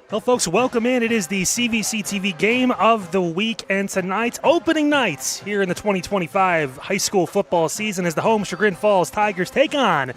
Well, folks, welcome in. It is the CVC TV Game of the Week, and tonight, opening night here in the 2025 high school football season as the home Chagrin Falls Tigers take on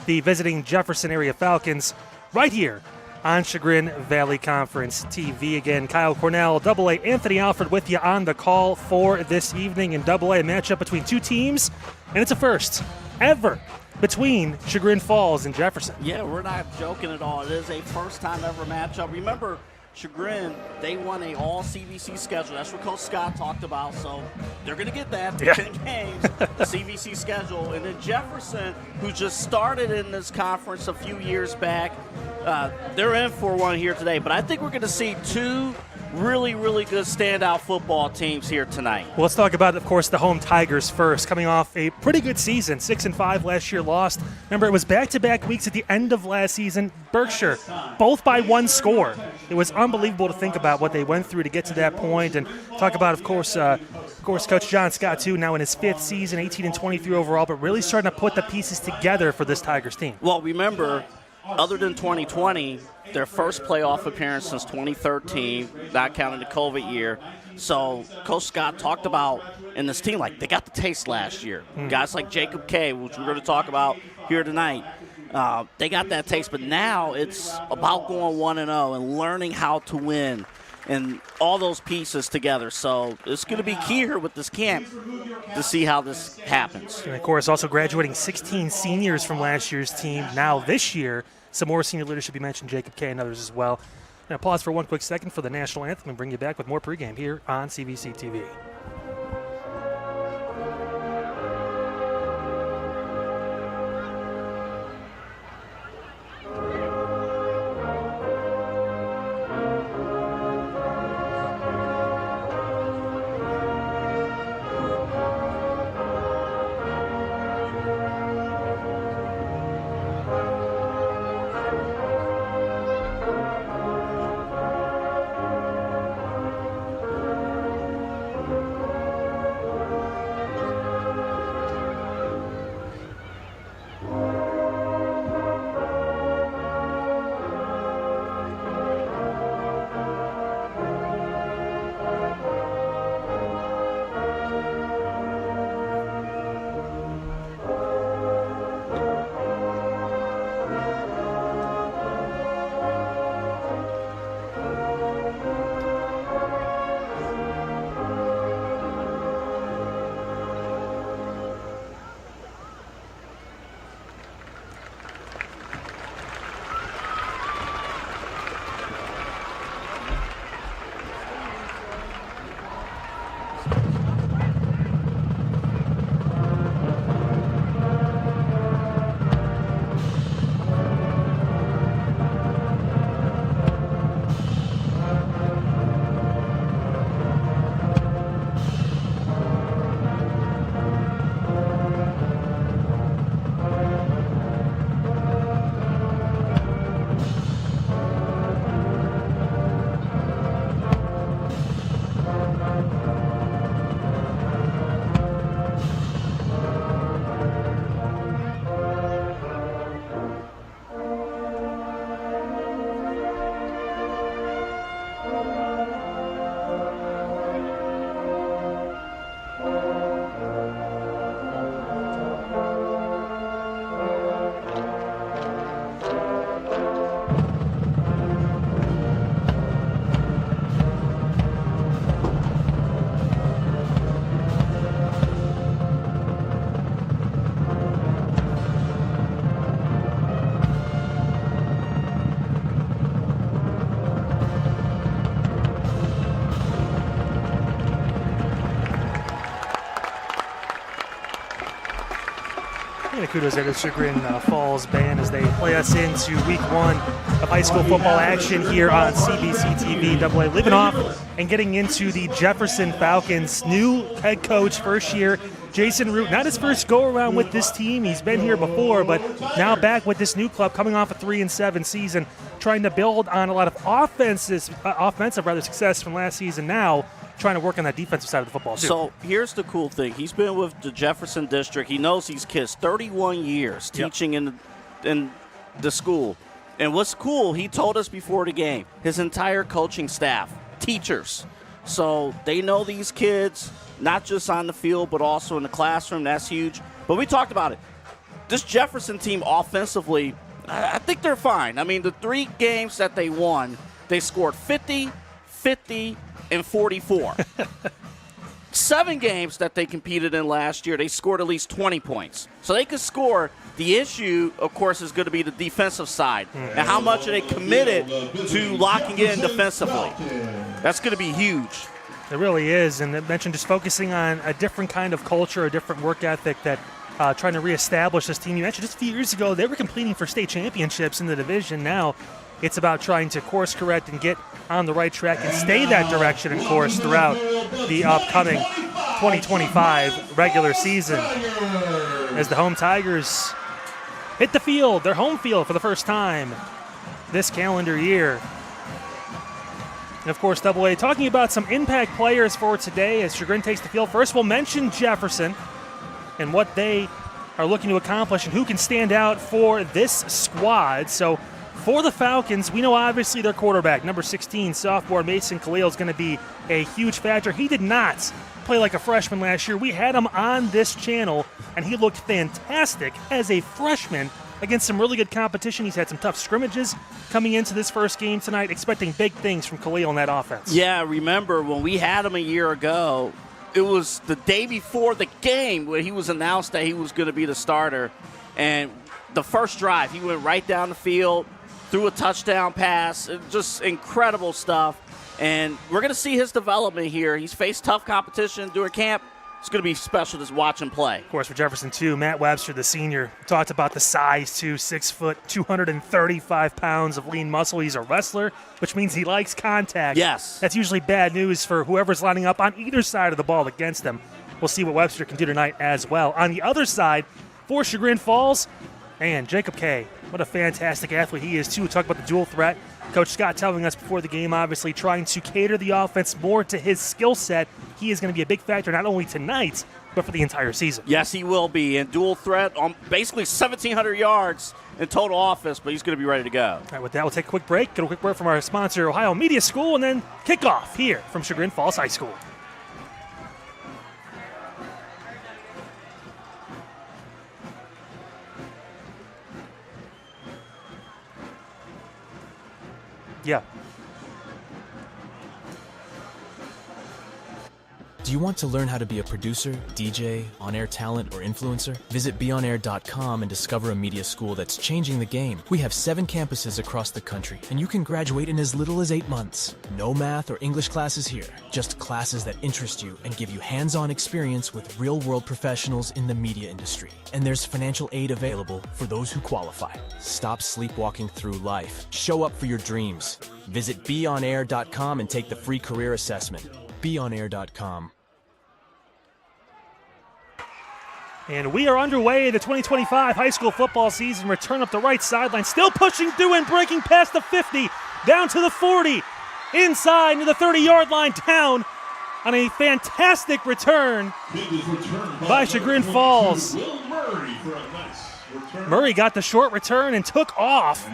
the visiting Jefferson area Falcons right here on Chagrin Valley Conference TV. Again, Kyle Cornell, AA Anthony Alfred with you on the call for this evening in AA, a matchup between two teams, and it's a first ever between Chagrin Falls and Jefferson. Yeah, we're not joking at all. It is a first-time ever matchup. Remember, Chagrin, they won a all-CVC schedule. That's what Coach Scott talked about, so they're going to get that. 10 games, the CVC schedule. And then Jefferson, who just started in this conference a few years back, they're in for one here today. But I think we're going to see two really, really good standout football teams here tonight. Well, let's talk about, of course, the home Tigers first. Coming off a pretty good season, 6-5 last year, lost. Remember, it was back-to-back weeks at the end of last season. Berkshire, both by one score. It was unbelievable to think about what they went through to get to that point. And talk about, of course, Coach John Scott, too, now in his fifth season, 18-23 overall, but really starting to put the pieces together for this Tigers team. Well, remember, other than 2020, their first playoff appearance since 2013, not counting the COVID year. So Coach Scott talked about in this team, like, they got the taste last year. Guys like Jacob K., which we're going to talk about here tonight, they got that taste. But now it's about going 1-0 and learning how to win and all those pieces together. So it's going to be key here with this camp to see how this happens. And, of course, also graduating 16 seniors from last year's team. Now this year, some more senior leadership. You mentioned Jacob K. and others as well. Now pause for one quick second for the national anthem and bring you back with more pregame here on CVC TV. Kudos there to Chagrin Falls Band as they play us into week one of high school football action here on CVC TV AA. Living off and getting into the Jefferson Falcons. New head coach, first year, Jason Root. Not his first go-around with this team. He's been here before, but now back with this new club coming off a 3-7 season, trying to build on a lot of offensive success from last season now, trying to work on that defensive side of the football, too. So here's the cool thing. He's been with the Jefferson District. He knows these kids, 31 years teaching in the school. And what's cool, he told us before the game, his entire coaching staff, teachers. So they know these kids, not just on the field, but also in the classroom. That's huge. But we talked about it. This Jefferson team offensively, I think they're fine. I mean, the 3 games that they won, they scored 50, 50, and 44. 7 games that they competed in last year, they scored at least 20 points. So they could score. The issue, of course, is going to be the defensive side. And how much are they committed to locking in defensively? That's going to be huge. It really is. And I mentioned just focusing on a different kind of culture, a different work ethic that trying to reestablish this team. You mentioned just a few years ago, they were competing for state championships in the division. Now it's about trying to course correct and get on the right track and stay that direction and course throughout the upcoming 2025 regular season. As the home Tigers hit the field, their home field for the first time this calendar year. And of course, AA talking about some impact players for today as Chagrin takes the field. First, we'll mention Jefferson and what they are looking to accomplish and who can stand out for this squad. So for the Falcons, we know obviously their quarterback, number 16, sophomore Mason Khalil, is going to be a huge factor. He did not play like a freshman last year. We had him on this channel, and he looked fantastic as a freshman against some really good competition. He's had some tough scrimmages coming into this first game tonight, expecting big things from Khalil in that offense. Yeah, remember when we had him a year ago, it was the day before the game when he was announced that he was going to be the starter. And the first drive, he went right down the field, threw a touchdown pass, just incredible stuff. And we're going to see his development here. He's faced tough competition during camp. It's going to be special to watch him play. Of course, for Jefferson, too, Matt Webster, the senior, talked about the size, too, 6 foot, 235 pounds of lean muscle. He's a wrestler, which means he likes contact. Yes. That's usually bad news for whoever's lining up on either side of the ball against them. We'll see what Webster can do tonight as well. On the other side, for Chagrin Falls, and Jacob K. What a fantastic athlete he is, too. We'll talk about the dual threat. Coach Scott telling us before the game, obviously, trying to cater the offense more to his skill set. He is going to be a big factor not only tonight, but for the entire season. Yes, he will be. And dual threat on basically 1,700 yards in total offense, but he's going to be ready to go. All right, with that, we'll take a quick break, get a quick word from our sponsor, Ohio Media School, and then kickoff here from Chagrin Falls High School. Yeah. Do you want to learn how to be a producer, DJ, on-air talent, or influencer? Visit beonair.com and discover a media school that's changing the game. We have 7 campuses across the country, and you can graduate in as little as 8 months. No math or English classes here, just classes that interest you and give you hands-on experience with real-world professionals in the media industry. And there's financial aid available for those who qualify. Stop sleepwalking through life. Show up for your dreams. Visit beonair.com and take the free career assessment. beonair.com. And we are underway. The 2025 high school football season. Return up the right sideline. Still pushing through and breaking past the 50. Down to the 40. Inside to the 30-yard line. Down on a fantastic return by Chagrin Falls. Murray got the short return and took off.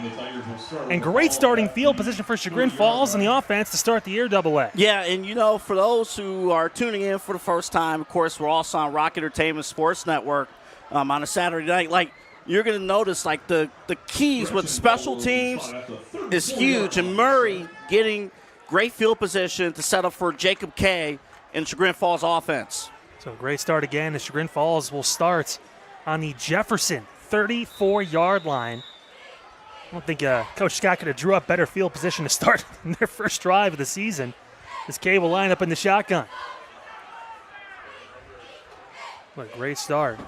And great starting field position for Chagrin Falls and the offense to start the year AA. Yeah, and you know, for those who are tuning in for the first time, of course, we're also on Rock Entertainment Sports Network on a Saturday night. Like, you're going to notice, like, the keys with special teams is huge. And Murray getting great field position to set up for Jacob K. in Chagrin Falls offense. So great start again as Chagrin Falls will start on the Jefferson 34-yard line. I don't think Coach Scott could have drew up better field position to start in their first drive of the season. This K will line up in the shotgun. What a great start.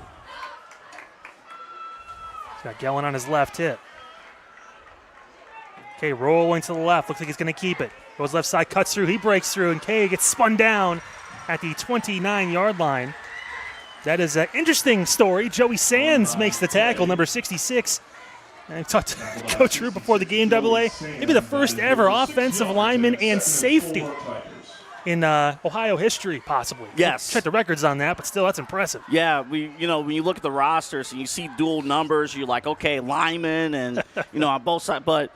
He's got Gellin on his left hip. K rolling to the left. Looks like he's going to keep it. Goes left side, cuts through. He breaks through, and K gets spun down at the 29-yard line. That is an interesting story. Joey Sands makes the tackle, number 66. And I talked to Coach Root before the game, AA. Maybe the first ever offensive lineman and safety in Ohio history, possibly. Yes. Check the records on that, but still, that's impressive. Yeah, when you look at the rosters and you see dual numbers, you're like, okay, linemen and, on both sides. But,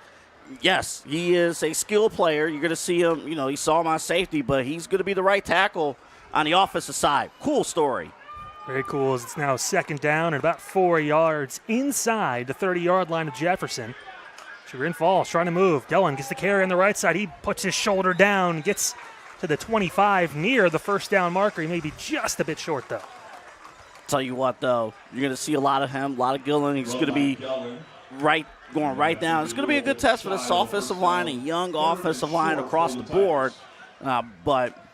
yes, he is a skill player. You're going to see him, you saw him on safety, but he's going to be the right tackle on the offensive side. Cool story. Very cool. As it's now second down and about 4 yards inside the 30-yard line of Jefferson. Chagrin Falls trying to move. Gellin gets the carry on the right side. He puts his shoulder down, gets to the 25 near the first down marker. He may be just a bit short, though. Tell you what, though, you're going to see a lot of him, a lot of Gillin. He's going to be going right down. It's going to be a good test for this offensive line, a young offensive line across the board. But,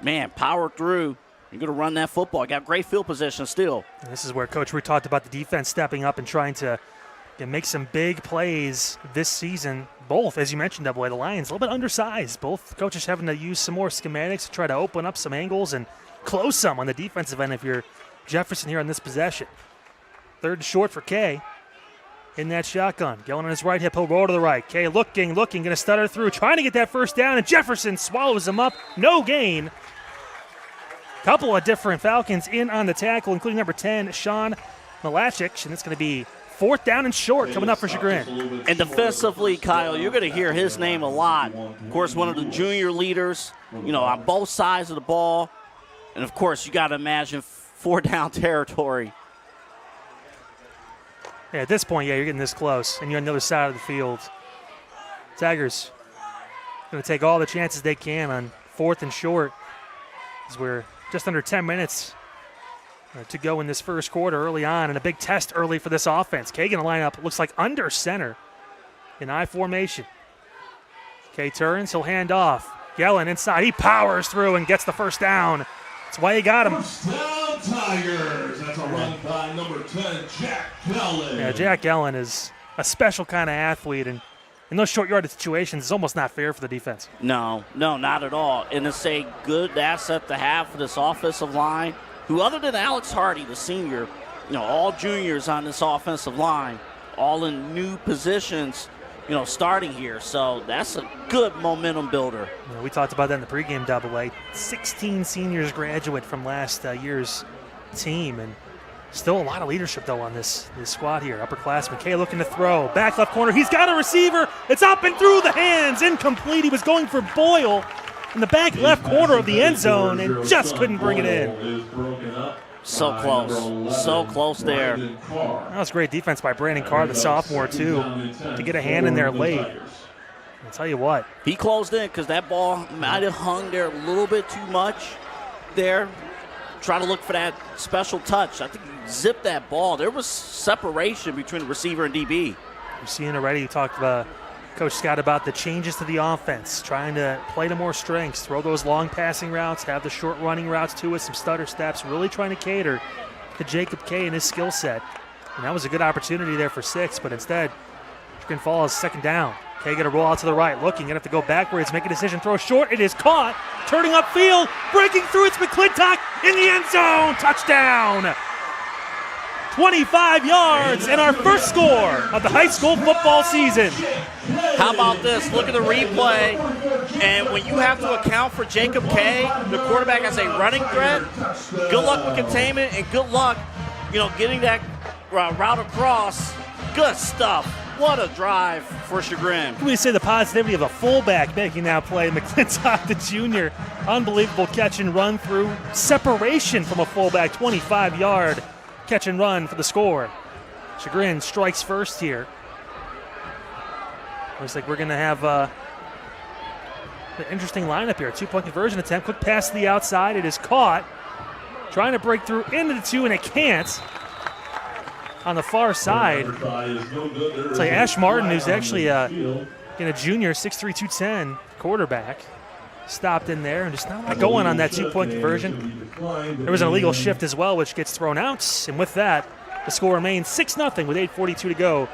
man, power through. You're going to run that football. Got great field position still. And this is where Coach Reed talked about the defense stepping up and trying to make some big plays this season. Both, as you mentioned, Double-A, the Lions, a little bit undersized. Both coaches having to use some more schematics to try to open up some angles and close some on the defensive end if you're Jefferson here on this possession. Third and short for Kay in that shotgun. Going on his right hip, he'll roll to the right. Kay looking, going to stutter through, trying to get that first down, and Jefferson swallows him up. No gain. Couple of different Falcons in on the tackle, including number 10, Sean Malachik, and it's going to be fourth down and short coming up for Chagrin. And defensively, Kyle, you're going to hear his name a lot. Of course, one of the junior leaders, on both sides of the ball. And, of course, you got to imagine four-down territory. Yeah, at this point, you're getting this close, and you're on the other side of the field. Tigers going to take all the chances they can on fourth and short as we're just under 10 minutes to go in this first quarter early on, and a big test early for this offense. Kay going to line up, looks like under center in I formation. Kay turns, he'll hand off. Gellin inside, he powers through and gets the first down. That's why you got him. First down, Tigers. That's a run by number 10, Jack Gellin. Yeah, Jack Gellin is a special kind of athlete, and in those short yardage situations, it's almost not fair for the defense. No, not at all. And it's a good asset to have for this offensive line, who other than Alex Hardy, the senior, all juniors on this offensive line, all in new positions, starting here. So that's a good momentum builder. We talked about that in the pregame Double-A. 16 seniors graduate from last year's team, and still a lot of leadership, though, on this squad here. Upperclassman Kay looking to throw. Back left corner. He's got a receiver. It's up and through the hands. Incomplete. He was going for Boyle in the back left corner of the end zone and just couldn't bring it in. So close there. That was great defense by Brandon Carr, the sophomore, too, to get a hand in there late. I'll tell you what. He closed in because that ball might have hung there a little bit too much there. Try to look for that special touch. I think he zipped that ball. There was separation between the receiver and DB. We're seeing already. You talked to Coach Scott about the changes to the offense, trying to play to more strengths, throw those long passing routes, have the short running routes to it, some stutter steps, really trying to cater to Jacob Kay and his skill set. And that was a good opportunity there for 6, but instead, Chagrin Falls second down. Kay going to roll out to the right, looking, going to have to go backwards, make a decision, throw short. It is caught, turning upfield, breaking through. It's McClintock in the end zone. Touchdown. 25 yards and our first score of the high school football season. How about this? Look at the replay. And when you have to account for Jacob Kay, the quarterback as a running threat, good luck with containment and good luck, getting that route across. Good stuff. What a drive for Chagrin. Can we say the positivity of a fullback making that play? McClintock, the junior, unbelievable catch and run through. Separation from a fullback, 25-yard catch and run for the score. Chagrin strikes first here. Looks like we're going to have an interesting lineup here. 2-point conversion attempt. Quick pass to the outside. It is caught. Trying to break through into the 2, and it can't. On the far side, it's like Ash Martin, who's actually a junior, 6'3", 210 quarterback, stopped in there and just not going on that 2-point conversion. There was an illegal shift as well, which gets thrown out. And with that, the score remains 6-0 with 8:42 to go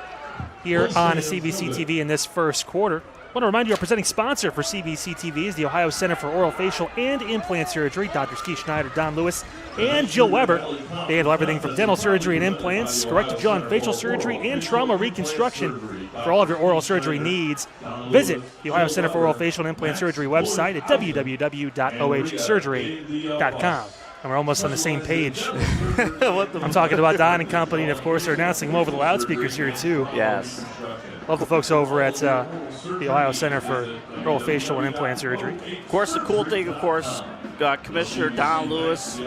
here on CVC TV in this first quarter. want to remind you, our presenting sponsor for CVC TV is the Ohio Center for Oral, Facial, and Implant Surgery. Drs. Keith Schneider, Don Lewis, and Jill Weber. They handle everything from dental surgery and implants, corrective jaw and facial surgery, and trauma reconstruction for all of your oral surgery needs. Visit the Ohio Center for Oral, Facial, and Implant Surgery website at www.ohsurgery.com. And we're almost on the same page. I'm talking about Don and company, and of course they're announcing them over the loudspeakers here too. Yes. Love the folks over at the Ohio Center for Oral, Facial, and Implant Surgery. Of course, the cool thing, Commissioner Don Lewis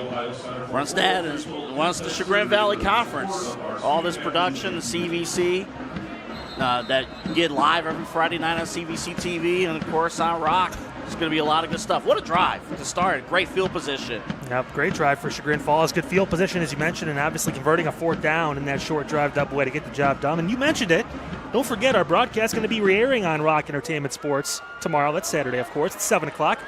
runs that and runs the Chagrin Valley Conference. All this production, the CVC, that you get live every Friday night on CVC TV, and of course on Rock. It's going to be a lot of good stuff. What a drive to start. Great field position. Yep, great drive for Chagrin Falls. Good field position, as you mentioned, and obviously converting a 4th down in that short drive double way to get the job done. And you mentioned it. Don't forget, our broadcast is going to be re-airing on Rock Entertainment Sports tomorrow. That's Saturday, of course. It's 7 o'clock.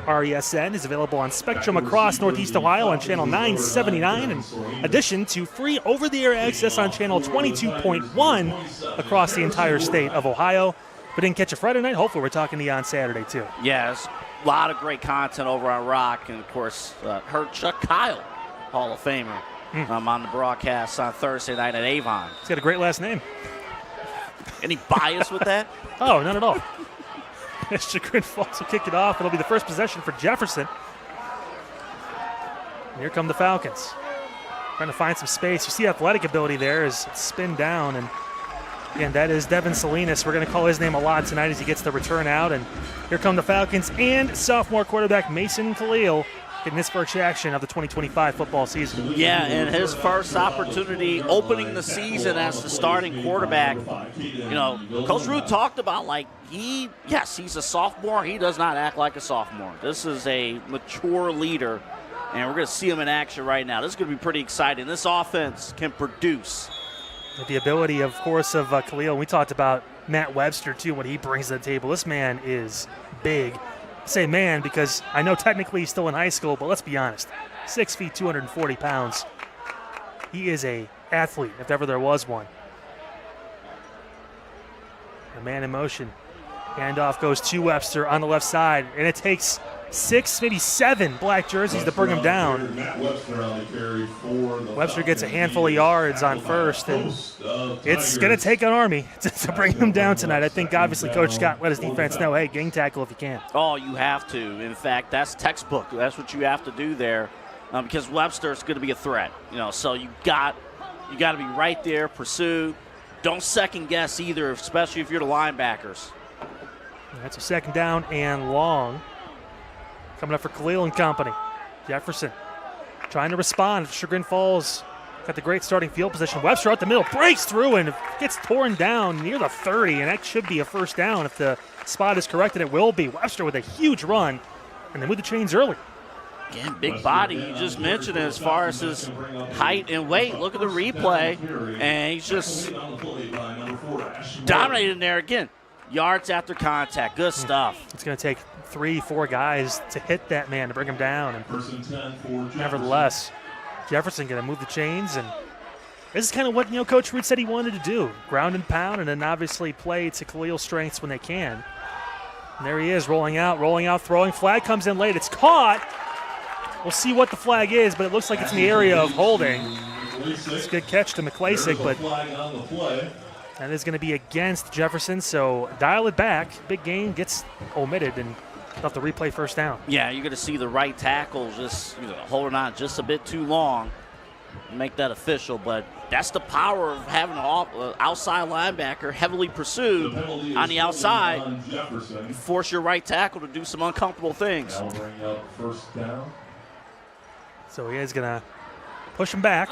RESN is available on Spectrum across Northeast Ohio on Channel 979, in addition to free over-the-air access on Channel 22.1 across the entire state of Ohio. If we didn't catch you Friday night, hopefully we're talking to you on Saturday, too. Yes, a lot of great content over on Rock. And, of course, heard Chuck Kyle, Hall of Famer, on the broadcast on Thursday night at Avon. He's got a great last name. Any bias with that? Oh, none at all. Chagrin Falls will kick it off. It'll be the first possession for Jefferson. And here come the Falcons. Trying to find some space. You see athletic ability there as it's spin down. And again, that is Devin Salinas. We're going to call his name a lot tonight as he gets the return out. And here come the Falcons and sophomore quarterback Mason Khalil getting his first action of the 2025 football season. Yeah, and his first opportunity opening the season as the starting quarterback. You know, Coach Root talked about, like, he's a sophomore. He does not act like a sophomore. This is a mature leader, and we're going to see him in action right now. This is going to be pretty exciting. This offense can produce. The ability, of course, of Khalil. We talked about Matt Webster, too, what he brings to the table. This man is big. I say man because I know technically he's still in high school, but let's be honest. 6 feet, 240 pounds. He is a athlete, if ever there was one. A man in motion. Handoff goes to Webster on the left side, and it takes 6, maybe 7 black jerseys to bring him down. Webster gets a handful of yards on first, and it's going to take an army to bring him down tonight. I think obviously Coach Scott let his defense know, hey, gang tackle if you can. Oh, you have to. In fact, that's textbook. That's what you have to do there because Webster's going to be a threat. You know, so you got to be right there, pursue. Don't second guess either, especially if you're the linebackers. That's a 2nd down and long. Coming up for Khalil and company. Jefferson trying to respond. Chagrin Falls got the great starting field position. Webster out the middle, breaks through and gets torn down near the 30, and that should be a first down. If the spot is corrected, it will be. Webster with a huge run, and they move the chains early. Again, big body. You just mentioned it as far as his height and weight. Look at the replay, and he's just dominating there again. Yards after contact. Good stuff. It's going to take 3-4 guys to hit that man to bring him down. And nevertheless, Jefferson going to move the chains. And this is kind of what Coach Root said he wanted to do. Ground and pound, and then obviously play to Khalil's strengths when they can. And there he is, rolling out, throwing. Flag comes in late. It's caught. We'll see what the flag is, but it looks like it's in the area of holding. It's a good catch to McClasick, but that is going to be against Jefferson, so dial it back. Big game gets omitted, and they'll have to replay first down. Yeah, you're going to see the right tackle just holding on just a bit too long. Make that official, but that's the power of having an outside linebacker heavily pursued on the outside. You force your right tackle to do some uncomfortable things. So he is going to push him back.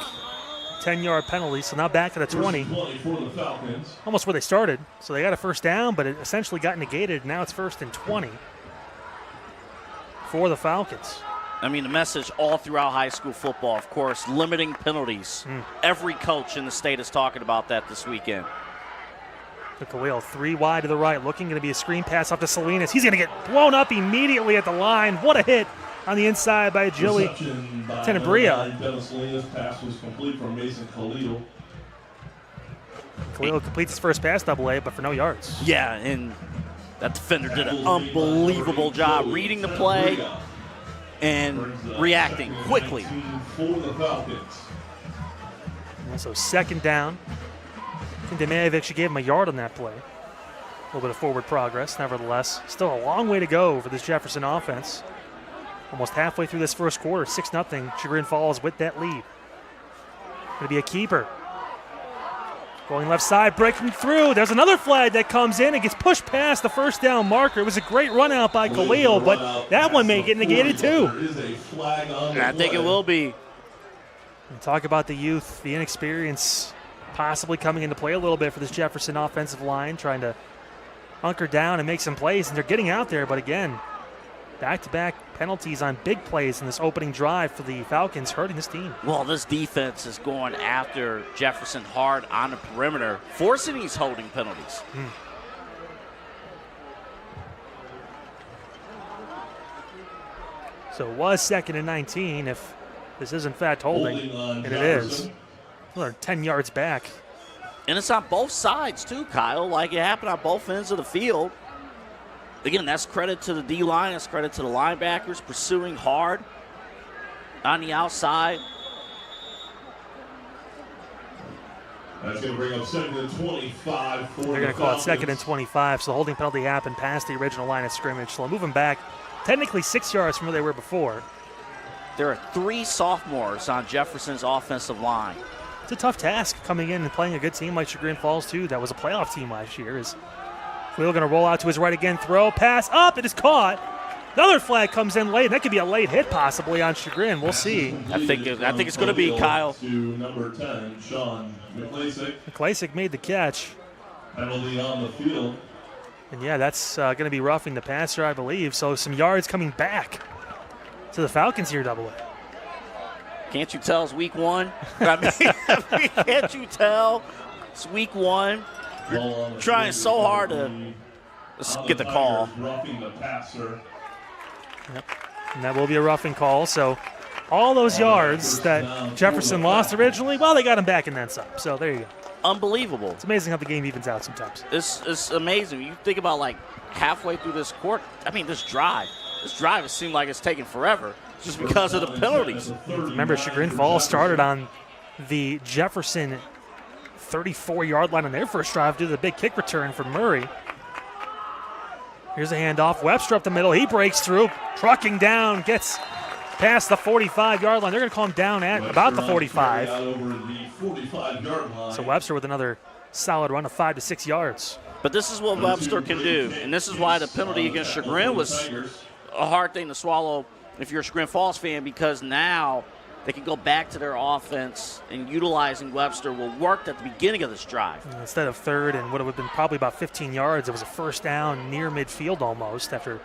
10-yard penalty, so now back at the 20. Almost where they started. So they got a first down, but it essentially got negated. Now it's 1st and 20 for the Falcons. I mean, the message all throughout high school football, of course, limiting penalties. Every coach in the state is talking about that this weekend. Khalil, 3 wide to the right, looking going to be a screen pass off to Salinas. He's going to get blown up immediately at the line. What a hit on the inside by Agili Tenebria. Pass was complete from Mason Khalil. Khalil completes his first pass double A, but for no yards. Yeah, and That defender did an unbelievable job reading the play and reacting quickly. For the Falcons. So second down. I think they may have actually gave him a yard on that play. A little bit of forward progress, nevertheless. Still a long way to go for this Jefferson offense. Almost halfway through this first quarter, 6-0. Chagrin Falls with that lead. Going to be a keeper. Going left side, breaking through. There's another flag that comes in and gets pushed past the first down marker. It was a great run out by Khalil, but that one may get negated too. I think it will be. And talk about the youth, the inexperience possibly coming into play a little bit for this Jefferson offensive line, trying to hunker down and make some plays, and they're getting out there, but again, back-to-back penalties on big plays in this opening drive for the Falcons, hurting this team. Well, this defense is going after Jefferson hard on the perimeter, forcing these holding penalties. So it was 2nd and 19 if this is in fact holding, and it is. Another 10 yards back. And it's on both sides too, Kyle, like it happened on both ends of the field. Again, that's credit to the D-line. That's credit to the linebackers pursuing hard on the outside. That's going to bring up 2nd and 25 for They're going to call it 2nd and 25, so the holding penalty happened past the original line of scrimmage. So moving back, technically 6 yards from where they were before. There are 3 sophomores on Jefferson's offensive line. It's a tough task coming in and playing a good team like Chagrin Falls, too. That was a playoff team last year. Khalil going to roll out to his right again, throw, pass up, it is caught. Another flag comes in late, and that could be a late hit possibly on Chagrin. We'll see. I think it's going to be Kyle. To number 10, Sean McClasick. McClasick made the catch. Penalty on the field. And yeah, that's going to be roughing the passer, I believe. So some yards coming back to the Falcons here, Double A. Can't you tell it's week 1? I mean, can't you tell it's week 1? You're trying so hard to get the call. Yep. And that will be a roughing call. So all those yards that Jefferson lost originally, well, they got him back and then some. So there you go. Unbelievable. It's amazing how the game evens out sometimes. It's amazing. You think about like halfway through this quarter. I mean, this drive it seemed like it's taking forever just because of the penalties. Remember, Chagrin Falls started on the Jefferson 34-yard line on their first drive due to the big kick return from Murray. Here's a handoff. Webster up the middle. He breaks through, trucking down, gets past the 45-yard line. They're going to call him down at about the 45. So Webster with another solid run of 5 to 6 yards. But this is what Webster can do, and this is why the penalty against Chagrin was a hard thing to swallow if you're a Chagrin Falls fan, because now they can go back to their offense, and utilizing Webster will work at the beginning of this drive. Instead of third and what would have been probably about 15 yards, it was a first down near midfield almost after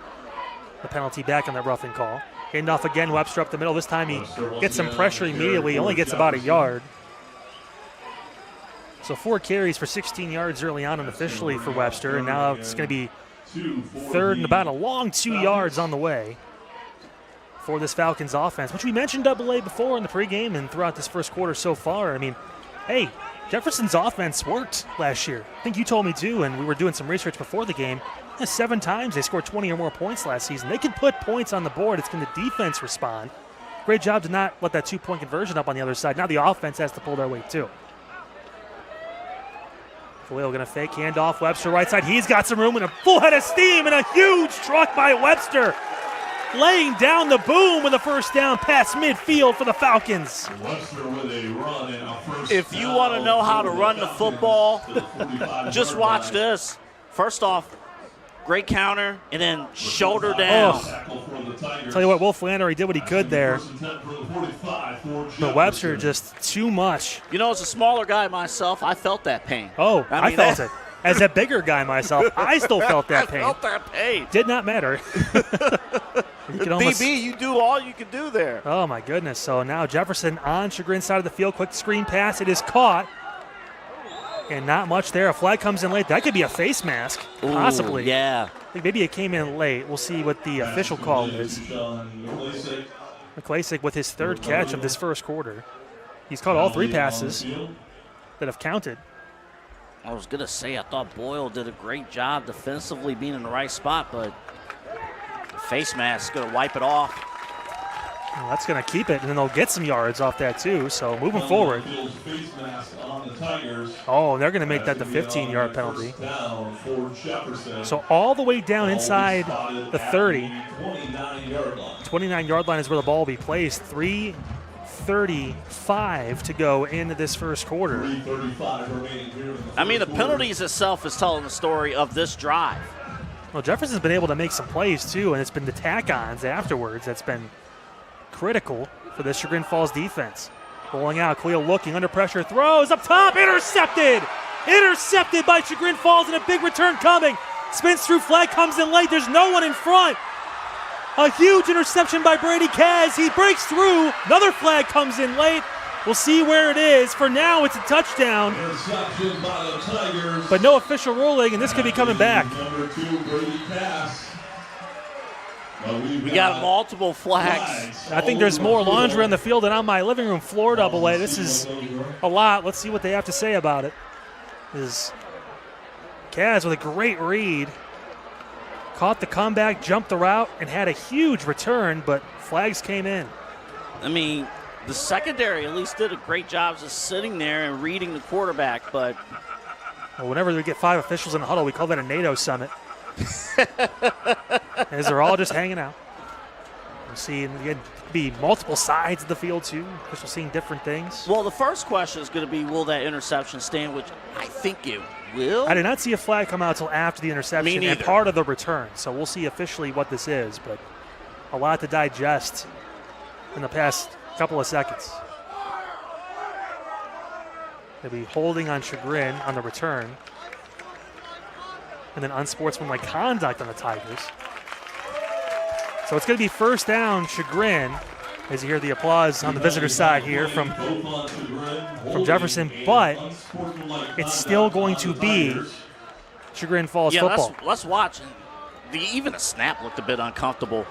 the penalty back on that roughing call. Handoff again, Webster up the middle. This time he gets some pressure immediately. He only gets about a yard. So 4 carries for 16 yards early on unofficially for Webster, and now it's going to be third and about a long 2 yards on the way for this Falcons offense, which we mentioned Double A before in the pregame and throughout this first quarter so far. I mean, hey, Jefferson's offense worked last year. I think you told me too, and we were doing some research before the game. 7 times they scored 20 or more points last season. They can put points on the board. It's going to defense respond. Great job to not let that 2-point conversion up on the other side. Now the offense has to pull their weight too. Khalil going to fake handoff. Webster right side. He's got some room and a full head of steam and a huge truck by Webster. Laying down the boom with a first down past midfield for the Falcons. If you want to know how to run the football, just watch this. First off, great counter, and then shoulder down. Tell you what, Wolf Lander, he did what he could there. But Webster just too much. You know, as a smaller guy myself, I felt that pain. Oh, I felt it. As a bigger guy myself, I still felt that pain. I felt that pain. Did not matter. DB, you do all you can do there. Oh, my goodness. So now Jefferson on Chagrin's side of the field. Quick screen pass. It is caught. And not much there. A flag comes in late. That could be a face mask, possibly. Ooh, yeah. I think maybe it came in late. We'll see what the official call is. McClasick with his 3rd catch of this first quarter. He's caught all 3 passes that have counted. I was going to say, I thought Boyle did a great job defensively being in the right spot, but the face mask is going to wipe it off. Well, that's going to keep it, and then they'll get some yards off that too. So moving forward. Oh, they're going to make that the 15-yard penalty. So all the way down inside the 30. 29-yard line is where the ball will be placed. 3:35 to go into this first quarter. I mean, the penalties itself is telling the story of this drive. Well, Jefferson's been able to make some plays too, and it's been the tack-ons afterwards that's been critical for the Chagrin Falls defense. Rolling out, Khalil looking, under pressure, throws up top, intercepted! Intercepted by Chagrin Falls, and a big return coming. Spins through, flag comes in late, there's no one in front. A huge interception by Brady Kaz, he breaks through, another flag comes in late. We'll see where it is. For now, it's a touchdown, but no official ruling, and this could be coming back. Number 2, Brady Cass. We got multiple flags. I think there's more laundry on the field than on my living room floor, Double A. This is a lot. Let's see what they have to say about it. This is Kaz with a great read. Caught the comeback, jumped the route, and had a huge return, but flags came in. I mean, the secondary at least did a great job just sitting there and reading the quarterback, but well, whenever we get 5 officials in a huddle, we call that a NATO summit. As they're all just hanging out. We'll see, and again, be multiple sides of the field too. Officials seeing different things. Well, the first question is going to be, will that interception stand? Which I think it will. I did not see a flag come out until after the interception and part of the return. So we'll see officially what this is, but a lot to digest in the past couple of seconds. They'll be holding on Chagrin on the return. And then unsportsmanlike conduct on the Tigers. So it's going to be first down, Chagrin, as you hear the applause on the visitor side here from Jefferson, but it's still going to be Chagrin Falls football. Let's watch. Even the snap looked a bit uncomfortable.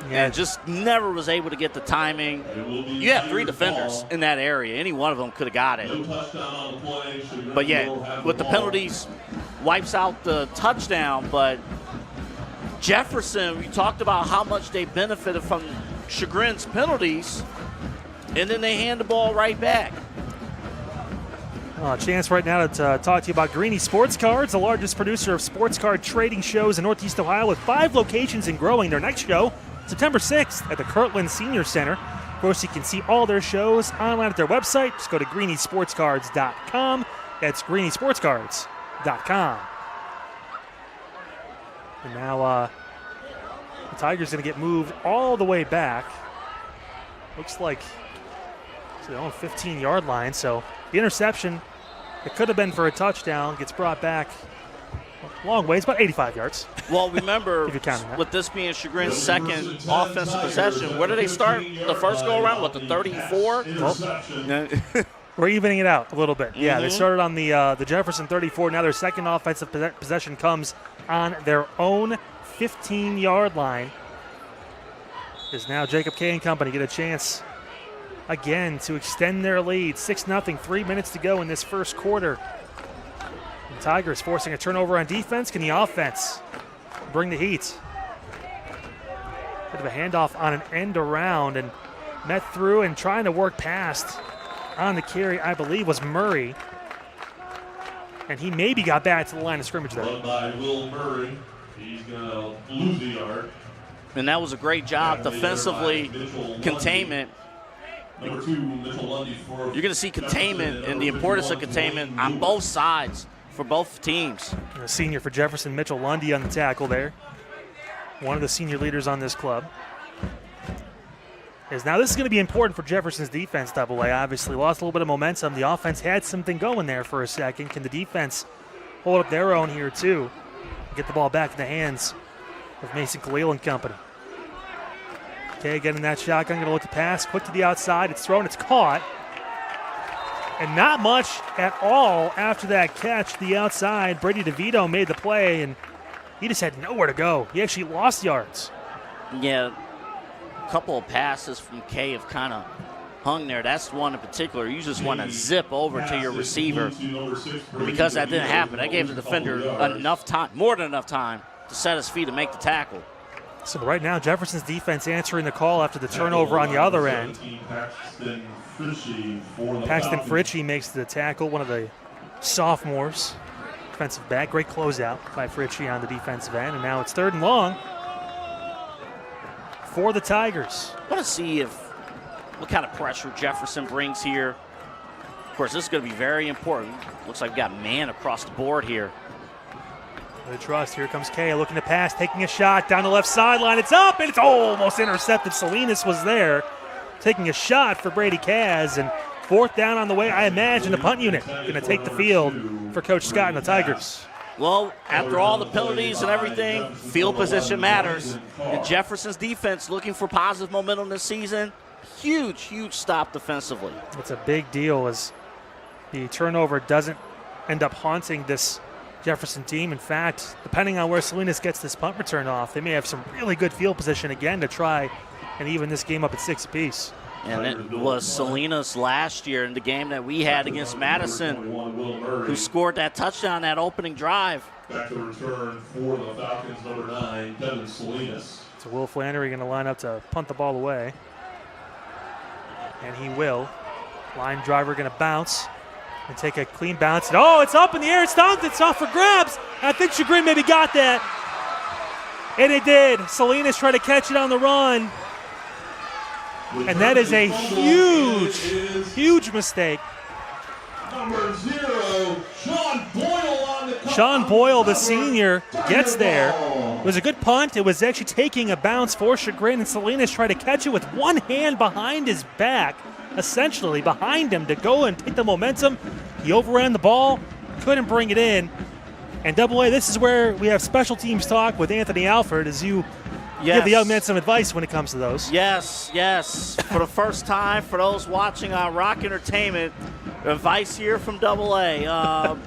Yeah. And just never was able to get the timing. You had 3 defenders in that area. Any one of them could have got it. But yeah, with the penalties, wipes out the touchdown. But Jefferson, we talked about how much they benefited from Chagrin's penalties, and then they hand the ball right back. A chance right now to talk to you about Greeny Sports Cards, the largest producer of sports card trading shows in Northeast Ohio with 5 locations and growing. Their next show, September 6th at the Kirtland Senior Center. Of course, you can see all their shows online at their website. Just go to greenysportscards.com. That's greenysportscards.com. And now the Tigers going to get moved all the way back. Looks like to their own 15-yard line. So the interception, it could have been for a touchdown, gets brought back a long ways, about 85 yards. Well, remember, if you're counting that. With this being Chagrin's second offensive possession, where did they start the first go-around? What, the 34? Well, we're evening it out a little bit. Yeah, they started on the Jefferson 34. Now their second offensive possession comes on their own 15-yard line. Is now Jacob K. and company get a chance again to extend their lead. 6-0, 3 minutes to go in this first quarter. The Tigers forcing a turnover on defense. Can the offense bring the heat? Bit of a handoff on an end around and met through and trying to work past on the carry, I believe, was Murray. And he maybe got back to the line of scrimmage there. Run by Will Murray. He's going to lose the yard. And that was a great job defensively, containment. Number 2, Mitchell Lundy. You're going to see containment and the importance of containment on both sides for both teams. A senior for Jefferson, Mitchell Lundy on the tackle there. One of the senior leaders on this club. Now this is going to be important for Jefferson's defense, Double A. Obviously lost a little bit of momentum. The offense had something going there for a second. Can the defense hold up their own here too? Get the ball back in the hands of Mason Khalil and company. Okay, again in that shotgun, going to look to pass. Quick to the outside. It's thrown. It's caught. And not much at all after that catch to the outside. Brady DeVito made the play, and he just had nowhere to go. He actually lost yards. Yeah, a couple of passes from K have kind of hung there. That's one in particular. You just want to zip over to your receiver. Because that didn't happen, that gave the defender enough time, more than enough time, to set his feet and make the tackle. So right now, Jefferson's defense answering the call after the turnover on the other end. Paxton Fritchie makes the tackle, one of the sophomores. Defensive back, great closeout by Fritchie on the defensive end, and now it's 3rd and long for the Tigers. I want to see what kind of pressure Jefferson brings here. Of course, this is going to be very important. Looks like we've got man across the board here. Good trust. Here comes Kay looking to pass, taking a shot down the left sideline. It's up, and it's almost intercepted. Salinas was there, taking a shot for Brady Kaz, and 4th down on the way. I imagine the punt unit going to take the field for Coach Scott and the Tigers. Well, after all the penalties and everything, field position matters. And Jefferson's defense looking for positive momentum this season. Huge, huge stop defensively. It's a big deal as the turnover doesn't end up haunting this Jefferson team. In fact, depending on where Salinas gets this punt return off, they may have some really good field position again to try and even this game up at 6 apiece. And it was Salinas last year in the game that we had against Madison who scored that touchdown, that opening drive. Back to the return for the Falcons, number 9, Devin Salinas. So Will Flannery going to line up to punt the ball away. And he will. Line driver going to bounce and take a clean bounce. Oh, it's up in the air. It's stopped. It's off for grabs. I think Chagrin maybe got that. And it did. Salinas tried to catch it on the run. And that is a huge, huge mistake. Number 0, Sean Boyle on the Sean Boyle, the senior, gets there. It was a good punt. It was actually taking a bounce for Chagrin, and Salinas tried to catch it with one hand behind his back, essentially behind him, to go and take the momentum. He overran the ball, couldn't bring it in. And AA, this is where we have special teams talk with Anthony Alford as you give the young man some advice when it comes to those. Yes, yes. For the first time, for those watching on Rock Entertainment, advice here from AA.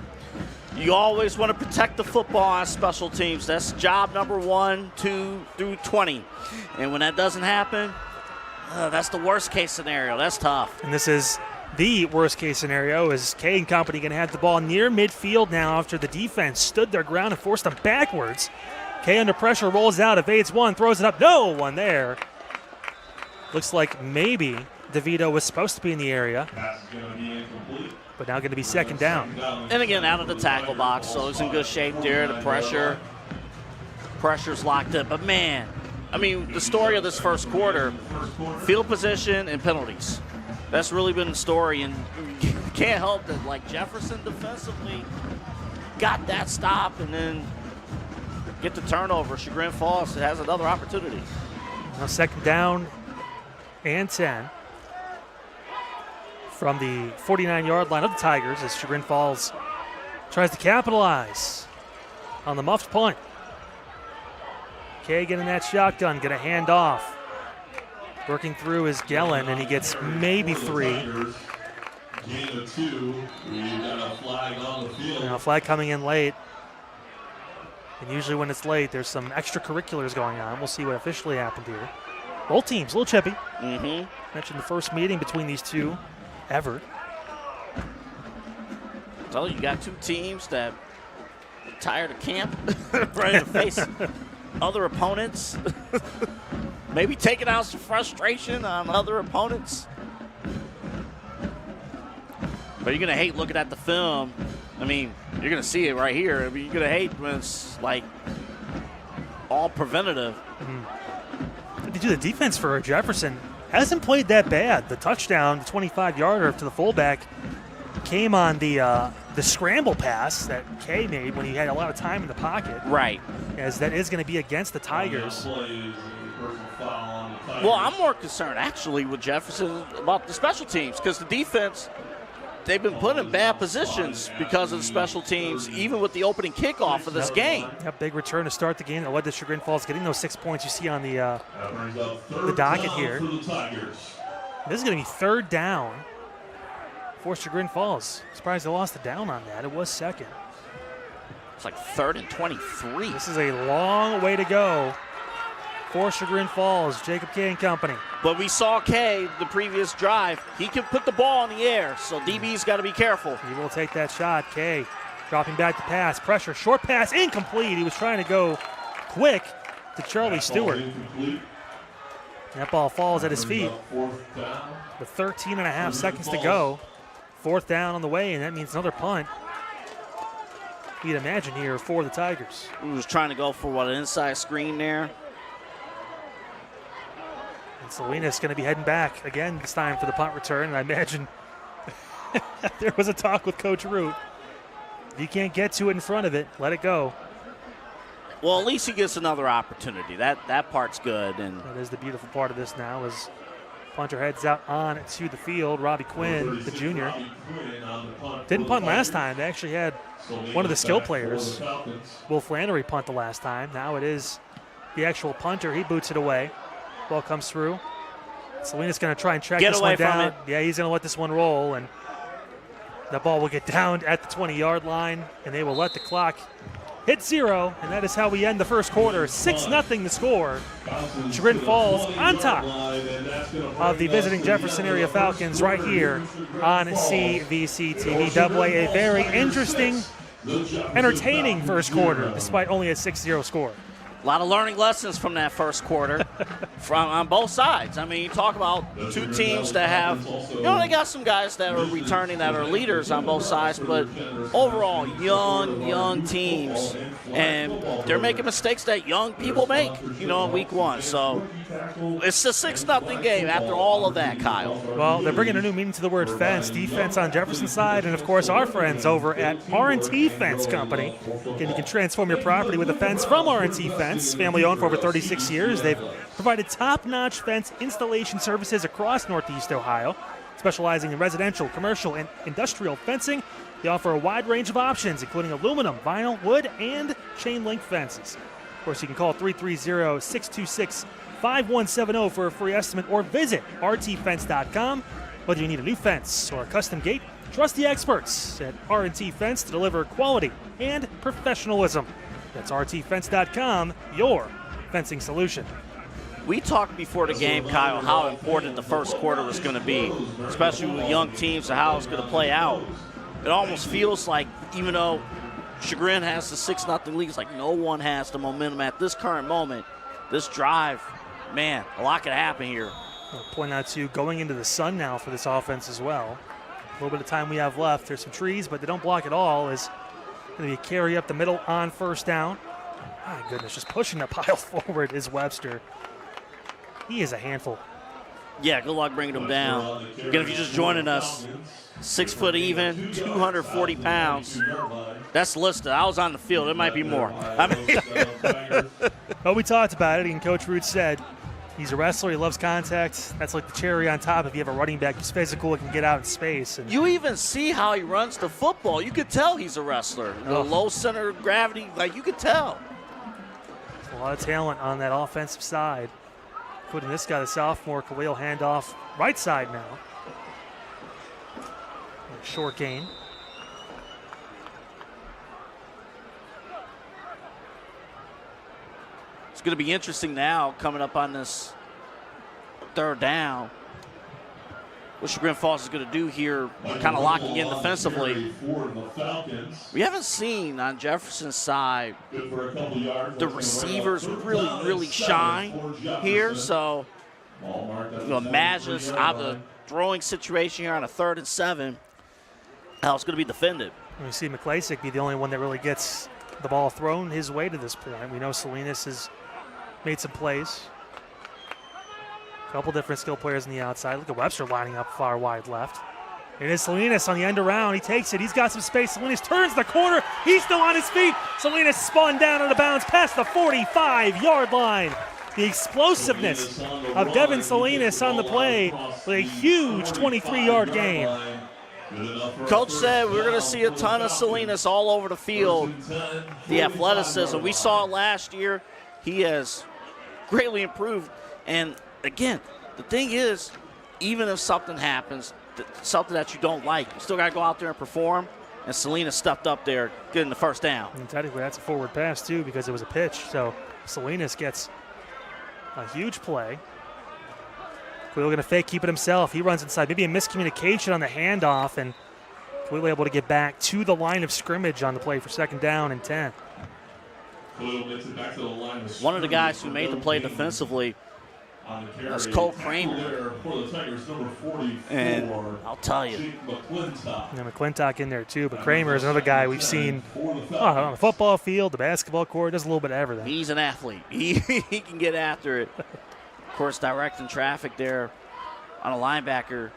You always want to protect the football on special teams. That's job number 1, 2 through 20. And when that doesn't happen, that's the worst case scenario. That's tough. And this is the worst case scenario as Kay and company going to have the ball near midfield now after the defense stood their ground and forced them backwards. Kay under pressure rolls out, evades one, throws it up. No one there. Looks like maybe DeVito was supposed to be in the area, but now going to be 2nd down. And again, out of the tackle box, so it's in good shape there. The pressure's locked in. But man, I mean, the story of this first quarter, field position and penalties. That's really been the story, and you can't help that, like, Jefferson defensively got that stop and then get the turnover. Chagrin Falls has another opportunity. Now 2nd down and 10 from the 49-yard line of the Tigers as Chagrin Falls tries to capitalize on the muffed punt. Kay getting that shotgun, going to hand off. Working through is Gellin, and he gets maybe 3. Gain of 2. We've got a flag on the field. Now, flag coming in late. And usually when it's late, there's some extracurriculars going on. We'll see what officially happened here. Both teams, a little chippy. Mentioned the first meeting between these two ever. So you got 2 teams that are tired of camp, ready to face other opponents. Maybe taking out some frustration on other opponents. But you're going to hate looking at the film. I mean, you're going to see it right here. I mean, you're going to hate when it's, like, all preventative. The defense for Jefferson hasn't played that bad. The touchdown, the 25-yarder to the fullback, came on the scramble pass that Kay made when he had a lot of time in the pocket. Right. As that is going to be against the Tigers. Well, I'm more concerned, actually, with Jefferson about the special teams because the defense, they've been put in bad positions because of the special teams, even with the opening kickoff of this game. Yep, big return to start the game that led to Chagrin Falls getting those 6 points you see on the docket here. This is going to be 3rd down for Chagrin Falls. Surprised they lost the down on that. It was 2nd. It's like 3rd and 23. This is a long way to go for Chagrin Falls, Jacob Kay and company. But we saw Kay the previous drive. He can put the ball in the air, so DB's got to be careful. He will take that shot. Kay dropping back to pass. Pressure, short pass, incomplete. He was trying to go quick to Charlie Stewart. That ball falls at his feet with 13 and a half seconds to go. 4th down on the way, and that means another punt. You'd imagine here for the Tigers. He was trying to go for an inside screen there. And Salinas going to be heading back again this time for the punt return. And I imagine there was a talk with Coach Root. If you can't get to it in front of it, let it go. Well, at least he gets another opportunity. That part's good. And that is the beautiful part of this now as punter heads out on to the field. Robbie Quinn, the junior. Didn't punt last time. They actually had one of the skill players, Will Flannery, punt the last time. Now it is the actual punter. He boots it away. Ball comes through. Salinas going to try and track this one down. Yeah, he's going to let this one roll, and the ball will get down at the 20-yard line, and they will let the clock hit 0, and that is how we end the first quarter. 6-0 the score. Chagrin Falls on top of the visiting Jefferson area Falcons right here on CVC TV. AA, a very interesting, entertaining first quarter, despite only a 6-0 score. A lot of learning lessons from that first quarter on both sides. I mean, you talk about two teams that have, they got some guys that are returning that are leaders on both sides, but overall, young teams. And they're making mistakes that young people make, in week one. So it's a 6-0 game after all of that, Kyle. Well, they're bringing a new meaning to the word fence. Defense on Jefferson's side, and, of course, our friends over at R&T Fence Company. Again, you can transform your property with a fence from R&T Fence. Family owned for over 36 years. They've provided top-notch fence installation services across Northeast Ohio, specializing in residential, commercial, and industrial fencing. They offer a wide range of options, including aluminum, vinyl, wood, and chain-link fences. Of course, you can call 330-626-5170 for a free estimate or visit rtfence.com. Whether you need a new fence or a custom gate, trust the experts at R&T Fence to deliver quality and professionalism. That's rtfence.com, your fencing solution. We talked before the game, Kyle, how important the first quarter was going to be, especially with young teams and how it's going to play out. It almost feels like, even though Chagrin has the 6-0 lead, it's like no one has the momentum at this current moment. This drive, man, a lot could happen here. I'll point out to you, going into the sun now for this offense as well. A little bit of time we have left. There's some trees, but they don't block at all. Is going to be a carry up the middle on first down. My goodness, just pushing the pile forward is Webster. He is a handful. Yeah, good luck bringing him down. Again, if you're just joining us, 6 foot even, 240 pounds. That's listed. I was on the field. It might be more. Well, we talked about it, and Coach Root said he's a wrestler. He loves contact. That's like the cherry on top. If you have a running back who's physical and can get out in space. And you even see how he runs the football. You could tell he's a wrestler. The low center of gravity, you could tell. A lot of talent on that offensive side. Including this guy, the sophomore, Khalil, handoff right side now. Short gain. It's going to be interesting now coming up on this 3rd down. What Chagrin Falls is going to do here, kind of locking in defensively. We haven't seen on Jefferson's side the receivers really shine here. So imagine a throwing situation here on a 3rd and 7. How it's going to be defended. We see McClasick be the only one that really gets the ball thrown his way to this point. We know Salinas has made some plays. A couple different skill players on the outside. Look at Webster lining up far wide left. It is Salinas on the end around. He takes it. He's got some space. Salinas turns the corner. He's still on his feet. Salinas spun down out of bounds past the 45-yard line. The explosiveness of Devin Salinas on the play with a huge 23-yard gain. Coach said we're going to see a ton of Salinas all over the field. The athleticism. We saw it last year. He has greatly improved. And, again, the thing is, even if something happens, something that you don't like, you still got to go out there and perform. And Salinas stepped up there, getting the first down. And technically, that's a forward pass, too, because it was a pitch. So Salinas gets A huge play. Khalil going to fake, keep it himself. He runs inside. Maybe a miscommunication on the handoff, and Khalil able to get back to the line of scrimmage on the play for 2nd down and 10. One of the guys who made the play defensively was Cole Kramer. And I'll tell you. McClintock in there too, but Kramer is another guy we've seen on the football field, the basketball court, does a little bit of everything. He's an athlete. He can get after it. Of course, directing traffic there on a linebacker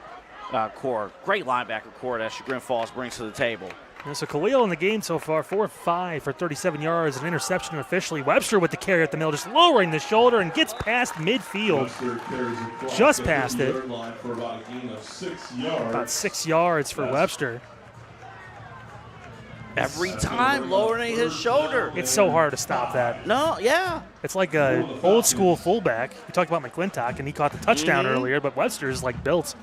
core. Great linebacker core that Chagrin Falls brings to the table. And so Khalil in the game so far, 4-5 for 37 yards, an interception officially. Webster with the carry at the middle, just lowering the shoulder and gets past midfield. Just past it. About 6 yards for Webster. Every time lowering his shoulder. It's so hard to stop that. No, yeah. It's like a old school fullback. We talked about McClintock, and he caught the touchdown earlier, but Webster is like built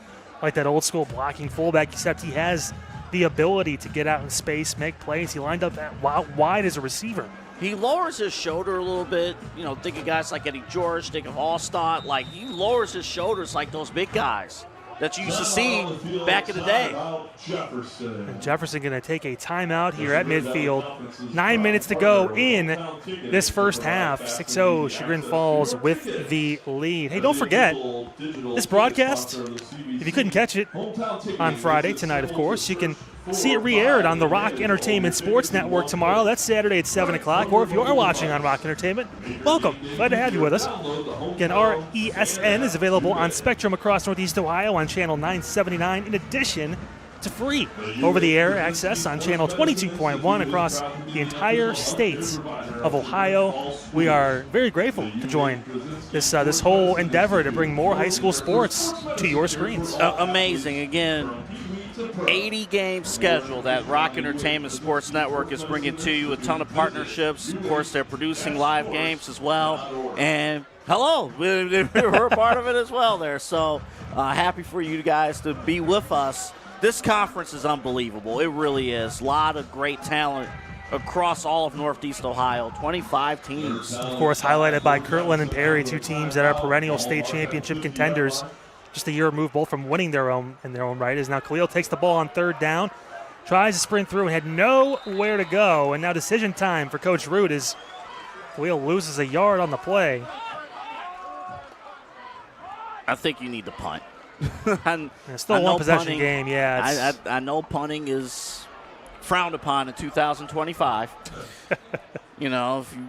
like that old school blocking fullback, except he has the ability to get out in space, make plays. He lined up wide as a receiver. He lowers his shoulder a little bit. You know, think of guys like Eddie George, think of Allstott. Like, he lowers his shoulders like those big guys that you used to see back in the day. And Jefferson going to take a timeout here at midfield. 9 minutes to go in this first half. 6-0 Chagrin Falls with the lead. Hey, don't forget, this broadcast, if you couldn't catch it on Friday, tonight of course, you can see it re-aired on the Rock Entertainment Sports Network tomorrow. That's Saturday at 7 o'clock. Or if you are watching on Rock Entertainment, welcome. Glad to have you with us. Again, RESN is available on Spectrum across Northeast Ohio on Channel 979, in addition to free over-the-air access on Channel 22.1 across the entire state of Ohio. We are very grateful to join this whole endeavor to bring more high school sports to your screens. Amazing. Again, 80-game schedule that Rock Entertainment Sports Network is bringing to you. A ton of partnerships. Of course, they're producing live games as well. And hello, we're part of it as well there. So happy for you guys to be with us. This conference is unbelievable. It really is. A lot of great talent across all of Northeast Ohio. 25 teams. Of course, highlighted by Kirtland and Perry, two teams that are perennial state championship contenders. Just a year removed both from winning their own right. As now Khalil takes the ball on 3rd down, tries to sprint through and had nowhere to go. And now decision time for Coach Root as Khalil loses a yard on the play. I think you need to punt. It's still a one-possession game, yeah. I know punting is frowned upon in 2025. You know, if you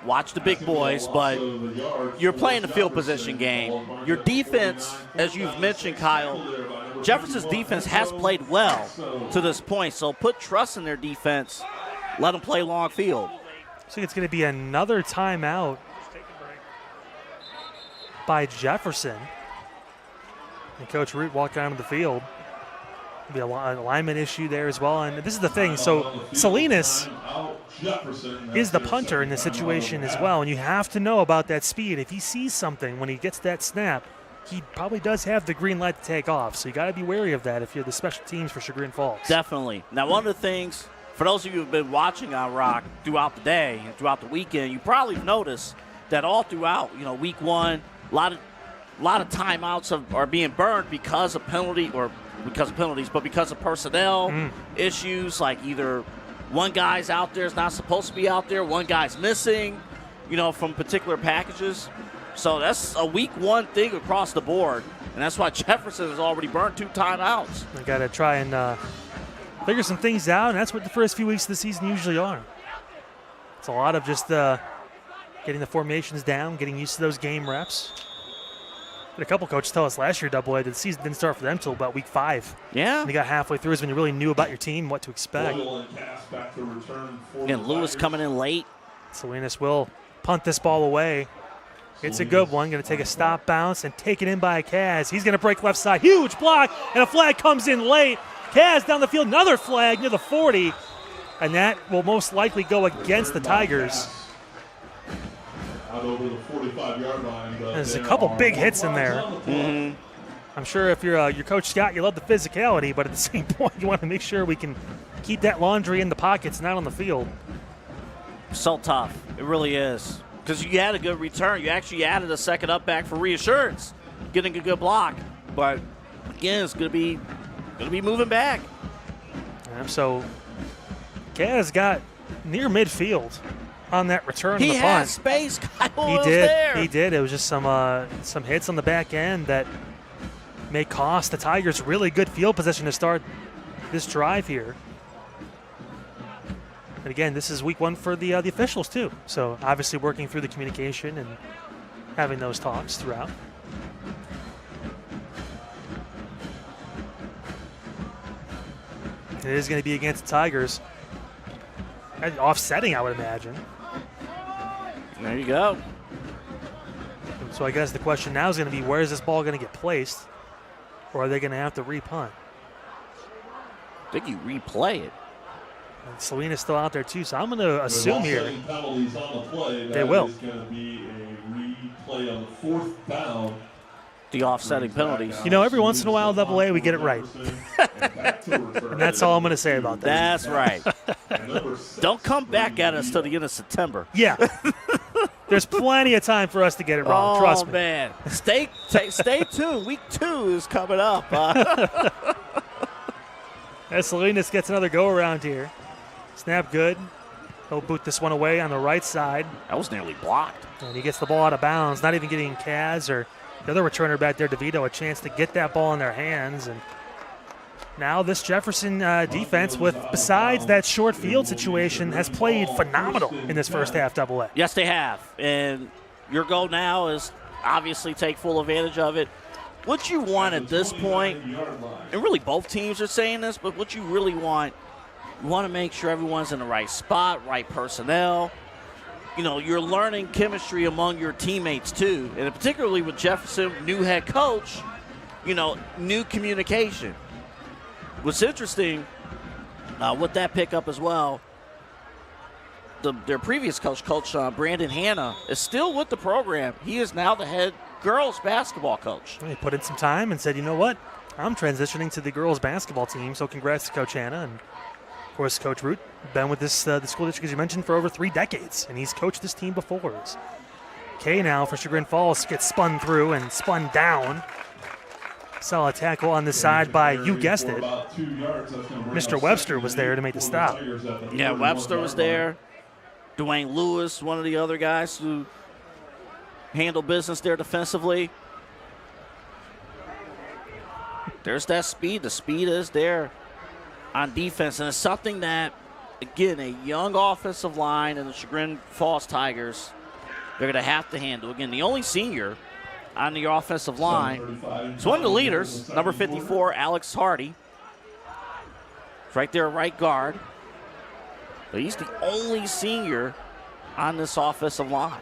watch the big boys, but you're playing a field position game. Your defense, as you've mentioned, Kyle, Jefferson's defense has played well to this point, so put trust in their defense. Let them play long field. I think it's going to be another timeout by Jefferson. And Coach Root walking onto the field. There'll be an alignment issue there as well. And this is the thing. So Salinas is the punter in this situation as well. And you have to know about that speed. If he sees something when he gets that snap, he probably does have the green light to take off. So you got to be wary of that if you're the special teams for Chagrin Falls. Definitely. Now, one of the things, for those of you who have been watching on Rock throughout the day and throughout the weekend, you probably noticed that all throughout, week one, a lot of timeouts are being burned because of penalties, but because of personnel issues, like either one guy's out there is not supposed to be out there, one guy's missing, from particular packages. So that's a week one thing across the board, and that's why Jefferson has already burned 2 timeouts. I got to try and figure some things out, and that's what the first few weeks of the season usually are. It's a lot of just getting the formations down, getting used to those game reps. A couple coaches tell us last year, AA, that the season didn't start for them until about week 5. Yeah. And they got halfway through is when you really knew about your team, what to expect. And Lewis coming in late. Salinas will punt this ball away. It's a good one. Going to take a stop bounce and take it in by Kaz. He's going to break left side. Huge block, and a flag comes in late. Kaz down the field, another flag near the 40. And that will most likely go against the Tigers. Out over the 45-yard line. There's a couple big hits in there. Mm-hmm. I'm sure if you're your Coach Scott, you love the physicality, but at the same point, you want to make sure we can keep that laundry in the pockets, not on the field. So tough. It really is. because you had a good return. You actually added a second up back for reassurance, getting a good block. But again, it's going to be moving back. So Kaz got near midfield on that return of the punt. He had space. Kyle was did. there. He did. It was just some hits on the back end that may cost the Tigers really good field position to start this drive here. And again, this is week 1 for the officials too. So obviously working through the communication and having those talks throughout. It is going to be against the Tigers. Offsetting, I would imagine. There you go. So I guess the question now is going to be, where is this ball going to get placed? Or are they going to have to re-punt? I think you replay it. And Selena's still out there too, so I'm going to assume here penalties on the play. They will. It's going to be a replay on the 4th down. The offsetting penalties. You know, every once in a while, AA, we get it right. And that's all I'm going to say about that. That's right. Don't come back at us till the end of September. Yeah. There's plenty of time for us to get it wrong. Trust me. Oh, man. Stay tuned. Week 2 is coming up. As Salinas gets another go around here. Snap good. He'll boot this one away on the right side. That was nearly blocked. And he gets the ball out of bounds, not even getting Kaz or the other returner back there, DeVito, a chance to get that ball in their hands. And now this Jefferson defense, besides that short field situation, has played phenomenal in this first half AA. Yes, they have. And your goal now is obviously take full advantage of it. What you want at this point, and really both teams are saying this, but what you really want, you want to make sure everyone's in the right spot, right personnel. You know, you're learning chemistry among your teammates too, and particularly with Jefferson, new head coach, you know, new communication. What's interesting with that pickup as well, their previous coach, Brandon Hanna, is still with the program. He is now the head girls basketball coach. He put in some time and said, you know what, I'm transitioning to the girls basketball team, so congrats to Coach Hanna. And of course, Coach Root, been with this the school district, as you mentioned, for over 3 decades, and he's coached this team before. Kay now for Chagrin Falls gets spun through and spun down. Solid tackle on the side by, you guessed it, Mr. Webster was there to make the stop. Yeah, Webster was there. Dwayne Lewis, one of the other guys who handled business there defensively. There's that speed. The speed is there on defense, and it's something that, again, a young offensive line and the Chagrin Falls Tigers, they're going to have to handle. Again, the only senior on the offensive line is one of the leaders, number 54, Alex Hardy. It's right there, right guard. But he's the only senior on this offensive line.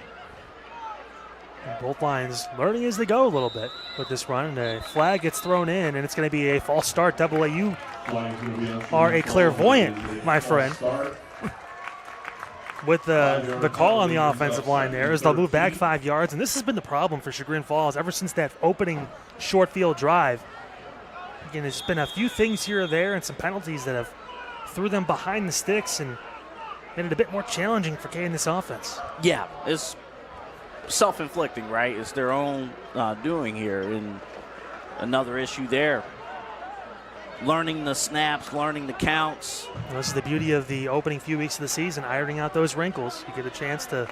And both lines learning as they go a little bit with this run. And a flag gets thrown in, and it's going to be a false start. You are a clairvoyant, my friend. With the call on the offensive line there, as they'll move back 5 yards. And this has been the problem for Chagrin Falls ever since that opening short field drive. Again, there's been a few things here or there and some penalties that have threw them behind the sticks and made it a bit more challenging for Kay in this offense. Yeah, it's self-inflicting, right? It's their own doing here. And another issue there. Learning the snaps, learning the counts. This is the beauty of the opening few weeks of the season, ironing out those wrinkles. You get a chance to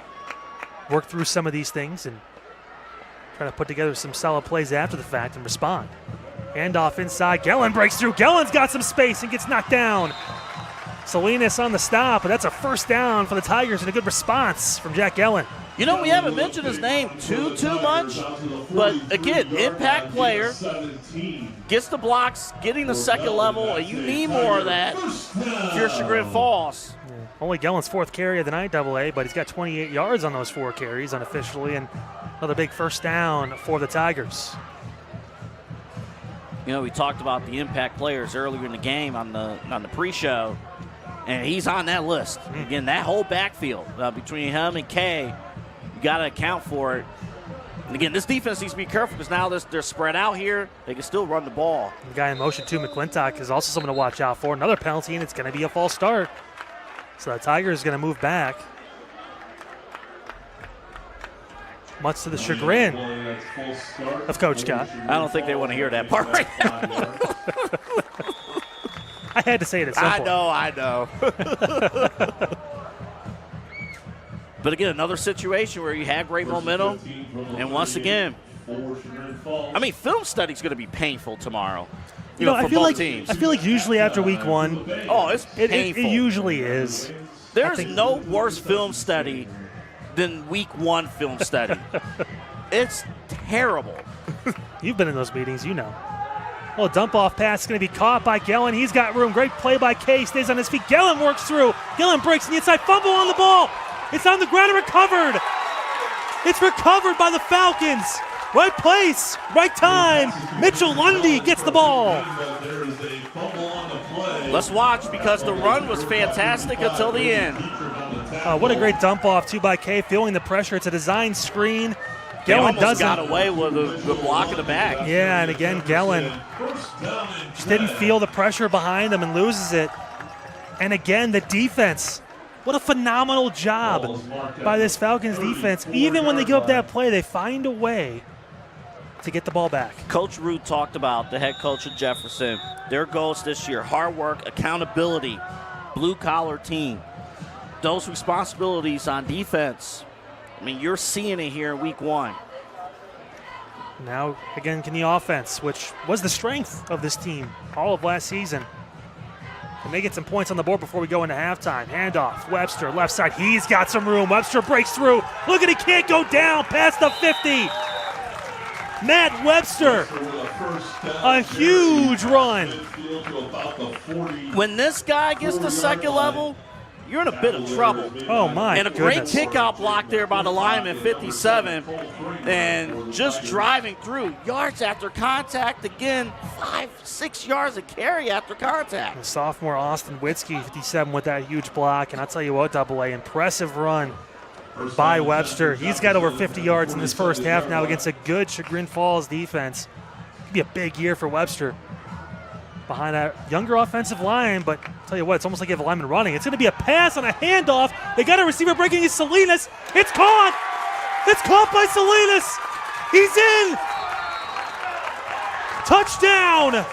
work through some of these things and try to put together some solid plays after the fact and respond. Handoff inside. Gellin breaks through. Gellin's got some space and gets knocked down. Salinas on the stop, but that's a first down for the Tigers and a good response from Jack Gellin. You know, we haven't mentioned his name too much, but again, impact player, gets the blocks, getting the second level, and you need more of that if you're Chagrin Falls. Yeah. Only Gellin's 4th carry of the night, AA, but he's got 28 yards on those 4 carries unofficially, and another big first down for the Tigers. You know, we talked about the impact players earlier in the game on the pre-show, and he's on that list. Again, that whole backfield between him and Kay, you got to account for it. And again, this defense needs to be careful because now they're spread out here. They can still run the ball. The guy in motion, too, McClintock, is also someone to watch out for. Another penalty, and it's going to be a false start. So the Tigers is going to move back. much to the chagrin of Coach Scott. I don't think they want to hear that part right now. I had to say it at some point. I know. But again, another situation where you had great momentum, and once again, I mean, film study's going to be painful tomorrow. You know, for both teams. I feel like usually after week one, it's painful. It usually is. There's no worse film study than week one film study. It's terrible. You've been in those meetings, you know. Well, dump-off pass is going to be caught by Gellin. He's got room. Great play by Kay. Stays on his feet. Gellin works through. Gellin breaks on the inside. Fumble on the ball. It's on the ground and recovered. It's recovered by the Falcons. Right place, right time. Mitchell Lundy gets the ball. Let's watch because the run was fantastic until the end. What a great dump-off, too, by Kay. Feeling the pressure. It's a design screen. Gellin almost got away with the block in the back. Yeah, and again, Gellin just didn't feel the pressure behind him and loses it. And again, the defense. What a phenomenal job by this Falcons defense. Even when they give up that play, they find a way to get the ball back. Coach Root talked about, the head coach of Jefferson, their goals this year: hard work, accountability, blue-collar team. Those responsibilities on defense, I mean, you're seeing it here in week one. Now, again, can the offense, which was the strength of this team all of last season, can they get some points on the board before we go into halftime? Handoff, Webster, left side. He's got some room. Webster breaks through. Look at, he can't go down past the 50. Matt Webster, a huge run. When this guy gets to second level, you're in a bit of trouble. Oh, my And a goodness. great kickout block there by the lineman, 57. And just driving through. Yards after contact, again, 5-6 yards of carry after contact. The sophomore Austin Witzke, 57, with that huge block. And I'll tell you what, Double-A, impressive run by Webster. He's got over 50 yards in this first half now against a good Chagrin Falls defense. Could be a big year for Webster behind a younger offensive line, but I'll tell you what, it's almost like you have a lineman running. It's going to be a pass on a handoff. They got a receiver breaking his Salinas. It's caught. It's caught by Salinas. He's in. Touchdown.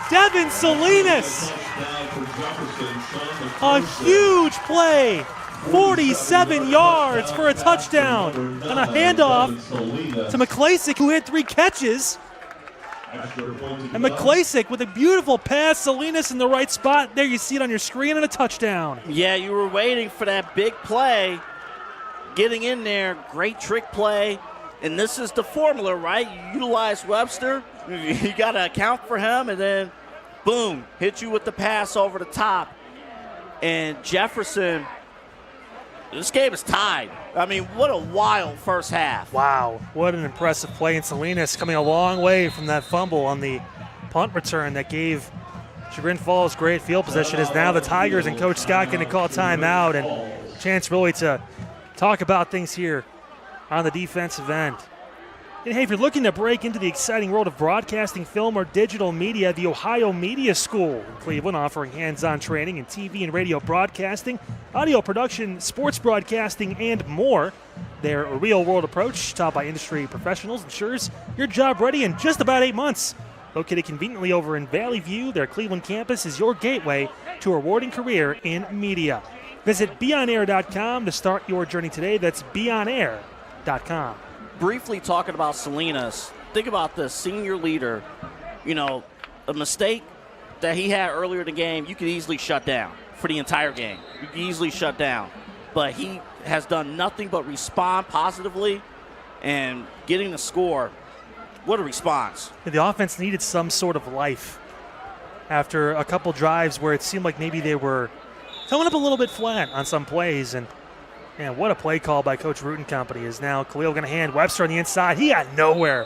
Devin Salinas. A huge play. 47 yards for a touchdown. And a handoff to McClasick, who had 3 catches. And McClasick with a beautiful pass. Salinas in the right spot. There you see it on your screen, and a touchdown. Yeah, you were waiting for that big play. Getting in there, great trick play. And this is the formula, right? You utilize Webster. You got to account for him, and then, boom, hit you with the pass over the top. And Jefferson, this game is tied. I mean, what a wild first half. Wow, what an impressive play. And Salinas coming a long way from that fumble on the punt return that gave Chagrin Falls great field possession. Is now the Tigers and Coach Scott going to call timeout, and a chance really to talk about things here on the defensive end. And hey, if you're looking to break into the exciting world of broadcasting, film, or digital media, the Ohio Media School in Cleveland, offering hands-on training in TV and radio broadcasting, audio production, sports broadcasting, and more. Their real-world approach, taught by industry professionals, ensures your job ready in just about 8 months. Located conveniently over in Valley View, their Cleveland campus is your gateway to a rewarding career in media. Visit beonair.com to start your journey today. That's beonair.com. Briefly talking about Salinas, think about this senior leader. You know, a mistake that he had earlier in the game, you could easily shut down for the entire game. You could easily shut down. But he has done nothing but respond positively and getting the score. What a response. The offense needed some sort of life after a couple drives where it seemed like maybe they were coming up a little bit flat on some plays. And what a play call by Coach Root and company. Is now Khalil going to hand Webster on the inside. He got nowhere.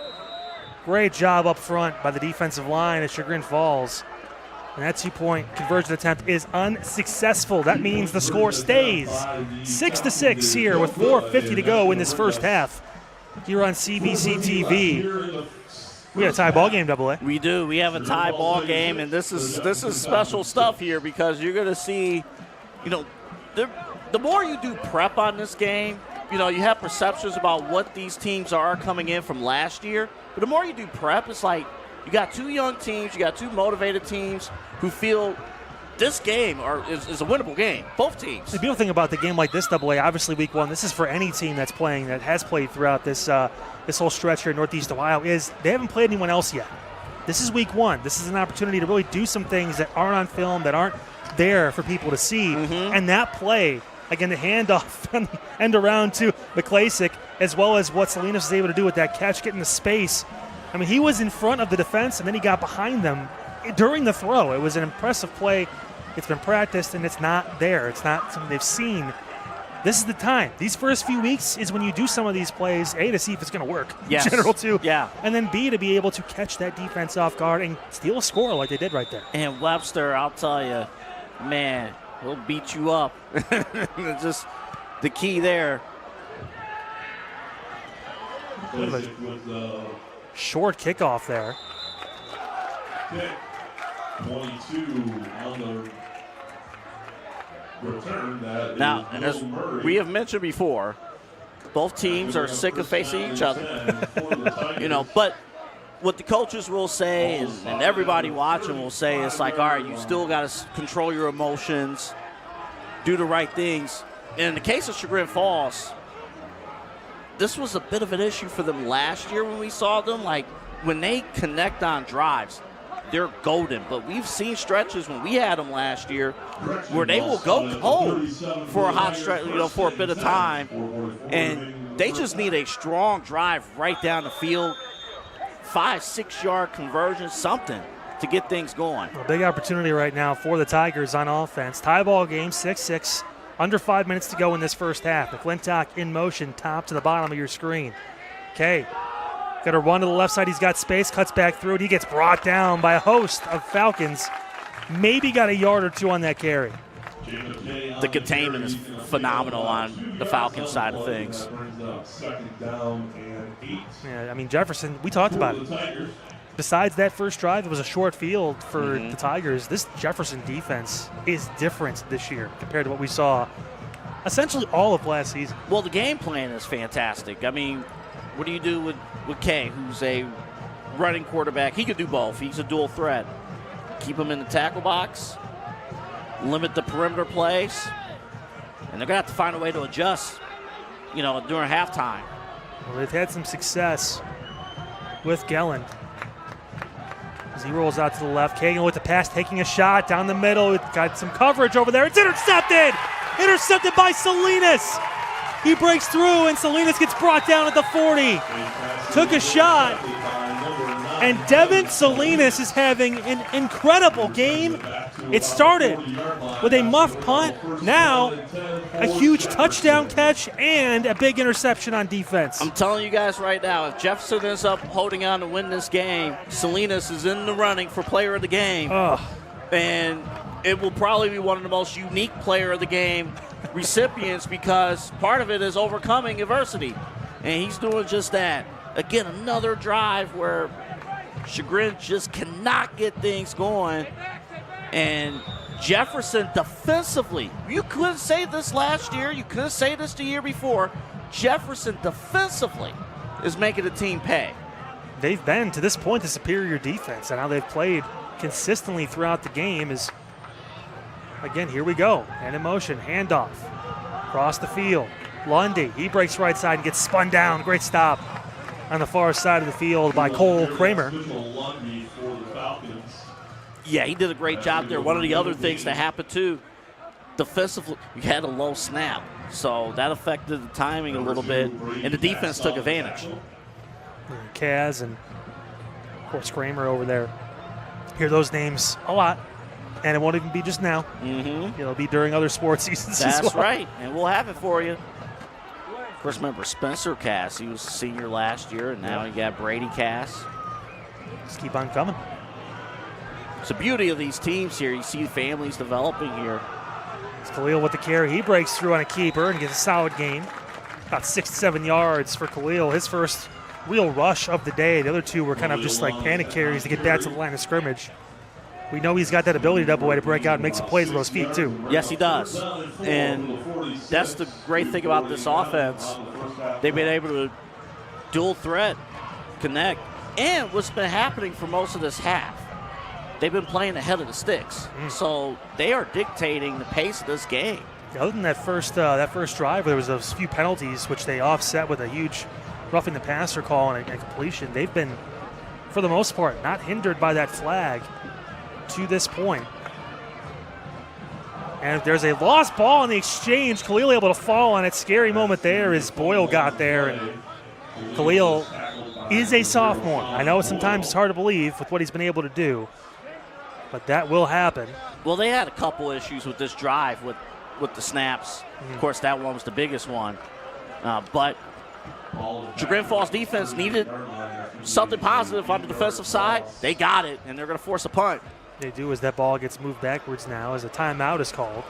Great job up front by the defensive line at Chagrin Falls. And that two-point conversion attempt is unsuccessful. That means the score stays 6-6 here with 4:50 to go in this first half here on CVC TV. We got a tie ball game, Double-A. We do. We have a tie ball game, and this is special stuff here because you're going to see, you know, the more you do prep on this game, you have perceptions about what these teams are coming in from last year. But the more you do prep, it's like you got two young teams, you got two motivated teams who feel this game is a winnable game, both teams. The beautiful thing about the game like this, AA, obviously week one, this is for any team that's playing, that has played throughout this this whole stretch here in Northeast Ohio, is they haven't played anyone else yet. This is week one. This is an opportunity to really do some things that aren't on film, that aren't there for people to see. And that play, again, the handoff and end around to McClasick, as well as what Salinas was able to do with that catch, getting the space. I mean, he was in front of the defense, and then he got behind them during the throw. It was an impressive play. It's been practiced, and it's not there. It's not something they've seen. This is the time. These first few weeks is when you do some of these plays, A, to see if it's going to work, yes. in general, too. Yeah. And then, B, to be able to catch that defense off guard and steal a score like they did right there. And Webster, I'll tell you, man, he'll beat you up. Just the key there. Short kickoff there. 22 on the return. Now, and as we have mentioned before, both teams are sick of facing each other. But what the coaches will say and everybody watching will say is like, all right, you still got to control your emotions, do the right things. And in the case of Chagrin Falls, this was a bit of an issue for them last year when we saw them. Like, when they connect on drives, they're golden. But we've seen stretches when we had them last year where they will go cold for a hot stretch, for a bit of time. And they just need a strong drive right down the field, 5-6 yard conversion, something to get things going. A big opportunity right now for the Tigers on offense. Tie ball game, 6-6. Under 5 minutes to go in this first half. McClintock in motion, top to the bottom of your screen. Okay, got to run to the left side. He's got space, cuts back through it. He gets brought down by a host of Falcons. Maybe got a yard or two on that carry. The containment is phenomenal on the Falcons side of things. Yeah, I mean, Jefferson, we talked about it. Besides that first drive, it was a short field for the Tigers. This Jefferson defense is different this year compared to what we saw essentially all of last season. Well, the game plan is fantastic. I mean, what do you do with Kay, who's a running quarterback? He could do both. He's a dual threat. Keep him in the tackle box, limit the perimeter plays, and they're going to have to find a way to adjust, during halftime. Well, they've had some success with Gelland. As he rolls out to the left, Kagan with the pass, taking a shot down the middle. Got some coverage over there. It's intercepted! Intercepted by Salinas. He breaks through, and Salinas gets brought down at the 40. Took a shot, and Devin Salinas is having an incredible game. It started with a muffed punt. Now, a huge touchdown catch and a big interception on defense. I'm telling you guys right now, if Jefferson ends up holding on to win this game, Salinas is in the running for player of the game. And it will probably be one of the most unique player of the game recipients because part of it is overcoming adversity. And he's doing just that. Again, another drive where Chagrin just cannot get things going. And Jefferson defensively, you couldn't say this last year, you couldn't say this the year before. Jefferson defensively is making the team pay. They've been, to this point, the superior defense, and how they've played consistently throughout the game is, again, here we go. And in motion, handoff, across the field. Lundy, he breaks right side and gets spun down. Great stop on the far side of the field by Cole Kramer. Yeah, he did a great job there. One of the other things that happened, too, defensively, you had a low snap. So that affected the timing a little bit, and the defense took advantage. Kaz and, of course, Kramer over there. Hear those names a lot, and it won't even be just now. It'll be during other sports seasons as well. That's right, and we'll have it for you. Of course, remember Spencer Cass. He was a senior last year, and now you got Brady Cass. Just keep on coming. It's the beauty of these teams here. You see families developing here. It's Khalil with the carry. He breaks through on a keeper and gets a solid gain. About 6 to 7 yards for Khalil. His first real rush of the day. The other two were kind of just like panic carries to get back to the line of scrimmage. We know he's got that ability, Double A, to break out and make some plays with those feet, too. Yes, he does. And that's the great thing about this offense. They've been able to dual threat, connect. And what's been happening for most of this half, they've been playing ahead of the sticks. So they are dictating the pace of this game. Other than that first drive, where there was those few penalties, which they offset with a huge roughing the passer call and a completion, they've been, for the most part, not hindered by that flag to this point. And there's a lost ball in the exchange. Khalil able to fall on it. Scary moment there as Boyle got there. And Khalil is a sophomore. I know sometimes it's hard to believe with what he's been able to do, but that will happen. Well, they had a couple issues with this drive with the snaps. Of course, that one was the biggest one. But Chagrin Falls defense needed something positive on the defensive side. They got it, and they're going to force a punt. They do as that ball gets moved backwards now as a timeout is called.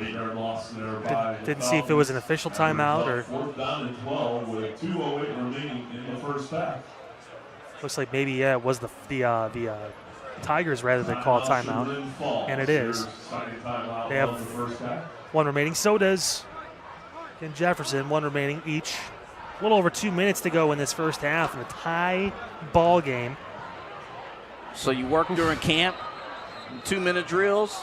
Didn't see if it was an official timeout or. 4th down and 12 with 2:08 remaining in the first half. Looks like maybe it was the Tigers rather than call a timeout, and it is. They have one remaining. So does in Jefferson, one remaining each. A little over 2 minutes to go in this first half in a tie ball game. So you work during camp, 2-minute drills.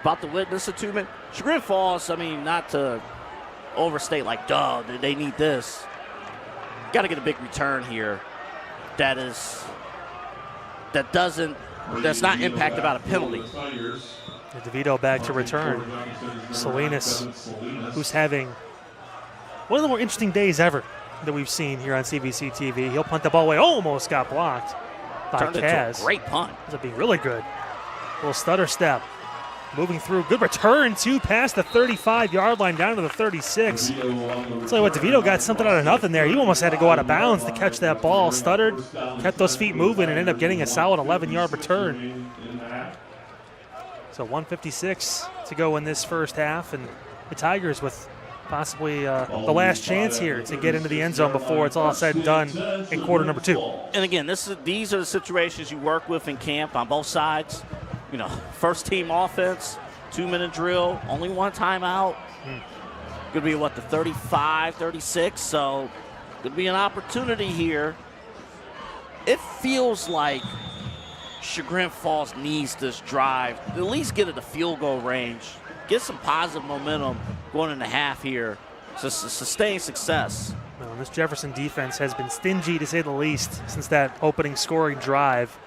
About to witness a 2-minute. Chagrin Falls, I mean, not to overstate, like, duh, they need this. Got to get a big return here. That's not impacted by a penalty. And DeVito back to return. Salinas, who's having one of the more interesting days ever that we've seen here on CVC TV. He'll punt the ball away. Almost got blocked by Turned Kaz. into a great punt. This will be really good. Little stutter step. Moving through. Good return, too, past the 35-yard line down to the 36. I'll tell you what, DeVito got something out of nothing there. He almost had to go out of bounds to catch that ball. Stuttered, kept those feet moving, and ended up getting a solid 11-yard return. So 1:56 to go in this first half, and the Tigers with possibly the last chance here to get into the end zone before it's all said and done in quarter number 2. And again, these are the situations you work with in camp on both sides. You know, first team offense, 2-minute drill, only one timeout. Could be the 35, 36. So could be an opportunity here. It feels like Chagrin Falls needs this drive, at least get it to field goal range, get some positive momentum going into half here to sustain success. Well, this Jefferson defense has been stingy, to say the least, since that opening scoring drive.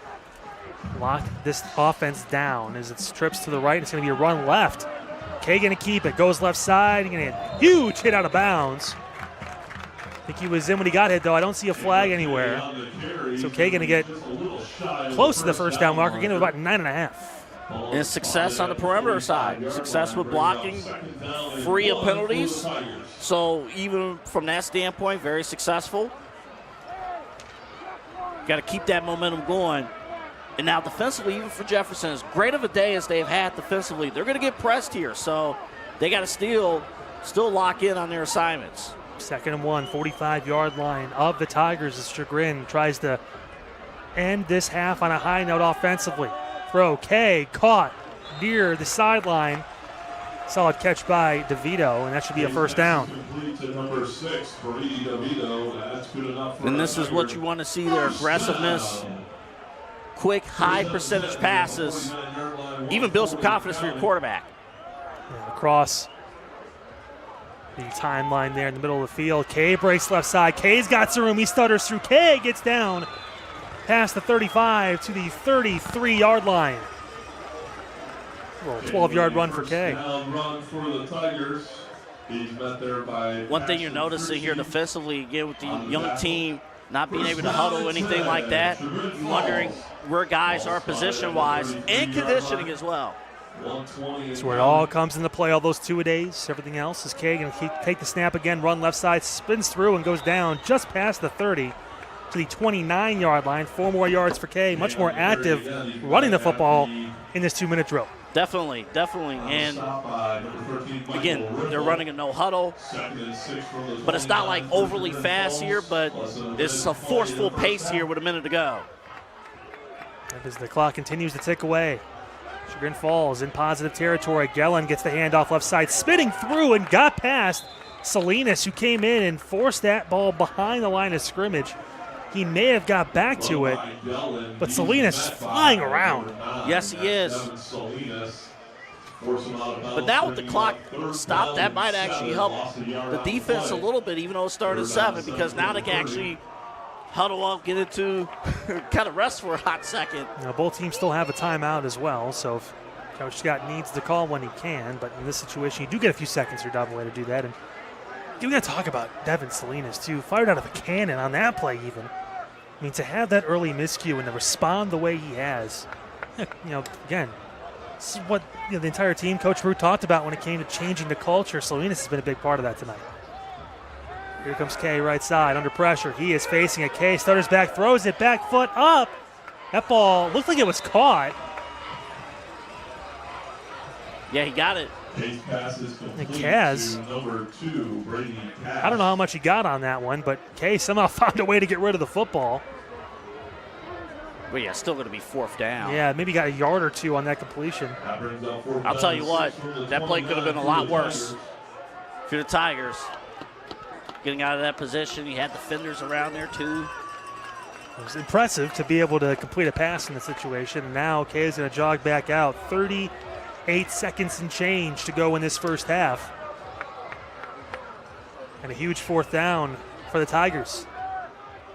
Lock this offense down as it strips to the right. It's going to be a run left. Kay going to keep it. Goes left side. Going to get a huge hit out of bounds. I think he was in when he got hit, though. I don't see a flag anywhere. So Kay going to get close to the first down marker. Getting about 9.5. And success on the perimeter side. Success with blocking, free of penalties. So even from that standpoint, very successful. Got to keep that momentum going. And now defensively, even for Jefferson, as great of a day as they've had defensively, they're going to get pressed here. So they got to still lock in on their assignments. 2nd and 1, 45-yard line of the Tigers as Chagrin tries to end this half on a high note offensively. Throw, Kay caught near the sideline. Solid catch by DeVito, and that should be a first down. And this is what you want to see, their aggressiveness. Quick, high percentage passes. Even build some confidence for your quarterback. Yeah, across the timeline there in the middle of the field. Kay breaks left side. Kay's got some room. He stutters through. Kay gets down past the 35 to the 33-yard line. A little 12-yard run for Kay. One thing you're noticing here defensively, again, with the young team not being able to huddle, anything like that, you're wondering where guys are position-wise and conditioning as well. That's where it all comes into play, all those two-a-days. Everything else is Kay going to take the snap again, run left side, spins through and goes down just past the 30 to the 29-yard line. 4 more yards for Kay. Much more active running the football in this 2-minute drill. Definitely. And, again, they're running a no-huddle. But it's not like overly fast here, but it's a forceful pace here with a minute to go. And as the clock continues to tick away, Chagrin Falls in positive territory. Gellin gets the handoff left side, spinning through and got past Salinas, who came in and forced that ball behind the line of scrimmage. He may have got back to it, but Salinas is flying around. Yes, he is. But now with the clock stopped, that might actually help the defense a little bit, even though it started at 7, because now they can actually huddle up, get into kind of rest for a hot second. Now, both teams still have a timeout as well, so if Coach Scott needs to call when he can, but in this situation, you do get a few seconds here, Way to do that. And we got to talk about Devin Salinas, too. Fired out of a cannon on that play, even. I mean, to have that early miscue and to respond the way he has, again, this is what the entire team, Coach Root, talked about when it came to changing the culture. Salinas has been a big part of that tonight. Here comes Kay right side, under pressure. He is facing it. Kay stutters back, throws it, back foot up. That ball looked like it was caught. Yeah, he got it. And Kaz, I don't know how much he got on that one, but Kay somehow found a way to get rid of the football. But yeah, still going to be 4th down. Yeah, maybe got a yard or 2 on that completion. I'll tell you what, that play could have been a lot worse for the Tigers. Getting out of that position, he had defenders around there too. It was impressive to be able to complete a pass in the situation. And now Kay is going to jog back out. 38 seconds and change to go in this first half. And a huge 4th down for the Tigers.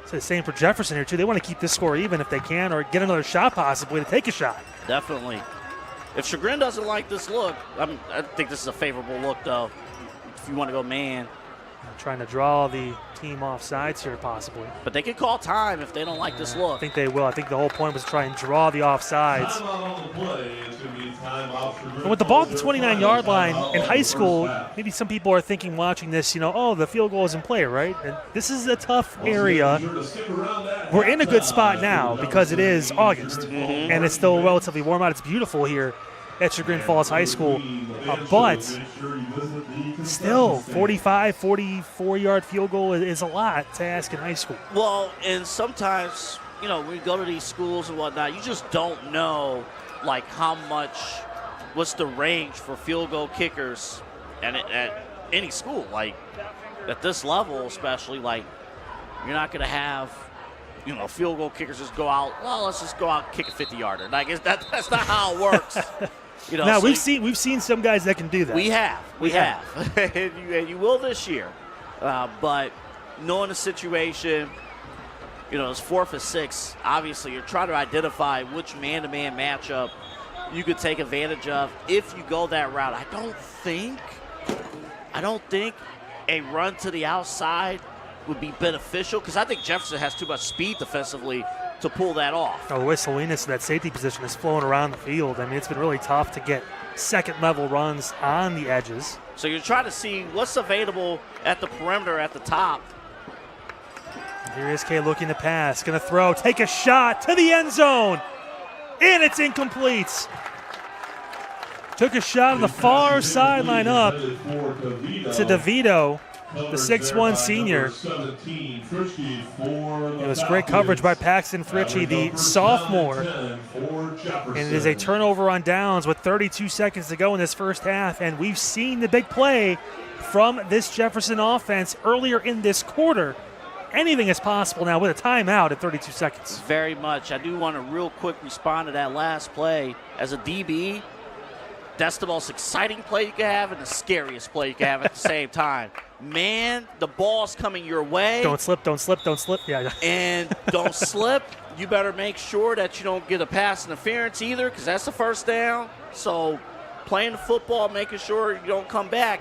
It's the same for Jefferson here, too. They want to keep this score even if they can, or get another shot possibly to take a shot. Definitely. If Chagrin doesn't like this look, I think this is a favorable look, though, if you want to go man. Trying to draw the team off sides here, possibly. But they could call time if they don't like this look. I think they will. I think the whole point was to try and draw the offsides. And with the ball at the 29-yard line in high school, maybe some people are thinking watching this, oh, the field goal is in play, right? And this is a tough area. We're in a good spot now because it is August, and it's still relatively warm out. It's beautiful here at Chagrin Falls High School. But still, 45, 44-yard field goal is a lot to ask in high school. Well, and sometimes, when you go to these schools and whatnot, you just don't know, how much, what's the range for field goal kickers at any school. At this level especially, you're not going to have, field goal kickers just go out, well, let's just go out and kick a 50-yarder. That's not how it works. Now, we've seen some guys that can do that. We have. and you will this year. But knowing the situation, it's 4th and 6. Obviously, you're trying to identify which man-to-man matchup you could take advantage of if you go that route. I don't think a run to the outside would be beneficial because I think Jefferson has too much speed defensively to pull that off. The way Salinas in that safety position is flowing around the field. I mean, it's been really tough to get second-level runs on the edges. So you're trying to see what's available at the perimeter at the top. Here is Kay looking to pass, going to throw, take a shot to the end zone, and it's incomplete. Took a shot on the far sideline up to DeVito, the 6'1 senior. It was great coverage by Paxton Fritchie, the sophomore. And it is a turnover on downs with 32 seconds to go in this first half. And we've seen the big play from this Jefferson offense earlier in this quarter. Anything is possible now with a timeout at 32 seconds. Very much. I do want to real quick respond to that last play. As a DB, that's the most exciting play you can have and the scariest play you can have at the same time. Man, the ball's coming your way. Don't slip, don't slip, don't slip. Yeah. And don't slip. You better make sure that you don't get a pass interference either because that's the first down. So playing the football, making sure you don't come back.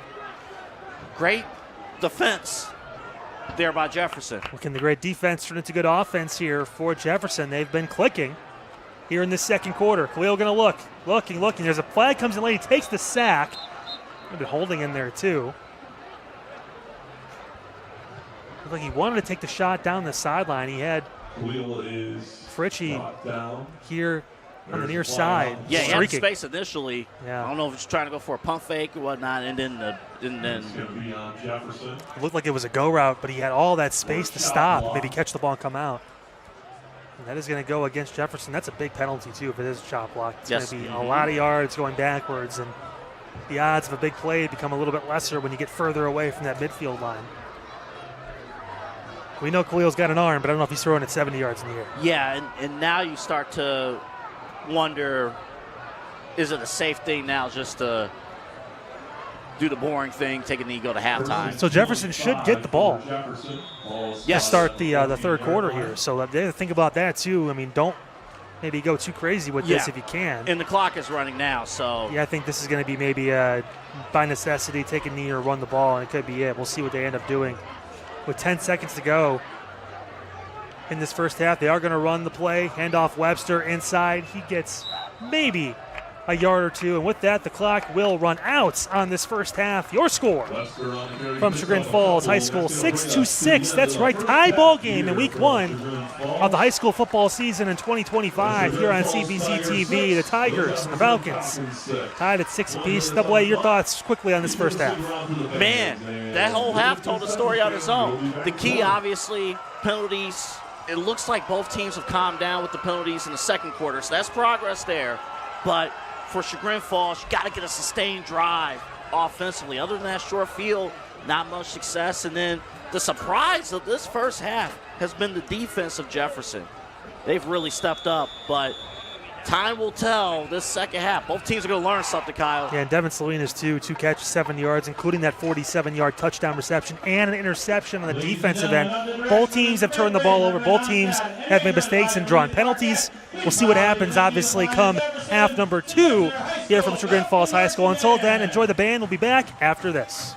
Great defense there by Jefferson. Well, can the great defense turn into good offense here for Jefferson? They've been clicking here in this second quarter. Khalil going to looking. There's a flag comes in late. He takes the sack. They've been holding in there too. Looked like he wanted to take the shot down the sideline. He had Fritchie here on the near side. Yeah, he had space initially. Yeah. I don't know if he's trying to go for a pump fake or whatnot, and then it looked like it was a go route, but he had all that space to stop, maybe catch the ball and come out. And that is going to go against Jefferson. That's a big penalty, too, if it is a chop block. It's Yes. going to be a lot of yards going backwards, and the odds of a big play become a little bit lesser when you get further away from that midfield line. We know Khalil's got an arm, but I don't know if he's throwing it 70 yards in the air. Yeah, and now you start to wonder, is it a safe thing now just to do the boring thing, take a knee, go to halftime? So Jefferson should get the ball Yes. to start the third quarter here. So they have to think about that, too. I mean, don't maybe go too crazy with this if you can. And the clock is running now, so. Yeah, I think this is going to be maybe by necessity, take a knee or run the ball, and it could be it. We'll see what they end up doing. With 10 seconds to go in this first half, they are going to run the play. Hand off Webster inside. He gets maybe a yard or two, and with that, the clock will run out on this first half. Your score from Chagrin Falls High School, 6-6. That's right, tie ball game in Week 1 of the high school football season in 2025 here on CVC TV. The Tigers and the Falcons tied at 6 apiece. Double A, your thoughts quickly on this first half? Man, that whole half told a story on its own. The key, obviously, penalties. It looks like both teams have calmed down with the penalties in the second quarter, so that's progress there. But for Chagrin Falls, you got to get a sustained drive offensively. Other than that short field, not much success. And then the surprise of this first half has been the defense of Jefferson. They've really stepped up, but time will tell this second half. Both teams are going to learn something, Kyle. Yeah, and Devin Salinas, too, 2 catches, 7 yards, including that 47-yard touchdown reception and an interception on the defensive end. Both teams have turned the ball over. Both teams have made mistakes and drawn penalties. We'll see what happens, obviously, come half number 2 here from Chagrin Falls High School. Until then, enjoy the band. We'll be back after this.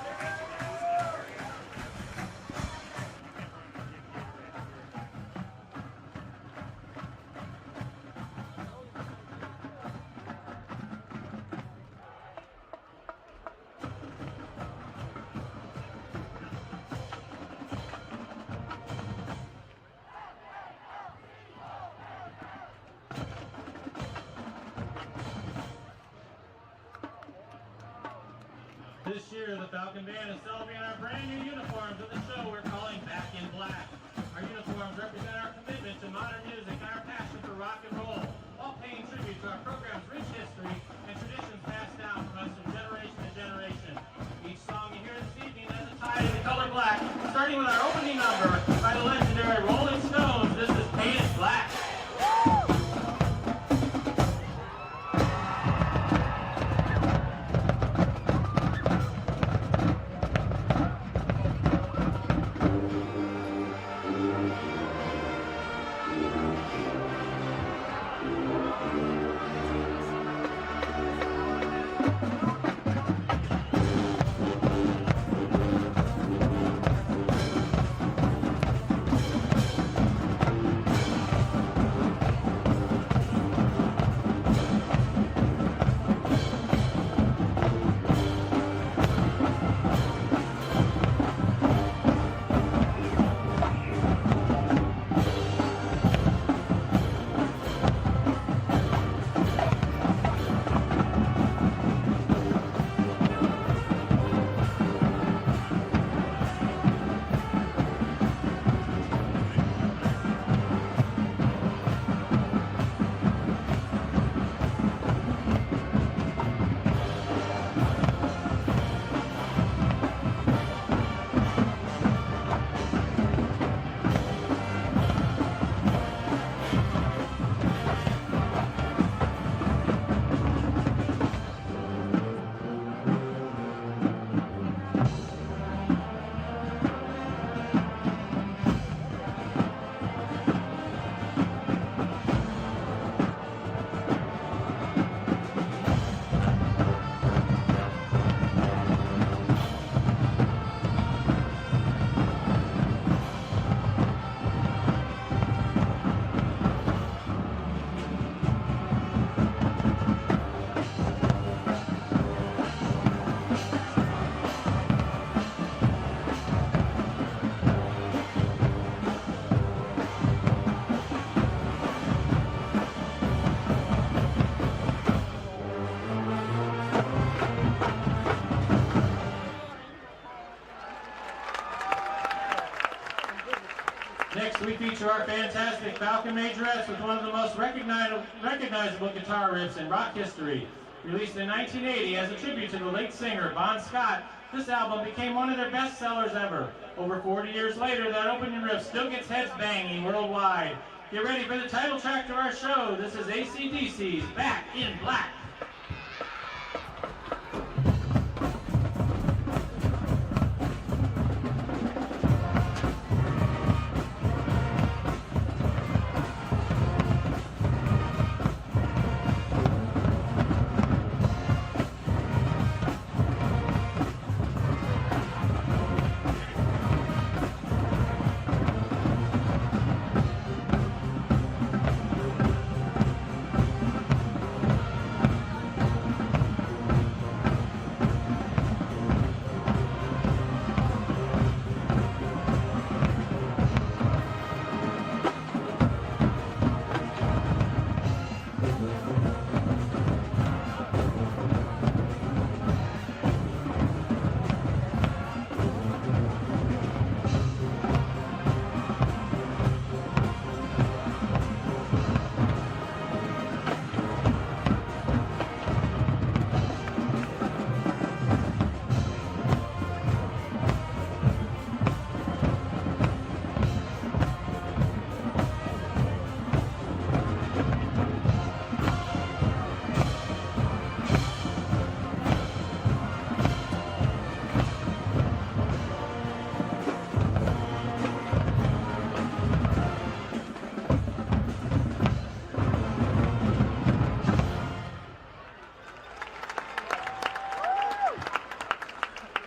This year, the Falcon Band is celebrating our brand new uniforms with a show we're calling Back in Black. Our uniforms represent our commitment to modern music and our passion for rock and roll, while paying tribute to our program's rich history and traditions passed down from us from generation to generation. Each song you hear this evening has a tie to the color black, starting with our opening number by the legendary Rolling Stones. This is Paint It Black. Next, we feature our fantastic Falcon majorettes with one of the most recognizable guitar riffs in rock history. Released in 1980 as a tribute to the late singer Bon Scott, this album became one of their best sellers ever. Over 40 years later, that opening riff still gets heads banging worldwide. Get ready for the title track to our show. This is AC/DC's Back in Black.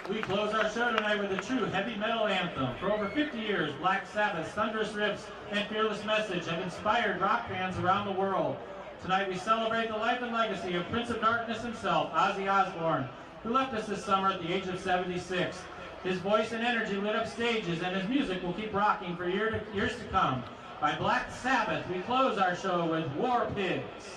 We close our show tonight with a true heavy metal anthem. For over 50 years, Black Sabbath's thunderous riffs and fearless message have inspired rock fans around the world. Tonight we celebrate the life and legacy of Prince of Darkness himself, Ozzy Osbourne, who left us this summer at the age of 76. His voice and energy lit up stages, and his music will keep rocking for years to come. By Black Sabbath, we close our show with War Pigs.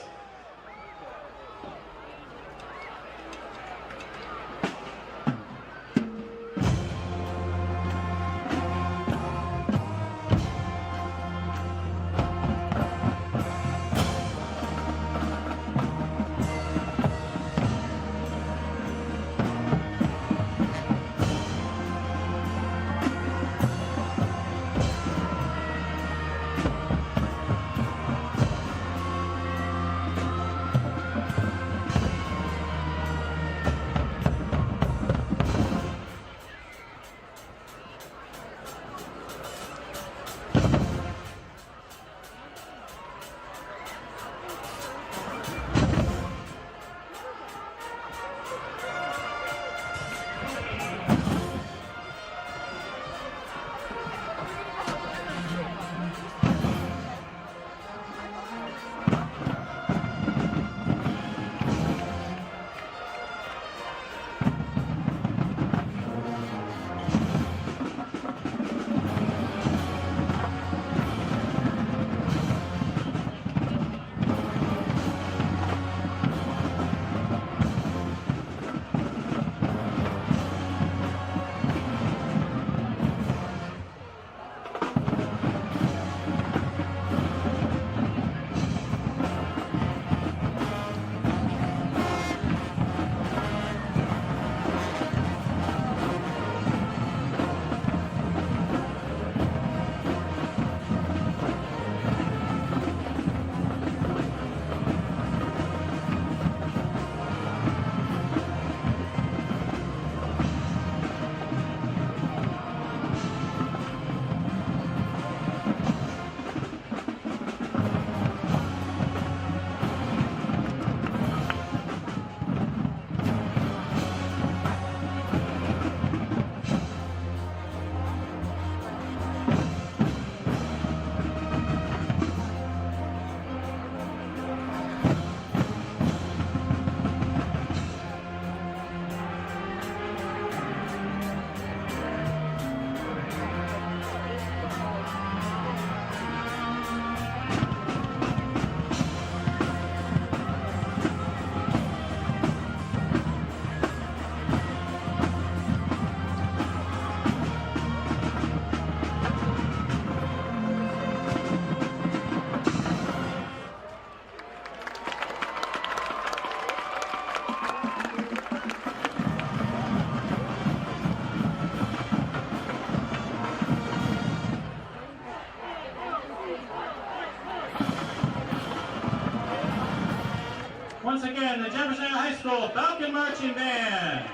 once again, the Jefferson High School Falcon Marching Band.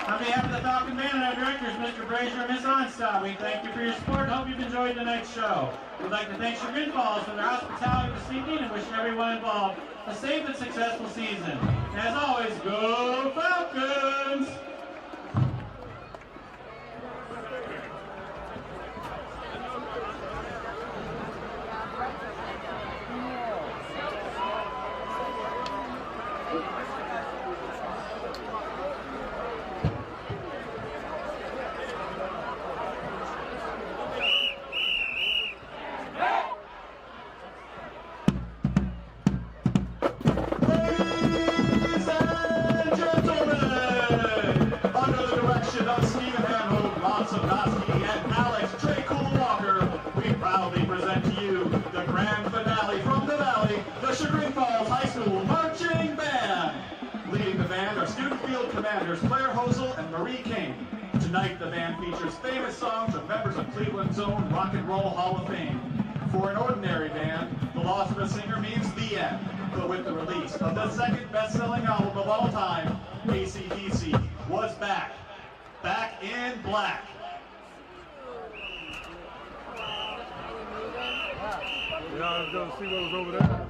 On behalf of the Falcon Band and our directors, Mr. Brazier and Ms. Onstad, we thank you for your support. Hope you've enjoyed tonight's show. We'd like to thank Chagrin Falls for their hospitality this evening and wish everyone involved a safe and successful season. And as always, go Falcons! Tonight, the band features famous songs of members of Cleveland's own Rock and Roll Hall of Fame. For an ordinary band, the loss of a singer means the end. But with the release of the second best-selling album of all time, AC/DC was back. Back in Black. Yeah, I was going to see what was over there.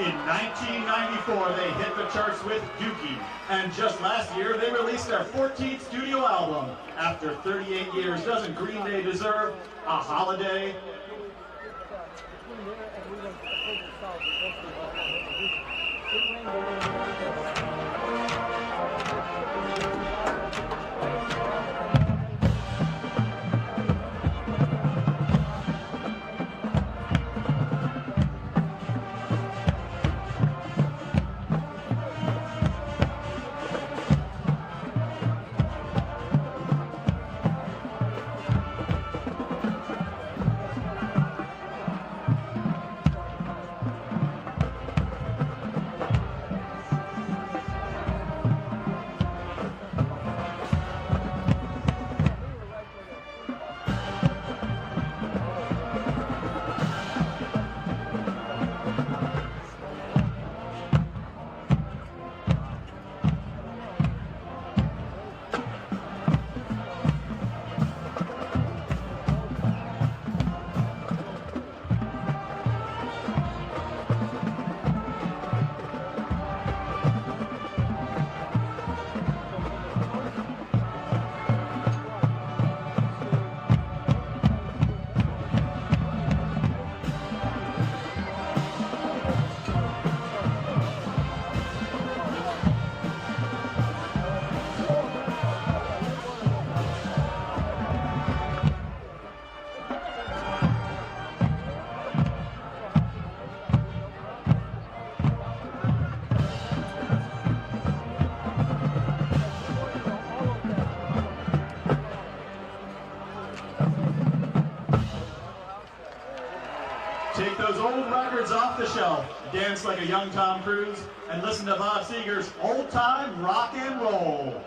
In 1994, they hit the charts with Dookie, and just last year, they released their 14th studio album. After 38 years, doesn't Green Day deserve a holiday? records off the shelf, dance like a young Tom Cruise, and listen to Bob Seger's old-time rock and roll.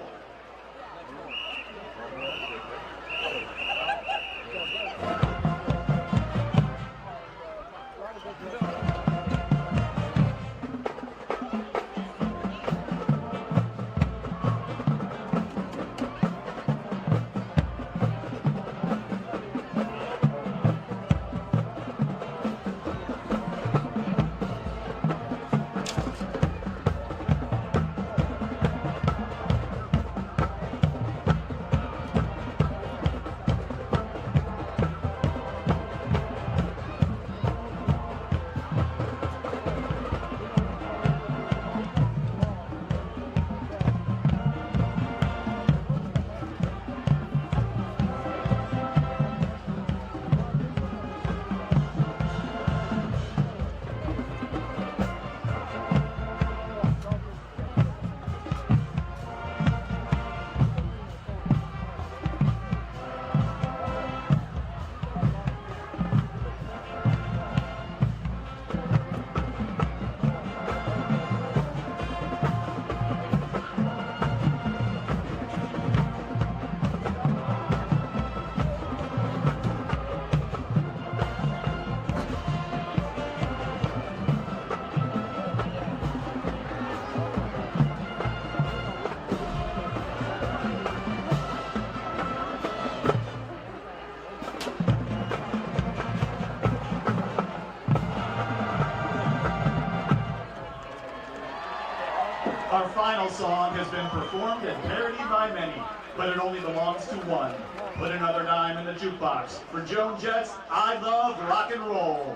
Our final song has been performed and parodied by many, but it only belongs to one. Put another dime in the jukebox. For Joan Jett's I Love Rock and Roll.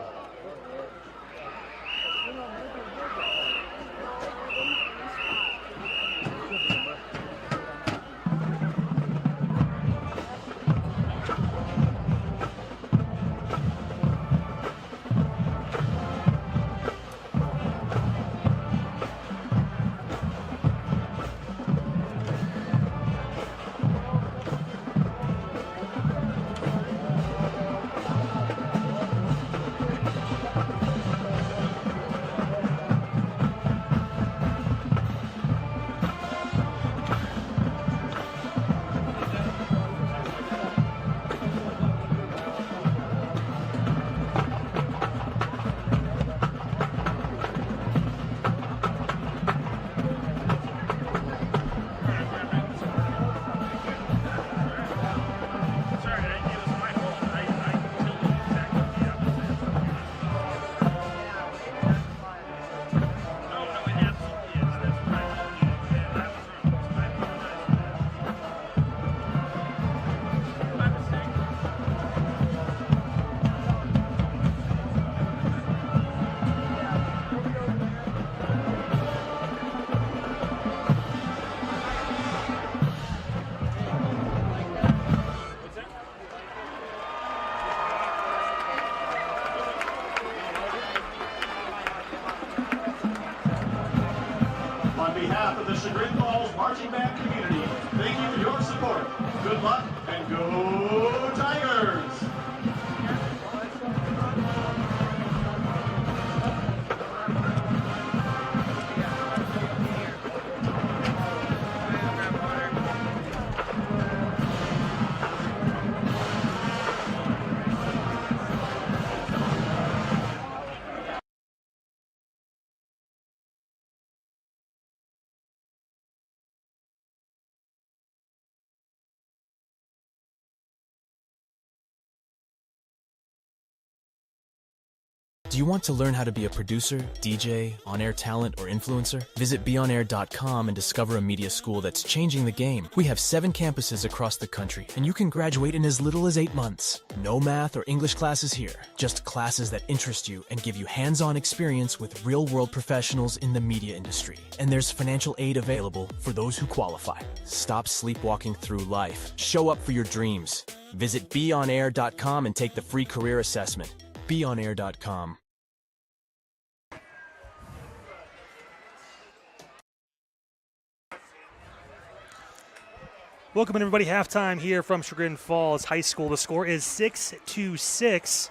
On behalf of the Chagrin Falls Marching Band community, thank you for your support. Good luck and go Tigers! Do you want to learn how to be a producer, DJ, on-air talent, or influencer? Visit beonair.com and discover a media school that's changing the game. We have 7 campuses across the country, and you can graduate in as little as 8 months. No math or English classes here, just classes that interest you and give you hands-on experience with real-world professionals in the media industry. And there's financial aid available for those who qualify. Stop sleepwalking through life. Show up for your dreams. Visit beonair.com and take the free career assessment. beonair.com. Welcome everybody, halftime here from Chagrin Falls High School. The score is 6-6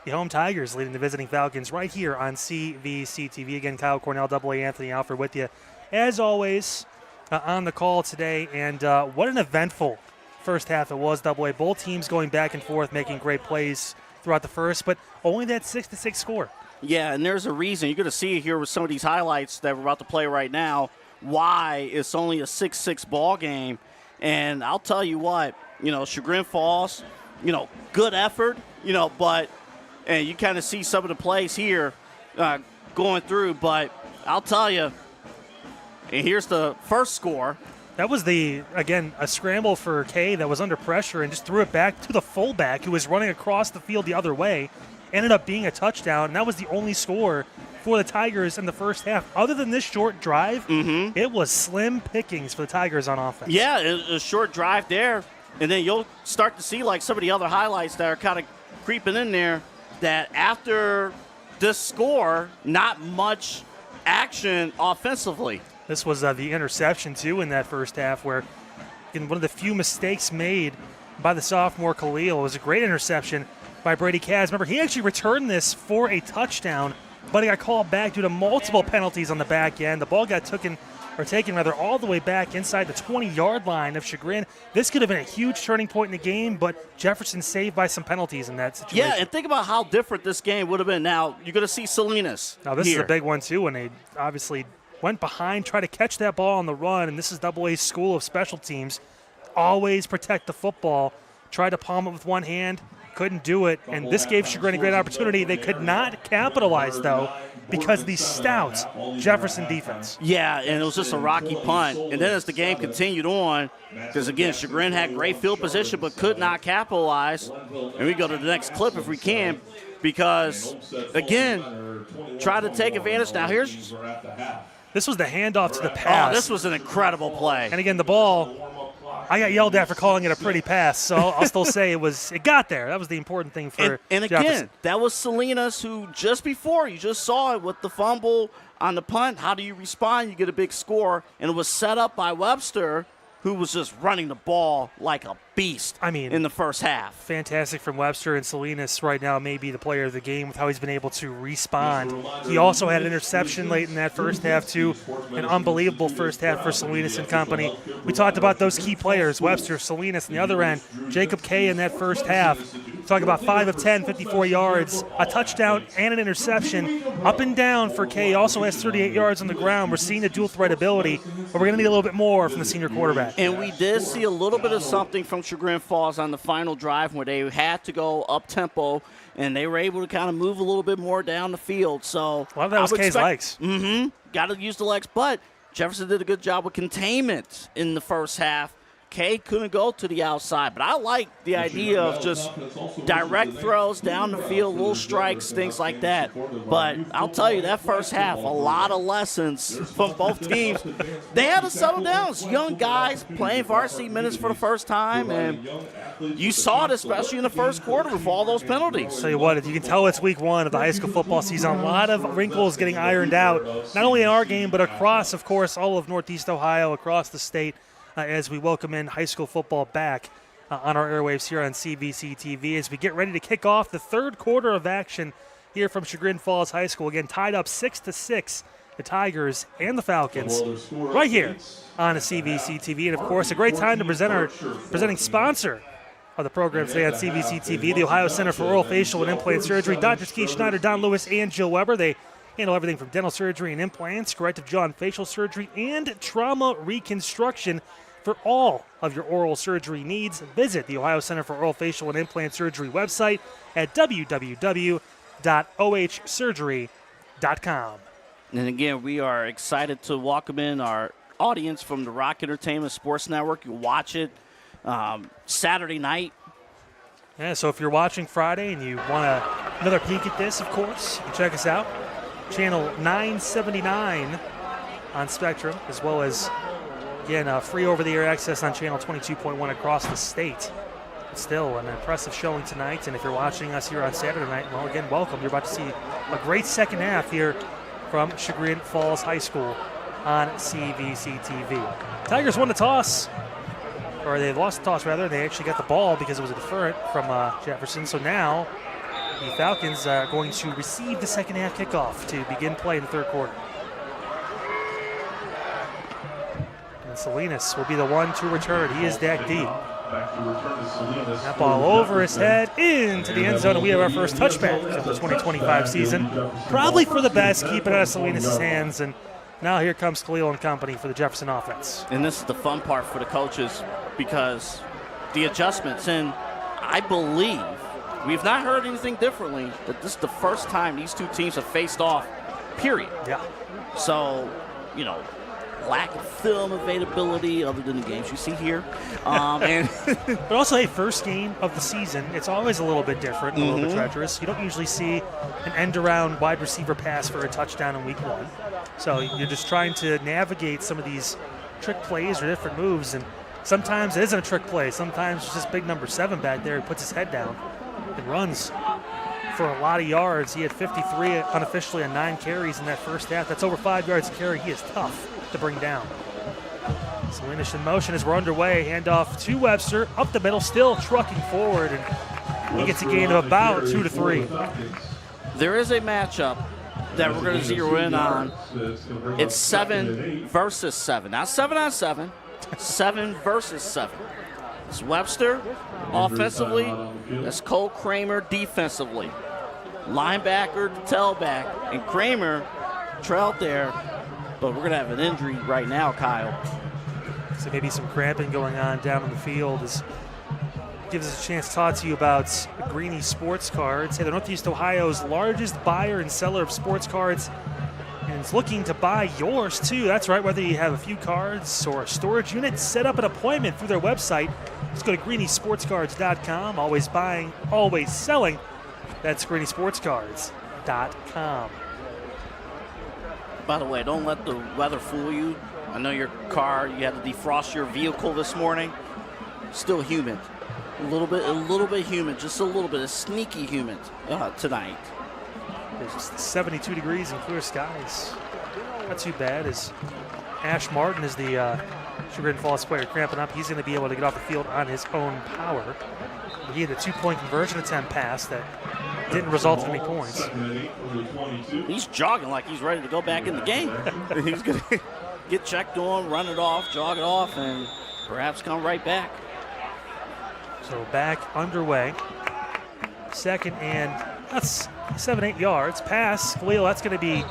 the home Tigers leading the visiting Falcons right here on CVC TV. Again, Kyle Cornell, AA Anthony Alford with you, as always, on the call today. And what an eventful first half it was, AA. Both teams going back and forth, making great plays throughout the first, but only that 6-6 score. Yeah, and there's a reason. You're going to see here with some of these highlights that we're about to play right now why it's only a 6-6 ball game. And I'll tell you what, Chagrin Falls, good effort, but and you kind of see some of the plays here going through. But I'll tell you, and here's the first score. That was a scramble for Kay that was under pressure and just threw it back to the fullback who was running across the field the other way. Ended up being a touchdown, and that was the only score for the Tigers in the first half. Other than this short drive, it was slim pickings for the Tigers on offense. Yeah, it was a short drive there, and then you'll start to see like some of the other highlights that are kind of creeping in there, that after this score, not much action offensively. This was the interception, too, in that first half, where one of the few mistakes made by the sophomore Khalil. It was a great interception by Brady Kaz. Remember, he actually returned this for a touchdown, but he got called back due to multiple penalties on the back end. The ball got taken all the way back inside the 20-yard line of Chagrin. This could have been a huge turning point in the game, but Jefferson saved by some penalties in that situation. Yeah, and think about how different this game would have been. Now, you're going to see Salinas. Now, this here. is a big one, too, when they obviously went behind, tried to catch that ball on the run, and this is AA's school of special teams. Always protect the football. Tried to palm it with one hand, couldn't do it, and this gave Chagrin a great opportunity. They could not capitalize, though, because of the stout Jefferson defense. Yeah, and it was just a rocky punt. And then as the game continued on, because, again, Chagrin had great field position but could not capitalize. And we go to the next clip if we can, because, again, try to take advantage. Now, this was the handoff to the pass. Oh, this was an incredible play. And, again, the ball, I got yelled at for calling it a pretty pass, so I'll still say it got there. That was the important thing for and Jefferson. Again, that was Salinas, who just before, you just saw it with the fumble on the punt. How do you respond? You get a big score. And it was set up by Webster, who was just running the ball like a beast in the first half. Fantastic from Webster, and Salinas right now may be the player of the game with how he's been able to respond. He also had an interception late in that first half, too. An unbelievable first half for Salinas and company. We talked about those key players, Webster, Salinas, on the other end, Jacob Kay in that first half. Talking about 5 of 10, 54 yards, a touchdown and an interception. Up and down for Kay, also has 38 yards on the ground. We're seeing the dual threat ability, but we're going to need a little bit more from the senior quarterback. And we did see a little bit of something from Chagrin Falls on the final drive where they had to go up-tempo, and they were able to kind of move a little bit more down the field. So a lot of that was Kay's legs. Got to use the legs, but Jefferson did a good job with containment in the first half. Kay couldn't go to the outside, but I like the idea of just direct throws down the field, little strikes, things like that. But I'll tell you, that first half, a lot of lessons from both teams. They had to settle down. It's young guys playing varsity minutes for the first time, and you saw it especially in the first quarter with all those penalties. Tell you what, if you can tell it's week one of the high school football season, a lot of wrinkles getting ironed out, not only in our game, but across, of course, all of Northeast Ohio, across the state. As we welcome in high school football back on our airwaves here on CVC TV as we get ready to kick off the third quarter of action here from Chagrin Falls High School. Again, tied up 6-6, the Tigers and the Falcons, right here on a CVC TV. And, of course, a great time to present our presenting sponsor of the program today on CVC TV, the Ohio Center for Oral, Facial, and Implant Surgery. Drs. Keith Schneider, Don Lewis, and Jill Weber. They handle everything from dental surgery and implants, corrective jaw and facial surgery, and trauma reconstruction. For all of your oral surgery needs, visit the Ohio Center for Oral, Facial, and Implant Surgery website at www.ohsurgery.com. And again, we are excited to welcome in our audience from the Rock Entertainment Sports Network. You watch it Saturday night. Yeah, so if you're watching Friday and you want another peek at this, of course, you can check us out. Channel 979 on Spectrum, as well as again, free over-the-air access on Channel 22.1 across the state. Still an impressive showing tonight, and if you're watching us here on Saturday night, well, again, welcome. You're about to see a great second half here from Chagrin Falls High School on CVC TV. Tigers won the toss, or they lost the toss, rather. They actually got the ball because it was a deferment from Jefferson. So now The Falcons are going to receive the second half kickoff to begin play in the third quarter. And Salinas will be the one to return. He is that deep. That ball over his head into the end zone, and we have our first touchback of the 2025 season. Probably for the best, keep it out of Salinas' hands, and now here comes Khalil and company for the Jefferson offense. And this is the fun part for the coaches because the adjustments, and I believe we've not heard anything differently, that this is the first time these two teams have faced off, period. Yeah. So, lack of film availability other than the games you see here. But also, hey, first game of the season, it's always a little bit different, a little bit treacherous. You don't usually see an end-around wide receiver pass for a touchdown in week one. So you're just trying to navigate some of these trick plays or different moves, and sometimes it isn't a trick play. Sometimes it's just big number 7 back there who puts his head down and runs for a lot of yards. He had 53 unofficially on 9 carries in that first half. That's over 5 yards a carry. He is tough to bring down. Salinas in motion as we're underway. Handoff to Webster, up the middle, still trucking forward, and he gets a gain of about 2 to 3. There is a matchup that we're going to zero in on. It's 7 versus 7. Not 7 on 7. 7 versus 7. It's Webster offensively. That's Cole Kramer defensively. Linebacker to tailback. And Kramer trailed there, but we're going to have an injury right now, Kyle. So maybe some cramping going on down in the field. Gives us a chance to talk to you about Greeny Sports Cards. Hey, they're Northeast Ohio's largest buyer and seller of sports cards, and it's looking to buy yours too. That's right, whether you have a few cards or a storage unit, set up an appointment through their website. Just go to greenysportscards.com. Always buying, always selling. That's greenysportscards.com. By the way, don't let the weather fool you. I know your car, you had to defrost your vehicle this morning. Still humid. A little bit humid, just a little bit, a sneaky humid tonight. It's just 72 degrees and clear skies. Not too bad. As Ash Martin is the Chagrin Falls player cramping up, he's going to be able to get off the field on his own power. He had a 2-point conversion attempt pass that didn't result in any points. He's jogging like he's ready to go back in the game. He's going to get checked on, run it off, jog it off, and perhaps come right back. So back underway. Second and that's 7-8 yards. Pass, Khalil, that's going to be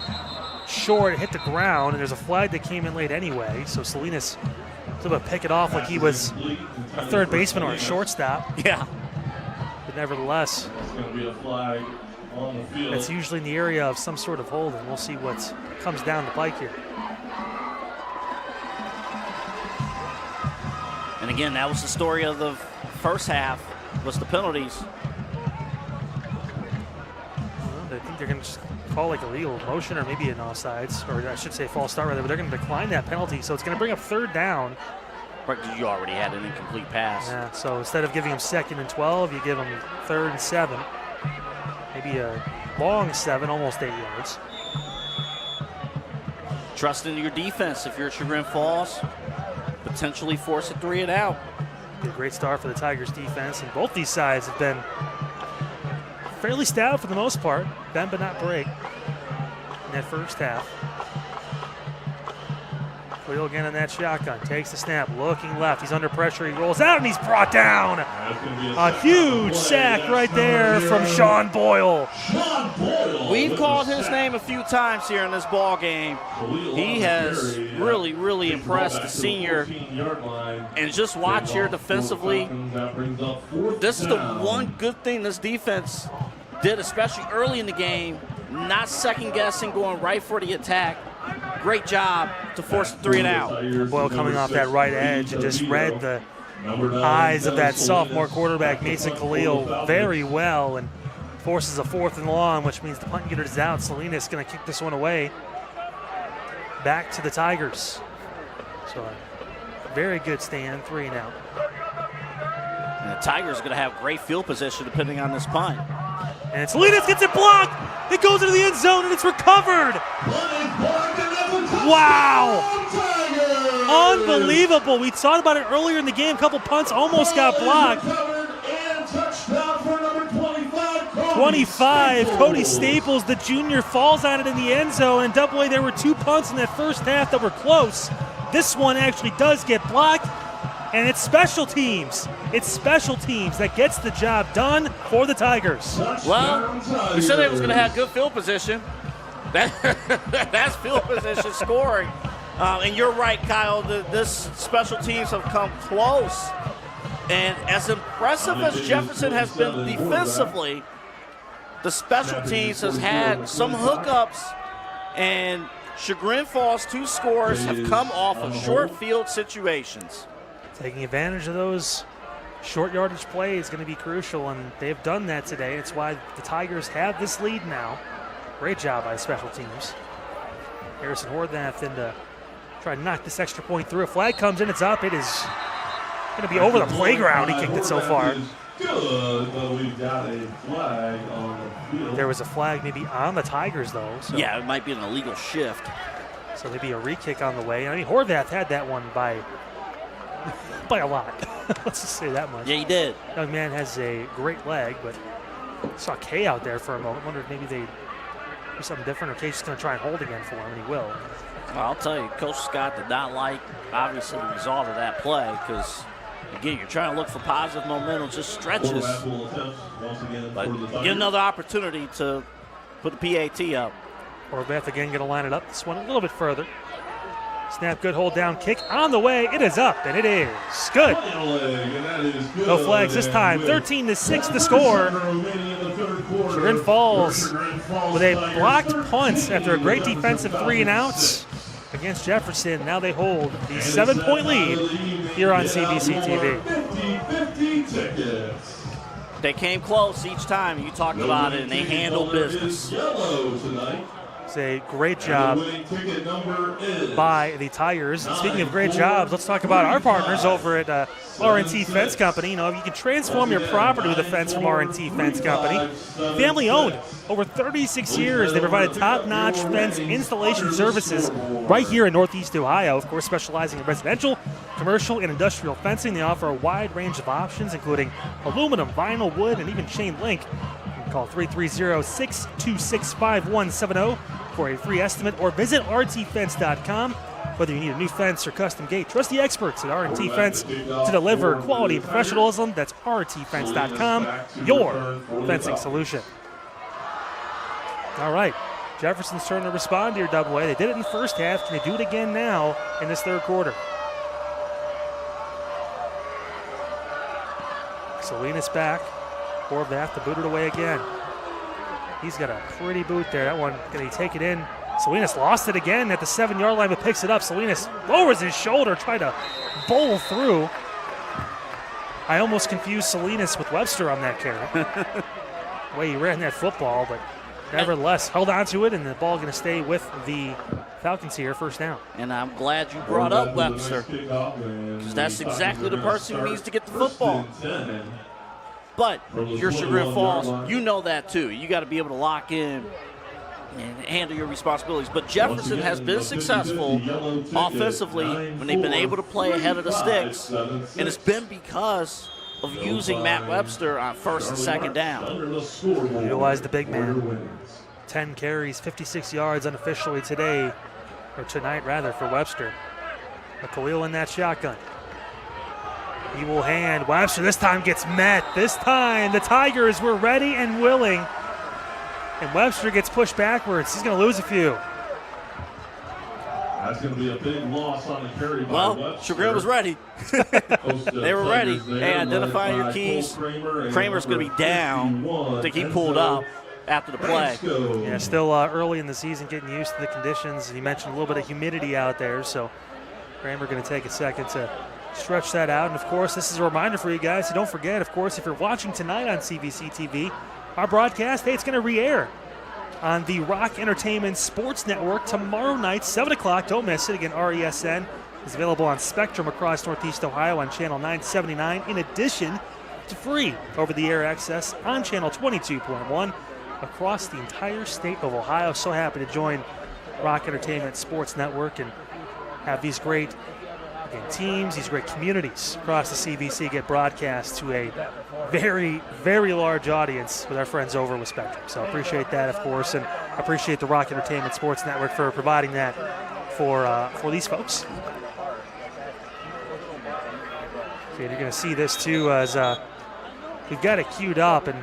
short. It hit the ground, and there's a flag that came in late anyway. So Salinas was able to pick it off like he was a third baseman or a shortstop. Yeah. But nevertheless, it's usually in the area of some sort of holding. We'll see what comes down the pike here. And again, that was the story of the first half, was the penalties. Well, I think they're going to just call like a legal motion or maybe an offsides, or I should say false start rather, but they're going to decline that penalty. So it's going to bring up third down. Right, because you already had an incomplete pass. Yeah, so instead of giving him 2nd and 12, you give him 3rd and 7. Maybe a long 7, almost 8 yards. Trust in your defense if you're Chagrin Falls. Potentially force a 3 and out. A great start for the Tigers defense, and both these sides have been fairly stout for the most part. Bend but not break in that first half. Khalil again in that shotgun, takes the snap, looking left. He's under pressure, he rolls out, and he's brought down. A huge sack right there from Sean Boyle. We've called his name a few times here in this ball game. He has really impressed the senior. And just watch here defensively. This is the one good thing this defense did, especially early in the game. Not second guessing, going right for the attack. Great job to force the 3 and out. Boyle coming off that right edge and just read the eyes of that sophomore quarterback, Mason Khalil, very well, and forces a 4th and long, which means the punt getter is out. Salinas going to kick this one away. Back to the Tigers. So a very good stand, 3 and out. And the Tigers are going to have great field position depending on this punt. And Salinas gets it blocked. It goes into the end zone, and it's recovered. Wow. Unbelievable. We talked about it earlier in the game. A couple punts almost got blocked. 25. Cody Staples, the junior, falls on it in the end zone. And Double A, there were 2 punts in that first half that were close. This one actually does get blocked, and it's special teams. It's special teams that gets the job done for the Tigers. Well, we said they was going to have good field position. That's field position scoring. And you're right, Kyle. This special teams have come close. And as impressive as Jefferson has been defensively, the special teams has had some hookups, and Chagrin Falls' 2 scores have come off of short field situations. Taking advantage of those short yardage plays is going to be crucial, and they've done that today. It's why the Tigers have this lead now. Great job by special teams. Harrison Horvath in to try to knock this extra point through. A flag comes in, it's up. It is going to be over the playground. He kicked it so far. Good, but we've got a flag on the field. There was a flag maybe on the Tigers, though. So. Yeah, it might be an illegal shift. So maybe a re-kick on the way. I mean, Horvath had that one by a lot. Let's just say that much. Yeah, he did. Young man has a great leg, but saw Kay out there for a moment. Wondered if maybe they'd do something different, or Kay's just going to try and hold again for him, and he will. Well, I'll tell you, Coach Scott did not like, obviously, the result of that play, because, again, you're trying to look for positive momentum, just stretches. But get another opportunity to put the PAT up. Horvath again going to line it up. This one a little bit further. Snap, good hold down kick on the way. It is up, and it is good. No flags this time. 13-6 the score. Chagrin Falls with a blocked punt after a great defensive 3-and-outs against Jefferson. Now they hold the 7-point lead here on CVC TV. They came close each time. You talked about it, and they handled business. It's a great job by the Tigers. And speaking of great jobs, let's talk about our partners over at R&T Fence Company. You know, if you can transform your property with a fence from R&T Fence Company, family owned, over 36 years, they provided top-notch fence installation services right here in Northeast Ohio. Of course, specializing in residential, commercial, and industrial fencing. They offer a wide range of options, including aluminum, vinyl, wood, and even chain link. Call 330-626-5170 for a free estimate, or visit rtfence.com. Whether you need a new fence or custom gate, trust the experts at R&T Fence to deliver quality and professionalism. That's rtfence.com, your fencing solution. All right, Jefferson's turn to respond here, Double A. They did it in the first half. Can they do it again now in this third quarter? Salinas back. Horvath to boot it away again. He's got a pretty boot there. That one, can he take it in? Salinas lost it again at the 7-yard line, but picks it up. Salinas lowers his shoulder, trying to bowl through. I almost confused Salinas with Webster on that carry. The way he ran that football, but nevertheless held on to it, and the ball going to stay with the Falcons here, first down. And I'm glad you brought up Webster, because that's exactly the person who needs to get the football. But you're Chagrin Falls, you know that too. You got to be able to lock in and handle your responsibilities. But Jefferson has been successful offensively when they've been able to play ahead of the sticks, and it's been because of using Matt Webster on first and second down. Utilize the big man. 10 carries, 56 yards unofficially today, or tonight rather, for Webster. But Khalil in that shotgun. He will hand. Webster this time gets met. This time the Tigers were ready and willing. And Webster gets pushed backwards. He's going to lose a few. That's going to be a big loss on the carry by Webster. Chagrin was ready. They were ready. Hey, identify your keys. Kramer's going to be down. I think he pulled up after the play. Yeah, still early in the season, getting used to the conditions. You mentioned a little bit of humidity out there, so Kramer going to take a second to stretch that out. And, of course, this is a reminder for you guys. So don't forget, of course, if you're watching tonight on CVC TV, our broadcast, hey, it's going to re-air on the Rock Entertainment Sports Network tomorrow night, 7 o'clock. Don't miss it. Again, RESN is available on Spectrum across Northeast Ohio on Channel 979, in addition to free over-the-air access on Channel 22.1 across the entire state of Ohio. So happy to join Rock Entertainment Sports Network and have these great Again, teams, these great communities across the CVC get broadcast to a very, very large audience with our friends over with Spectrum. So appreciate that, of course, and appreciate the Rock Entertainment Sports Network for providing that for these folks. So you're going to see this too as we've got it queued up, and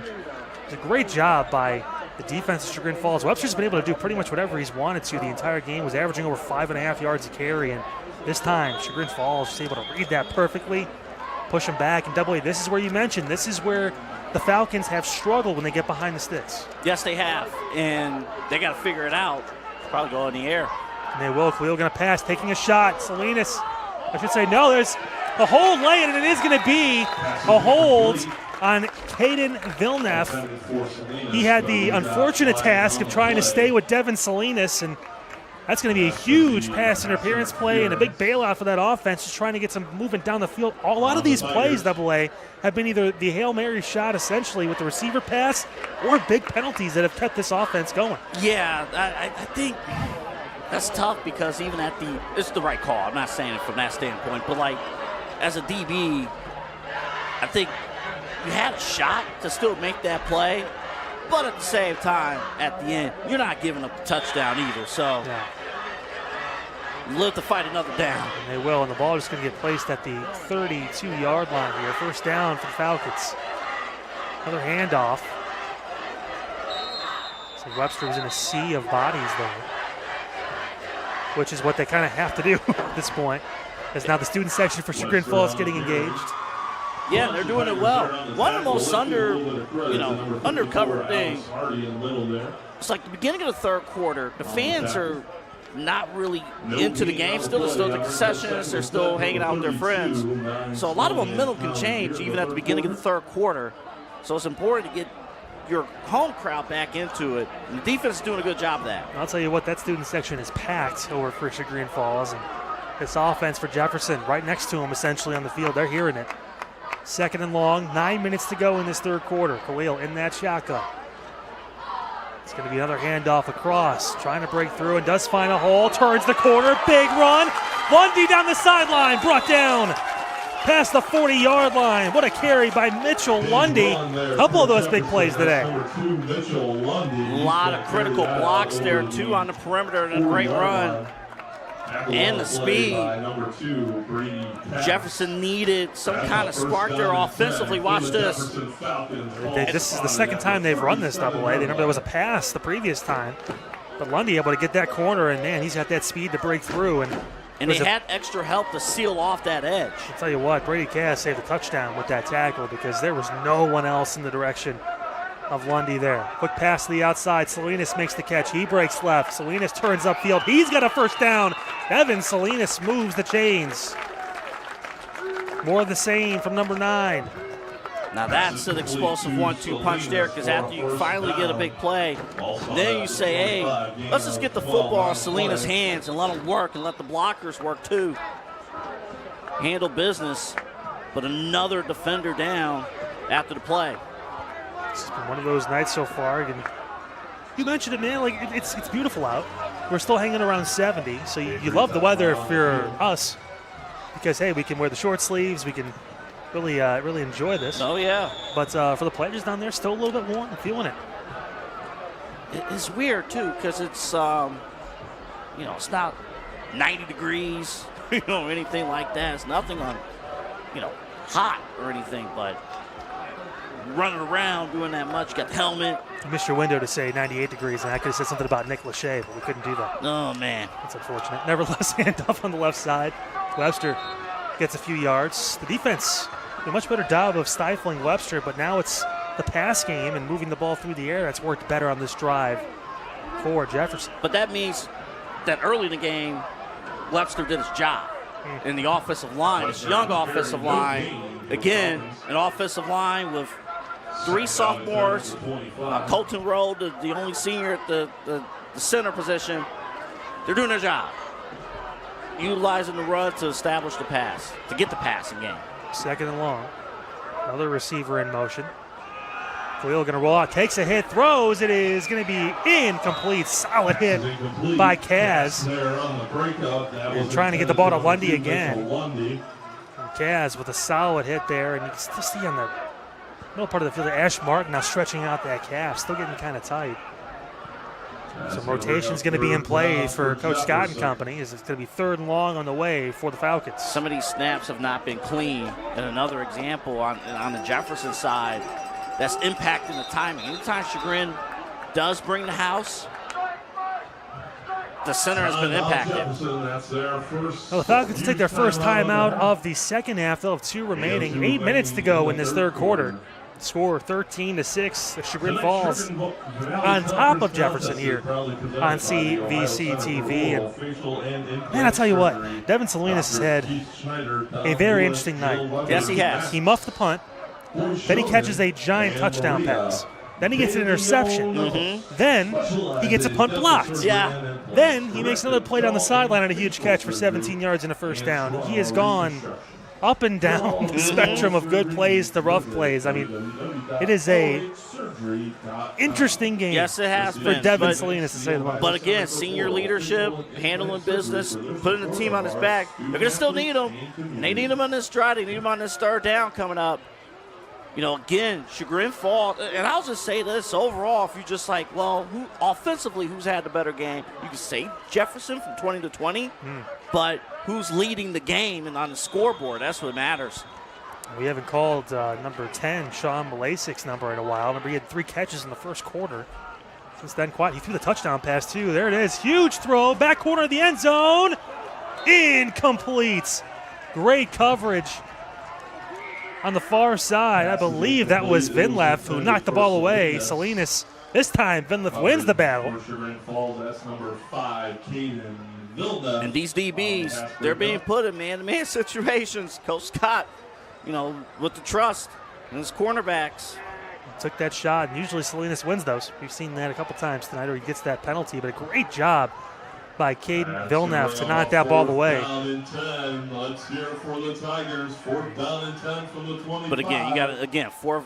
it's a great job by the defense of Chagrin Falls. Webster's been able to do pretty much whatever he's wanted to the entire game, was averaging over 5.5 yards a carry, and this time Chagrin Falls was able to read that perfectly, push him back, and double A. This is where you mentioned, this is where the Falcons have struggled when they get behind the sticks. Yes, they have, and they got to figure it out. Probably go in the air. And they will. Khalil going to pass, taking a shot. Salinas, I should say, no, there's a hold late, and it is going to be a hold on Caden Villeneuve. He had the unfortunate task of trying to stay with Devin Salinas, and that's going to be a huge pass interference play and a big bailout for that offense, just trying to get some movement down the field. A lot of these plays, AA, have been either the Hail Mary shot, essentially, with the receiver pass, or big penalties that have kept this offense going. Yeah, I think that's tough because even it's the right call. I'm not saying it from that standpoint, but like as a DB, I think you had a shot to still make that play, but at the same time, at the end, you're not giving up a touchdown either. So live to fight another down. And they will, and the ball is going to get placed at the 32-yard line here. First down for the Falcons. Another handoff. So Webster was in a sea of bodies there, which is what they kind of have to do at this point, as now the student section for Chagrin Falls getting engaged. Yeah, they're doing it well. One of the most undercovered things, it's like the beginning of the third quarter, the fans are not really into the game. Still the concessions, they're still hanging out with their friends. So a lot of momentum can change even at the beginning of the third quarter. So it's important to get your home crowd back into it. And the defense is doing a good job of that. I'll tell you what, that student section is packed over for Chagrin Falls. And this offense for Jefferson right next to them essentially on the field, they're hearing it. Second and long, 9 minutes to go in this third quarter. Khalil in that shotgun. It's going to be another handoff across, trying to break through and does find a hole, turns the corner, big run. Lundy down the sideline, brought down past the 40-yard line. What a carry by Mitchell Lundy. A couple of those big plays today. A lot of critical blocks there, too, on the perimeter, and a great run. And the speed. Jefferson needed some kind of spark there offensively. Watch this. This is the second time they've run this double A. They remember there was a pass the previous time. But Lundy able to get that corner, and, man, he's got that speed to break through. And they had extra help to seal off that edge. I'll tell you what, Brady Cass saved a touchdown with that tackle because there was no one else in the direction of Lundy there. Quick pass to the outside. Salinas makes the catch. He breaks left. Salinas turns upfield. He's got a first down. Evan Salinas moves the chains. More of the same from number 9. Now that's an explosive 1-2 punch there, because after you finally get a big play, then you say, hey, let's just get the football in Salinas' hands and let him work and let the blockers work too. Handle business, but another defender down after the play. It's been one of those nights so far. You mentioned it, man. Like it's beautiful out. We're still hanging around 70, so you love the weather if you're us, because hey, we can wear the short sleeves. We can really enjoy this. Oh yeah. But for the players down there, still a little bit warm. I'm feeling it. It's weird too, because it's it's not 90 degrees, or anything like that. It's nothing on, hot or anything, but running around doing that much. Got the helmet. You missed your window to say 98 degrees, and I could have said something about Nick Lachey, but we couldn't do that. Oh, man. That's unfortunate. Nevertheless, handoff on the left side. Webster gets a few yards. The defense did a much better job of stifling Webster, but now it's the pass game and moving the ball through the air that's worked better on this drive for Jefferson. But that means that early in the game, Webster did his job in the offensive line. This young offensive line, again, an offensive line with 3 sophomores. Colton Rowe, the only senior at the center position. They're doing their job, utilizing the run to establish the pass, to get the passing game. Second and long. Another receiver in motion. Khalil going to roll out, takes a hit, throws. It is going to be incomplete. Solid hit by Kaz. And trying to get the ball to Lundy again. And Kaz with a solid hit there. And you can still see on the middle part of the field, Ash Martin now stretching out that calf, still getting kind of tight. Some rotation's going to be in play for Coach Scott and company, as it's going to be 3rd and long on the way for the Falcons. Some of these snaps have not been clean. And another example on the Jefferson side, that's impacting the timing. Anytime Chagrin does bring the house, the center has been impacted. Well, the Falcons take their first timeout of the second half. They'll have 2 remaining. 8 minutes to go in this 3rd quarter. Score 13-6. Chagrin Falls on top of Jefferson here on CVC TV. And man, I tell you what, Devin Salinas has had a very interesting night. Yes, he has. He muffed the punt. Then he catches a giant touchdown pass. Then he gets an interception. Then he gets a punt blocked. Yeah. Then he makes another play down the sideline and a huge catch for 17 yards and a first down. He has gone up and down the spectrum of good plays to rough plays. I mean, it is a interesting game. Yes, it has for been. Devin Salinas, to say the most. But again, senior leadership, handling business, putting the team on his back. They're going to still need him. They need him on this drive. They need him on this 3rd down coming up. You know, again, Chagrin Falls, and I'll just say this overall, if you just like, well, offensively, who's had the better game? You can say Jefferson from 20-20, but who's leading the game and on the scoreboard? That's what matters. We haven't called number 10, Sean Malasic's number, in a while. Remember, he had 3 catches in the first quarter. Since then, quiet. He threw the touchdown pass, too. There it is. Huge throw. Back corner of the end zone. Incomplete. Great coverage on the far side. I believe that was Vinleff who knocked the ball away. Salinas, this time, Vinleff wins the battle. And these DBs, they're being put in man-to-man situations. Coach Scott, you know, with the trust and his cornerbacks. Took that shot, and usually Salinas wins those. We've seen that a couple times tonight, or he gets that penalty, but a great job by Caden Villeneuve to knock that ball away. Let's hear it for the Tigers. 4th down and 10 from the 25. But again, you got to, again, four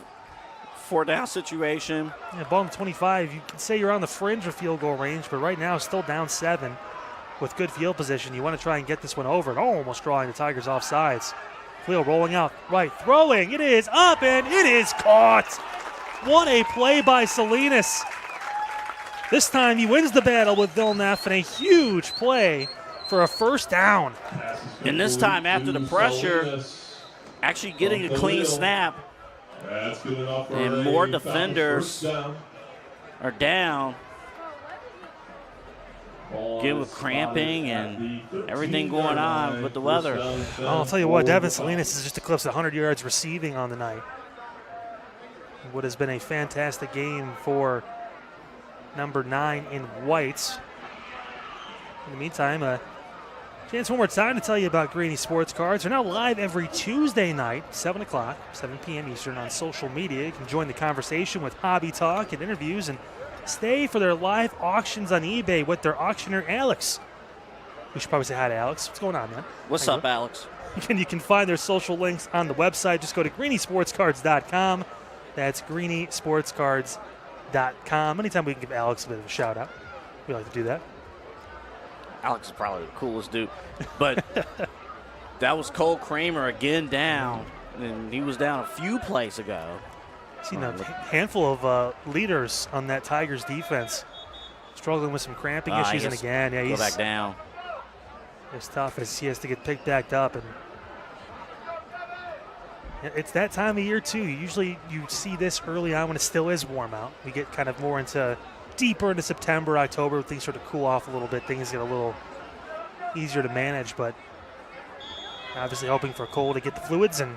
down situation. Yeah, ball on the 25. You can say you're on the fringe of field goal range, but right now still down 7 with good field position. You want to try and get this one over, and almost drawing the Tigers off sides. Cleo rolling out right, throwing. It is up, and it is caught. What a play by Salinas. This time he wins the battle with Villeneuve, and a huge play for a first down. And this time, after the pressure, actually getting a clean snap. And more defenders are down. Again, with cramping and everything going on with the weather. Well, I'll tell you what, Devin Salinas has just eclipsed 100 yards receiving on the night. What has been a fantastic game for number 9 in whites. In the meantime, a chance one more time to tell you about Greeny Sports Cards. They're now live every Tuesday night, 7 o'clock, 7 p.m. Eastern on social media. You can join the conversation with hobby talk and interviews, and stay for their live auctions on eBay with their auctioneer, Alex. We should probably say hi to Alex. What's going on, man? What's up, Alex? You can find their social links on the website. Just go to greenysportscards.com. That's greenysportscards.com. Anytime we can give Alex a bit of a shout out, we like to do that. Alex is probably the coolest dude. But that was Cole Kramer again down, and he was down a few plays ago. Seen a handful of leaders on that Tigers defense struggling with some cramping issues, and again, yeah, he's back down. It's tough as he has to get picked back up, and it's that time of year too. Usually, you see this early on when it still is warm out. We get kind of more deeper into September, October, things sort of cool off a little bit. Things get a little easier to manage, but obviously hoping for Cole to get the fluids and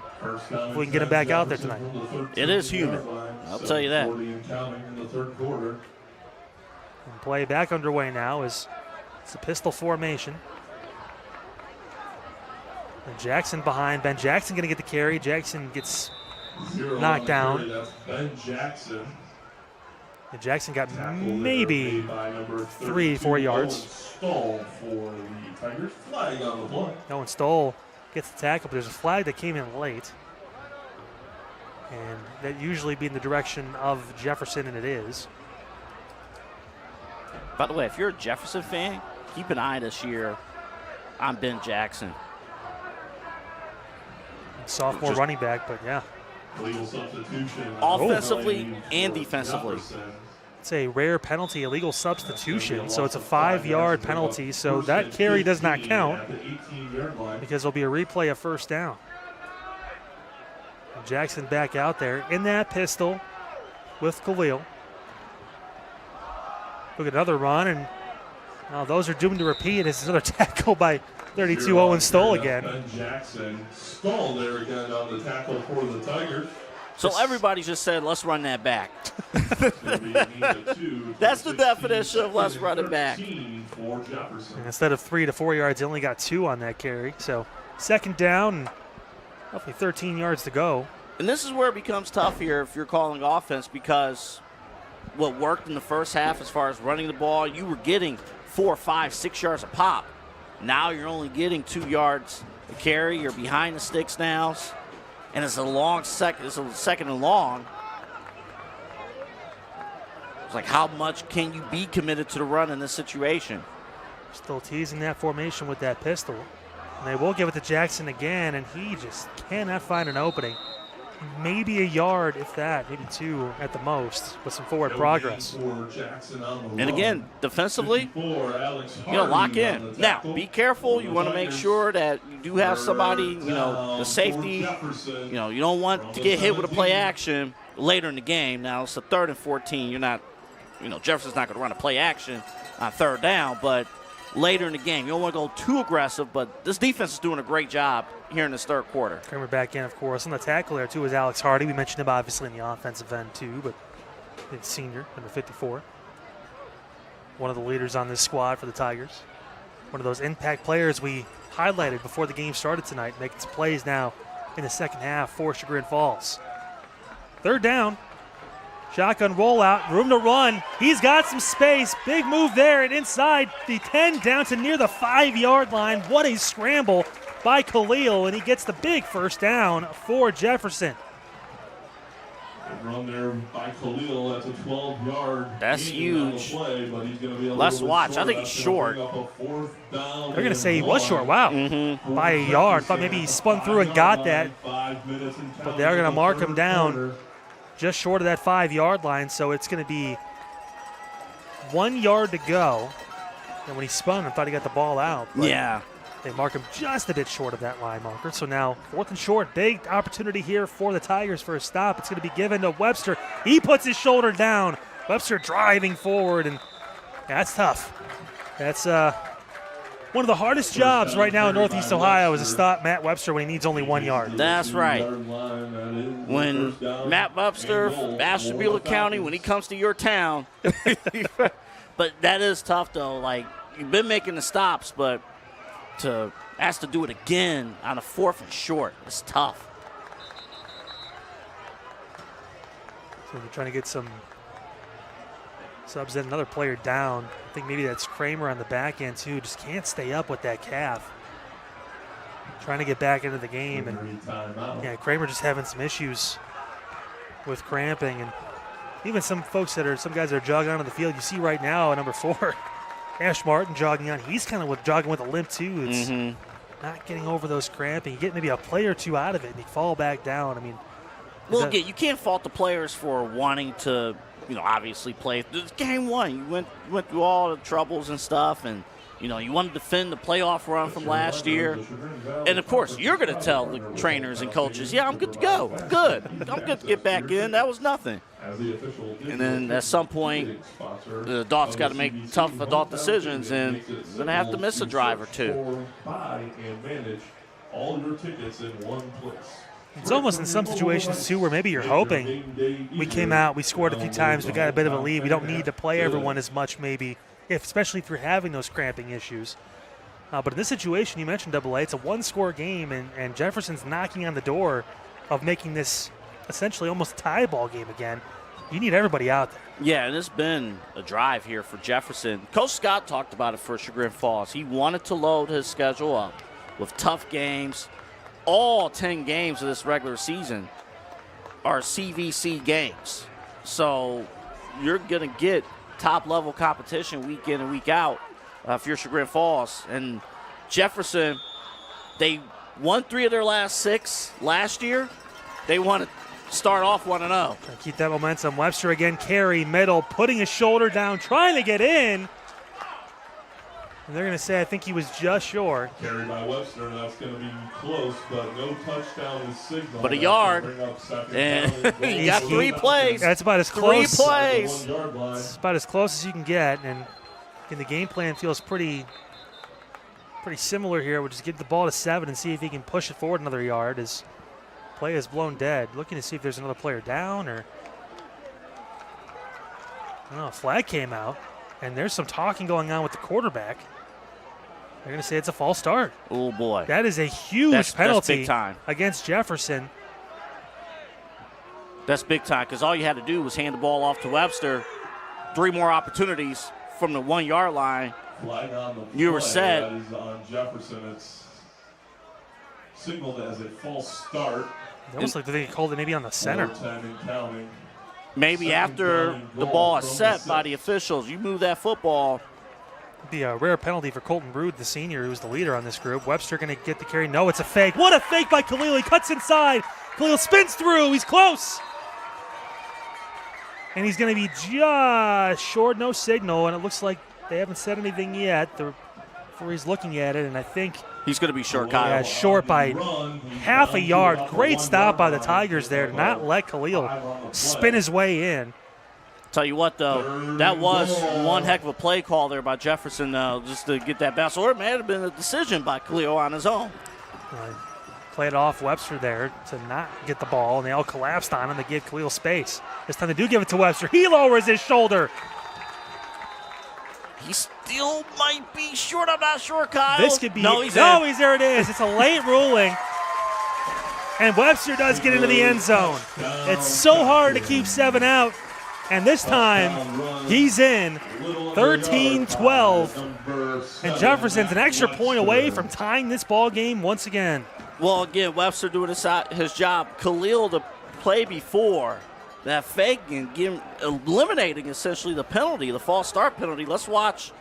we can get him back out there tonight. It is humid, I'll tell you that. And play back underway now is it's a pistol formation. And Jackson behind. Ben Jackson going to get the carry. Jackson gets knocked down. That's Ben Jackson. And Jackson got maybe 3-4 yards. Stoll for the Tigers. Flag on the play. No one Stoll gets the tackle, but there's a flag that came in late. And that usually be in the direction of Jefferson, and it is. By the way, if you're a Jefferson fan, keep an eye this year on Ben Jackson. Sophomore running back, but yeah. Legal substitution. Offensively and defensively. It's a rare penalty, illegal substitution, so it's a 5-yard penalty, so that carry does not count because there'll be a replay of first down. And Jackson back out there in that pistol with Khalil. Look at another run, and now those are doomed to repeat. It's another tackle by 32 Owen Stoll again. Ben Jackson Stoll there again on the tackle for the Tigers. So everybody just said, let's run that back. That's the definition of let's run it back. And instead of 3 to 4 yards, he only got 2 on that carry. So second down, and roughly 13 yards to go. And this is where it becomes tough here if you're calling offense, because what worked in the first half as far as running the ball, you were getting 4, 5, 6 yards a pop. Now you're only getting 2 yards a carry. You're behind the sticks now. And it's a long second. It's a second and long. It's like, how much can you be committed to the run in this situation? Still teasing that formation with that pistol. And they will give it to Jackson again, and he just cannot find an opening. Maybe a yard, if that, maybe 2 at the most, with some forward progress. And again, defensively, lock in. Now, be careful. You want to make sure that you do have somebody, the safety. You don't want to get hit with a play action later in the game. Now, it's a 3rd and 14. You're not, Jefferson's not going to run a play action on 3rd down, but later in the game, you don't want to go too aggressive, but this defense is doing a great job here in this 3rd quarter. Kramer back in, of course. On the tackle there, too, is Alex Hardy. We mentioned him, obviously, in the offensive end, too, but he's senior, number 54. One of the leaders on this squad for the Tigers. One of those impact players we highlighted before the game started tonight, making some plays now in the second half for Chagrin Falls. 3rd down. Shotgun rollout, room to run. He's got some space. Big move there, and inside the 10 down to near the 5-yard line. What a scramble by Khalil, and he gets the big first down for Jefferson. Run there by Khalil. That's a 12-yard. That's huge. Play, but he's be let's watch. I think he's short. They're going to say he was short. Wow. By a yard. Thought maybe he spun through and got that. But they're going to mark him down just short of that 5-yard line. So it's going to be 1 yard to go. And when he spun, I thought he got the ball out. Yeah. They mark him just a bit short of that line marker. So now 4th and short. Big opportunity here for the Tigers for a stop. It's going to be given to Webster. He puts his shoulder down. Webster driving forward, and that's tough. That's one of the hardest jobs right now in Northeast Ohio is to stop Matt Webster when he needs only 1 yard. That's right. When Matt Webster, Ashtabula County, when he comes to your town. But that is tough, though. Like, you've been making the stops, but to ask to do it again on a 4th and short is tough. So they're trying to get some subs in. Another player down. I think maybe that's Kramer on the back end too. Just can't stay up with that calf. Trying to get back into the game, and yeah, Kramer just having some issues with cramping, and even some guys that are jogging onto the field. You see right now, number 4. Ash Martin jogging on. He's kind of jogging with a limp, too. It's not getting over those cramping. You get maybe a play or 2 out of it, and you fall back down. I mean, well, again, you can't fault the players for wanting to, obviously play. Game 1, you went through all the troubles and stuff, and, you want to defend the playoff run from last year. And, of course, you're going to tell the trainers and coaches, yeah, I'm good to go. Good. I'm good to get back in. That was nothing. And then at some point, the adults got to make tough adult decisions, and they're going to have to miss a drive or 2. It's almost in some situations, too, where maybe you're hoping we came out, we scored a few times, we got a bit of a lead. We don't need to play everyone as much, maybe, especially if you're having those cramping issues. But in this situation, you mentioned AA, it's a 1-score game, and Jefferson's knocking on the door of making this essentially almost a tie ball game again. You need everybody out there. Yeah, and it's been a drive here for Jefferson. Coach Scott talked about it for Chagrin Falls. He wanted to load his schedule up with tough games, all 10 games of this regular season. are CVC games. So you're going to get top-level competition week in and week out if you're Chagrin Falls. And Jefferson, they won 3 of their last 6 last year. They want to start off 1-0. Keep that momentum. Webster again, carry, middle, putting his shoulder down, trying to get in. And they're going to say, I think he was just short. Carried by Webster, and that's going to be close, but no touchdown is signal. But a yard. And he got 3 plays. That's about as close. 3 plays. It's about as close as you can get. And the game plan feels pretty similar here. We'll just give the ball to 7 and see if he can push it forward another yard. His play is blown dead. Looking to see if there's another player down or. Oh, a flag came out. And there's some talking going on with the quarterback. They're going to say it's a false start. Oh, boy. That is a huge penalty that's big time against Jefferson. That's big time because all you had to do was hand the ball off to Webster. 3 more opportunities from the 1-yard line. Flag on the You were play. set. That is on Jefferson. It's signaled as a false start. It almost like they called it maybe on the center. 10 and counting. Maybe after the ball is set by the officials, you move that football. It'd be a rare penalty for Colton Rude, the senior, who's the leader on this group. Webster going to get the carry. No, it's a fake. What a fake by Khalil. He cuts inside. Khalil spins through. He's close. And he's going to be just short, no signal. And it looks like they haven't said anything yet. The referee's looking at it, and I think he's going to be short, Kyle. Yeah, short by half a yard. Great stop by the Tigers there to not let Khalil spin his way in. Tell you what, though, that was one heck of a play call there by Jefferson just to get that bounce. Or it may have been a decision by Khalil on his own. Played off Webster there to not get the ball, and they all collapsed on him. They gave Khalil space. This time they do give it to Webster. He lowers his shoulder. He still might be short. I'm not sure, Kyle. This could be. No, he's there it is. It's a late ruling. And Webster does get into the end zone. It's so hard to keep 7 out. And this time, he's in 13-12. And Jefferson's an extra point away from tying this ball game once again. Well, again, Webster doing his job. Khalil, the play before, that fake and eliminating essentially the penalty, the false start penalty. Let's watch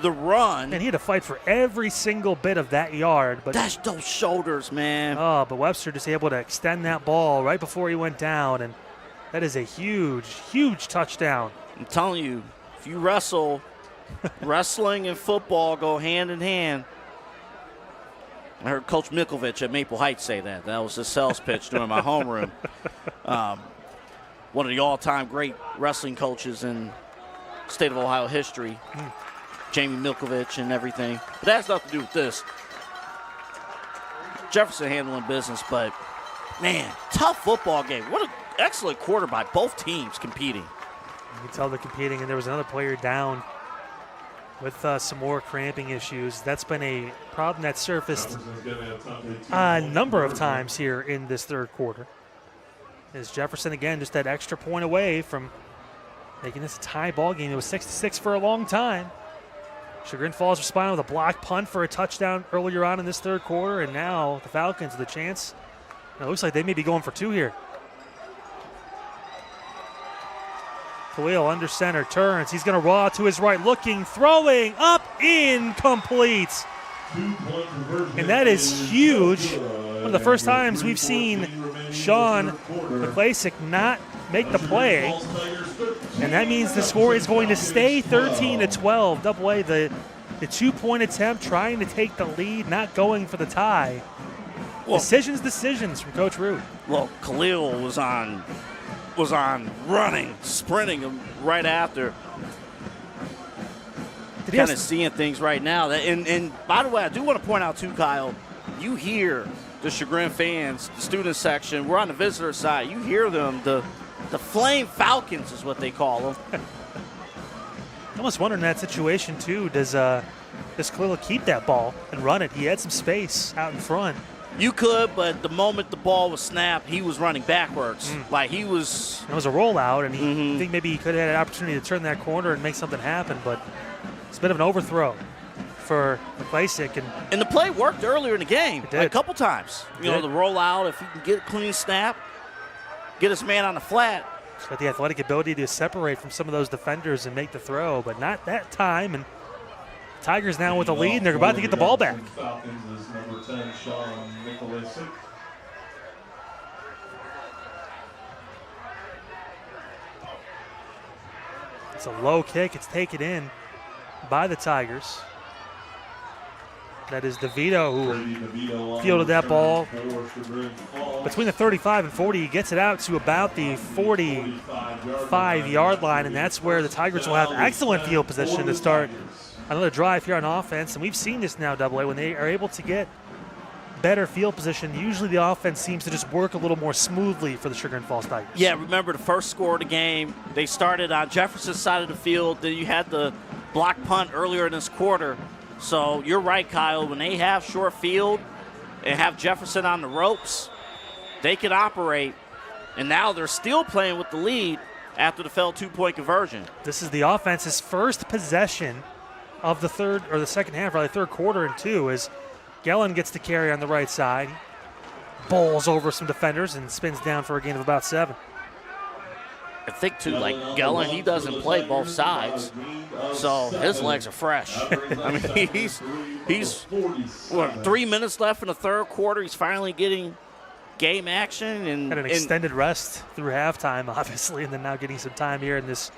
the run. And he had to fight for every single bit of that yard. But that's those shoulders, man. Oh, but Webster just able to extend that ball right before he went down. And that is a huge, huge touchdown. I'm telling you, if you wrestle, wrestling and football go hand in hand. I heard Coach Mikovich at Maple Heights say that. That was his sales pitch during my homeroom. One of the all-time great wrestling coaches in state of Ohio history. Jamie Milkovich and everything. But that has nothing to do with this. Jefferson handling business, but, man, tough football game. What an excellent quarter by both teams competing. You can tell they're competing, and there was another player down with some more cramping issues. That's been a problem that surfaced a number of times here in this third quarter. As Jefferson, again, just that extra point away from making this a tie ball game. It was 6-6 for a long time. Chagrin Falls responded with a block punt for a touchdown earlier on in this third quarter, and now the Falcons with a chance. It looks like they may be going for 2 here. Khalil under center, turns. He's going to roll out to his right, looking, throwing, up, incomplete. And that is huge. One of the first times we've seen Sean McClasick not make the play. And that means the score is going to stay 13-12. Double A, the 2-point attempt, trying to take the lead, not going for the tie. Well, decisions from Coach Root. Well, Khalil was on running, sprinting him right after. Kind of seeing things right now. And by the way, I do want to point out too, Kyle, you hear the Chagrin fans, the student section, we're on the visitor side, you hear them, the Flame Falcons is what they call them. I almost wonder in that situation too, does Khalil keep that ball and run it? He had some space out in front. You could, but the moment the ball was snapped, he was running backwards. Like he was. It was a rollout, and I think maybe he could have had an opportunity to turn that corner and make something happen, but it's a bit of an overthrow for McClasick. And the play worked earlier in the game, It did. like a couple times. You know, the rollout, if he can get a clean snap. get his man on the flat. He's got the athletic ability to separate from some of those defenders and make the throw, but not that time. And Tigers now with the lead, and they're about to get the ball back. Falcons is number 10, Sean Nicholas. It's a low kick. It's taken in by the Tigers. That is DeVito who fielded that ball between the 35 and 40. He gets it out to about the 45-yard line, and that's where the Tigers will have excellent field position to start another drive here on offense. And we've seen this now, AA, when they are able to get better field position, usually the offense seems to just work a little more smoothly for the Chagrin Falls Tigers. Yeah, remember the first score of the game, they started on Jefferson's side of the field. Then you had the block punt earlier in this quarter. So you're right, Kyle. When they have short field and have Jefferson on the ropes, they can operate. And now they're still playing with the lead after the failed two-point conversion. This is the offense's first possession of the second half, or the third quarter and two, as Gellin gets to carry on the right side. Bowls over some defenders and spins down for a gain of about 7. I think, too, like Gellin, he doesn't play both sides, so his legs are fresh. I mean, he's 3 minutes left in the third quarter. He's finally getting game action. And had an extended rest through halftime, obviously, and then now getting some time here in this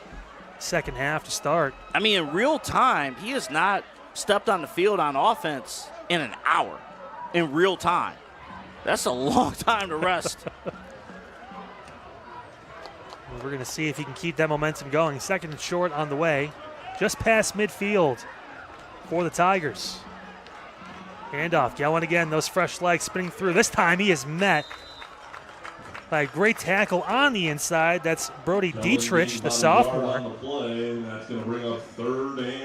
second half to start. I mean, in real time, he has not stepped on the field on offense in an hour in real time. That's a long time to rest. We're going to see if he can keep that momentum going. Second and short on the way, just past midfield for the Tigers. Handoff, Gellin again, those fresh legs spinning through. This time he is met by a great tackle on the inside. That's Brody Dietrich, the sophomore.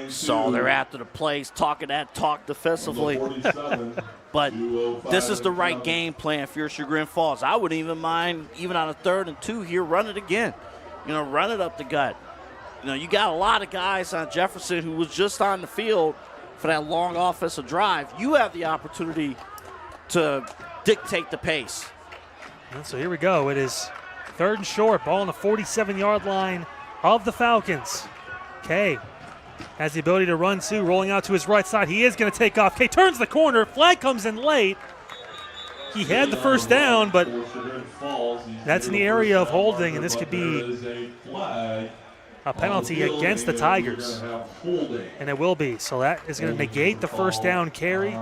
So they're after the plays, talking that talk defensively. But this is the right game plan for your Chagrin Falls. I wouldn't even mind, even on a 3rd and 2 here, run it again. You know, run it up the gut. You know, you got a lot of guys on Jefferson who was just on the field for that long offensive drive. You have the opportunity to dictate the pace. And so here we go. It is 3rd and short, ball on the 47-yard line of the Falcons. Kay has the ability to run too, rolling out to his right side. He is going to take off. Kay turns the corner. Flag comes in late. He had the first down, but that's in the area of holding, and this could be a penalty against the Tigers. And it will be. So that is going to negate the first down carry,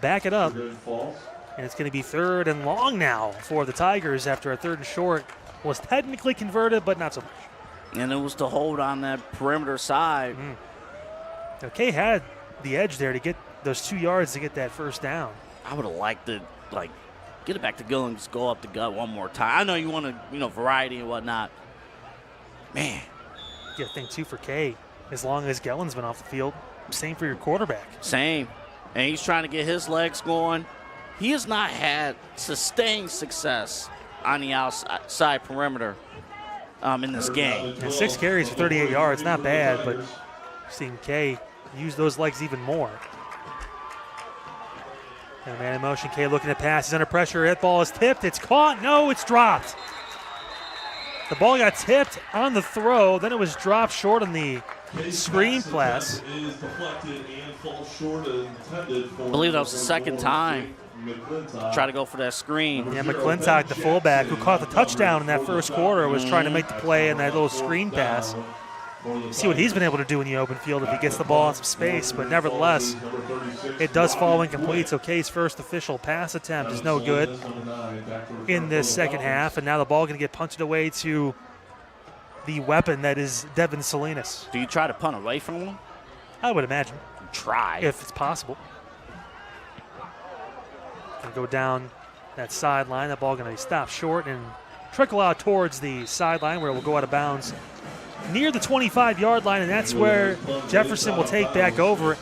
back it up. And it's going to be 3rd and long now for the Tigers after a 3rd and short was technically converted, but not so much. And it was to hold on that perimeter side. Kay had the edge there to get those 2 yards to get that first down. I would have liked to, get it back to Gill and just go up the gut one more time. I know you want to, variety and whatnot. Man. You got to think, too, for Kay, as long as Gellin's been off the field, same for your quarterback. Same. And he's trying to get his legs going. He has not had sustained success on the outside perimeter in this game. And 6 carries for 38 yards, not bad, but seeing Kay use those legs even more. And man in motion, Kay looking to pass. He's under pressure. That ball is tipped. It's caught. No, it's dropped. The ball got tipped on the throw. Then it was dropped short on the screen pass. I believe that was the second time. Try to go for that screen. Yeah, McClintock, the fullback, who caught the touchdown in that first quarter, was trying to make the play in that little screen pass. See what he's been able to do in the open field if he gets the ball in some space, but nevertheless, it does fall incomplete, so Kay's first official pass attempt is no good in this second half, and now the ball going to get punted away to the weapon that is Devin Salinas. Do you try to punt away from him? I would imagine. Try. If it's possible. Going to go down that sideline. That ball going to be stopped short and trickle out towards the sideline where it will go out of bounds near the 25-yard line, and that's where Jefferson will take back over.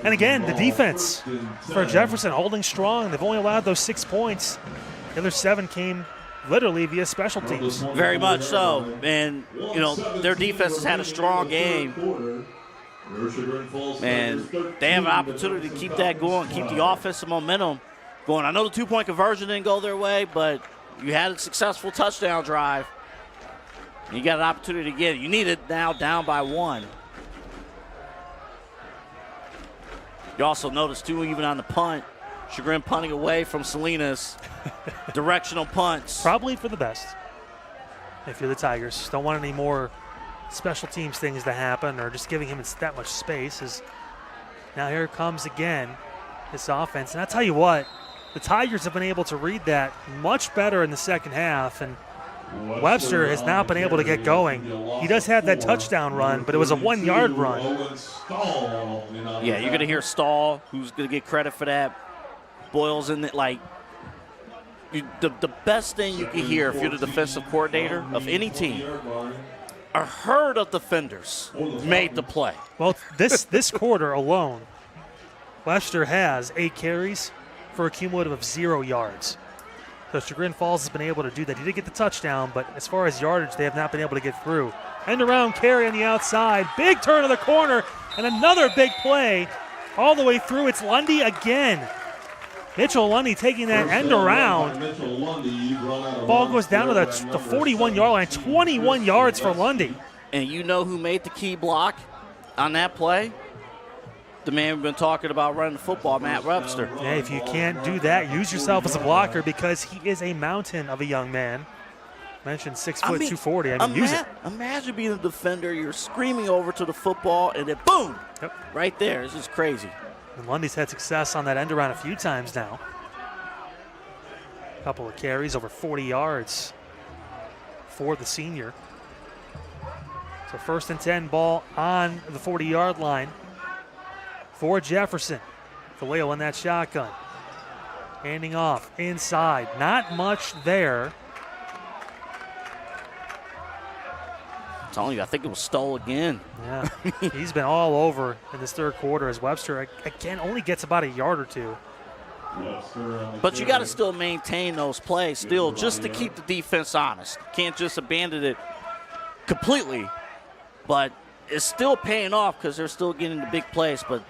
And again, the defense for Jefferson holding strong. They've only allowed those 6 points. The other 7 came literally via special teams. Very much so. And, their defense has had a strong game. And they have an opportunity to keep that going, keep the offensive momentum going. I know the 2-point conversion didn't go their way, but You had a successful touchdown drive. You got an opportunity to get it. You need it now down by 1. You also notice, too, even on the punt, Chagrin punting away from Salinas. Directional punts. Probably for the best if you're the Tigers. Don't want any more special teams things to happen or just giving him that much space. Now here comes again this offense. And I'll tell you what, the Tigers have been able to read that much better in the second half. And Webster has not been able to get going. He does have that touchdown run, but it was a 1-yard run. Yeah, you're going to hear Stahl, who's going to get credit for that. Boyle's in it. Like, the best thing you can hear if you're the defensive coordinator of any team, a herd of defenders made the play. Well, this quarter alone, Webster has 8 carries for a cumulative of 0 yards. So Chagrin Falls has been able to do that. He did get the touchdown, but as far as yardage, they have not been able to get through. End around carry on the outside. Big turn of the corner, and another big play all the way through. It's Lundy again. Mitchell Lundy taking that end around. Ball goes down to the 41-yard line. 21 yards for Lundy. And you know who made the key block on that play? The man we've been talking about running the football, Matt Webster. Yeah, if you can't do that, use yourself as a blocker because he is a mountain of a young man. Mentioned 6 foot 240. Use it. Imagine being a defender. You're screaming over to the football, and then boom, right there. It's just crazy. And Lundy's had success on that end around a few times now. A couple of carries, over 40 yards for the senior. So 1st and 10, ball on the 40-yard line for Jefferson. Vallejo in that shotgun. Handing off inside. Not much there. I'm telling you, I think it was Stoll again. Yeah, he's been all over in this 3rd quarter as Webster, again, only gets about a yard or 2. But you got to still maintain those plays still just to keep the defense honest. Can't just abandon it completely. But it's still paying off because they're still getting the big plays, but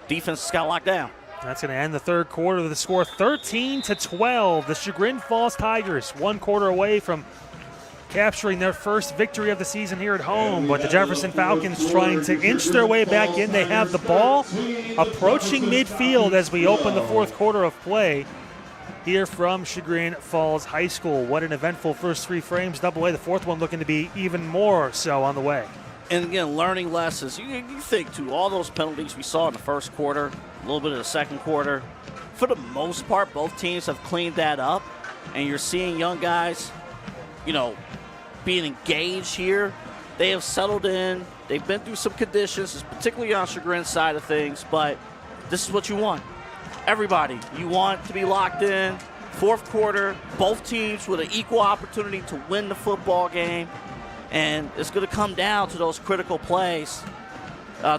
defense has got locked down. That's going to end the 3rd quarter with the score 13-12. The Chagrin Falls Tigers 1 quarter away from capturing their first victory of the season here at home, but the Jefferson Falcons trying to inch their way back in. They have the ball approaching midfield as we open the 4th quarter of play here from Chagrin Falls High School. What an eventful first 3 frames. Double A, the 4th one looking to be even more so on the way. And again, learning lessons. You think, too, all those penalties we saw in the 1st quarter, a little bit of the 2nd quarter, for the most part, both teams have cleaned that up, and you're seeing young guys, being engaged here. They have settled in. They've been through some conditions, particularly on Chagrin's side of things, but this is what you want. Everybody, you want to be locked in. 4th quarter, both teams with an equal opportunity to win the football game, and it's going to come down to those critical plays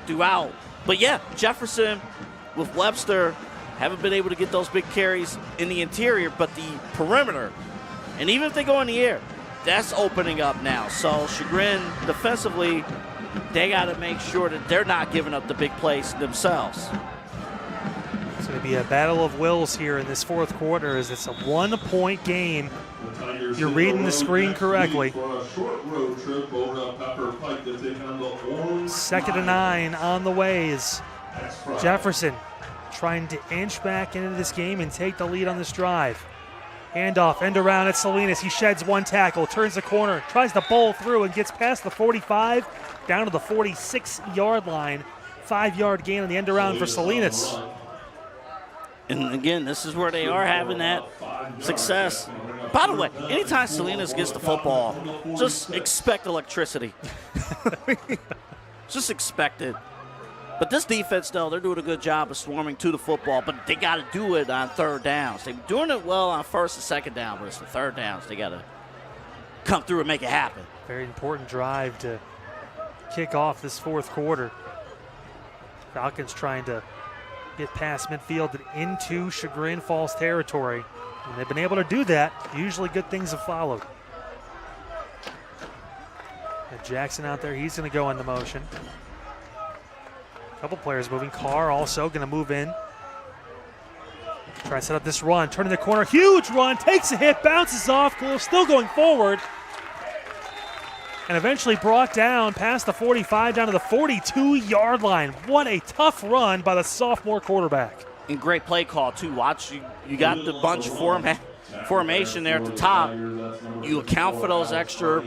throughout. But yeah, Jefferson with Webster haven't been able to get those big carries in the interior, but the perimeter, and even if they go in the air, that's opening up now. So Chagrin, defensively, they got to make sure that they're not giving up the big plays themselves. It's going to be a battle of wills here in this 4th quarter as it's a 1-point game. You're reading the screen correctly. 2nd and 9 on the way is Jefferson trying to inch back into this game and take the lead on this drive. Handoff, end around at Salinas. He sheds 1 tackle, turns the corner, tries to bowl through and gets past the 45, down to the 46-yard line. 5-yard gain on the end around for Salinas. And again, this is where they are having that success. By the way, anytime Salinas gets the football, just expect electricity. Just expect it. But this defense, though, they're doing a good job of swarming to the football, but they got to do it on 3rd downs. They're doing it well on 1st and 2nd down, but it's the 3rd downs. They got to come through and make it happen. Very important drive to kick off this 4th quarter. Falcons trying to get past midfield and into Chagrin Falls territory. And they've been able to do that. Usually good things have followed. And Jackson out there, he's going to go into motion. A couple players moving. Carr also going to move in. Try to set up this run, turning the corner, huge run, takes a hit, bounces off, Khalil still going forward. And eventually brought down past the 45, down to the 42-yard line. What a tough run by the sophomore quarterback. And great play call, too. Watch, you got the bunch formation there at the top. You account for those extra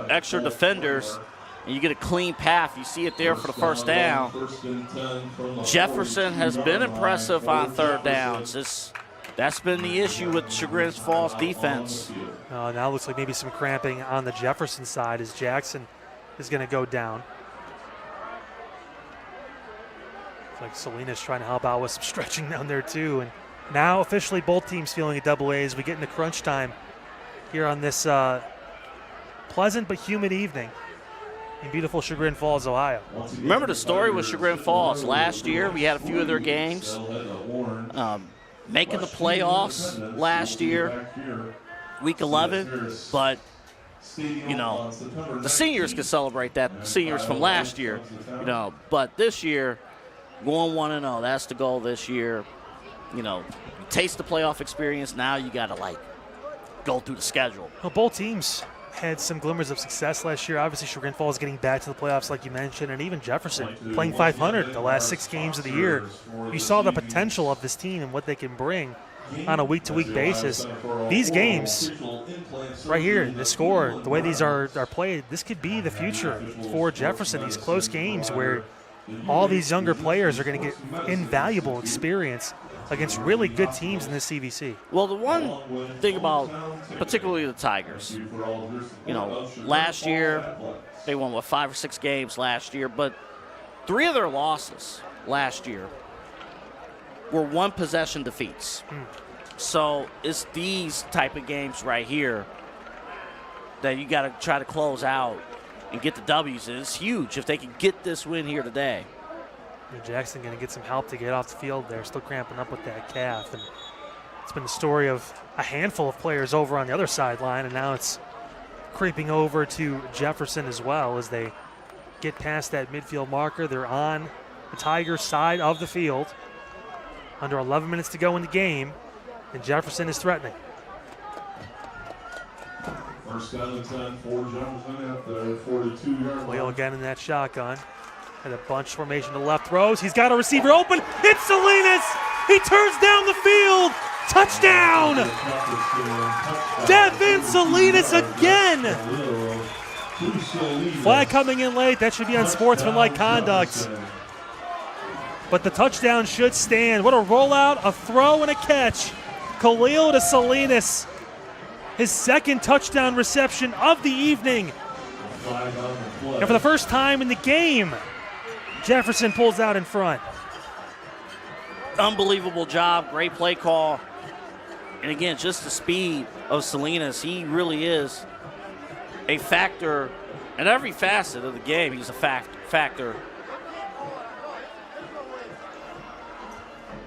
defenders, and you get a clean path. You see it there for the first down. Jefferson has been impressive on third downs. That's been the issue with Chagrin Falls defense. Now it looks like maybe some cramping on the Jefferson side as Jackson is going to go down. Looks like Salinas trying to help out with some stretching down there too. And now officially both teams feeling a double A as we get into crunch time here on this pleasant but humid evening in beautiful Chagrin Falls, Ohio. Remember the story with Chagrin Falls? Last year we had a few of their games. Making the playoffs last year, week 11, but, you know, the seniors can celebrate that, the seniors from last year, you know, but this year, going 1-0, that's the goal this year. You know, taste the playoff experience, now you got to, like, go through the schedule. Well, both teams had some glimmers of success last year. Obviously, Chagrin Falls getting back to the playoffs like you mentioned, and even Jefferson playing 500 the last 6 games of the year. You saw the potential of this team and what they can bring on a week-to-week basis. These games right here, the score, the way these are played, this could be the future for Jefferson, these close games where all these younger players are going to get invaluable experience against really good teams in the CVC. Well, the one thing about particularly the Tigers, you know, last year they won, 5 or 6 games last year, but 3 of their losses last year were 1-possession defeats. So it's these type of games right here that you got to try to close out and get the W's. And it's huge if they can get this win here today. Jackson going to get some help to get off the field there, still cramping up with that calf. And it's been the story of a handful of players over on the other sideline, and now it's creeping over to Jefferson as well as they get past that midfield marker. They're on the Tigers' side of the field. Under 11 minutes to go in the game, and Jefferson is threatening. First down and 10 for Jefferson at the 42-yard line. Wheel again in that shotgun. And a bunch formation to left throws. He's got a receiver open. It's Salinas. He turns down the field. Touchdown. Devin Salinas again. Flag coming in late. That should be unsportsmanlike conduct. But the touchdown should stand. What a rollout, a throw, and a catch. Khalil to Salinas. His second touchdown reception of the evening. And for the first time in the game, Jefferson pulls out in front. Unbelievable job, great play call. And again, just the speed of Salinas. He really is a factor in every facet of the game. He's a factor.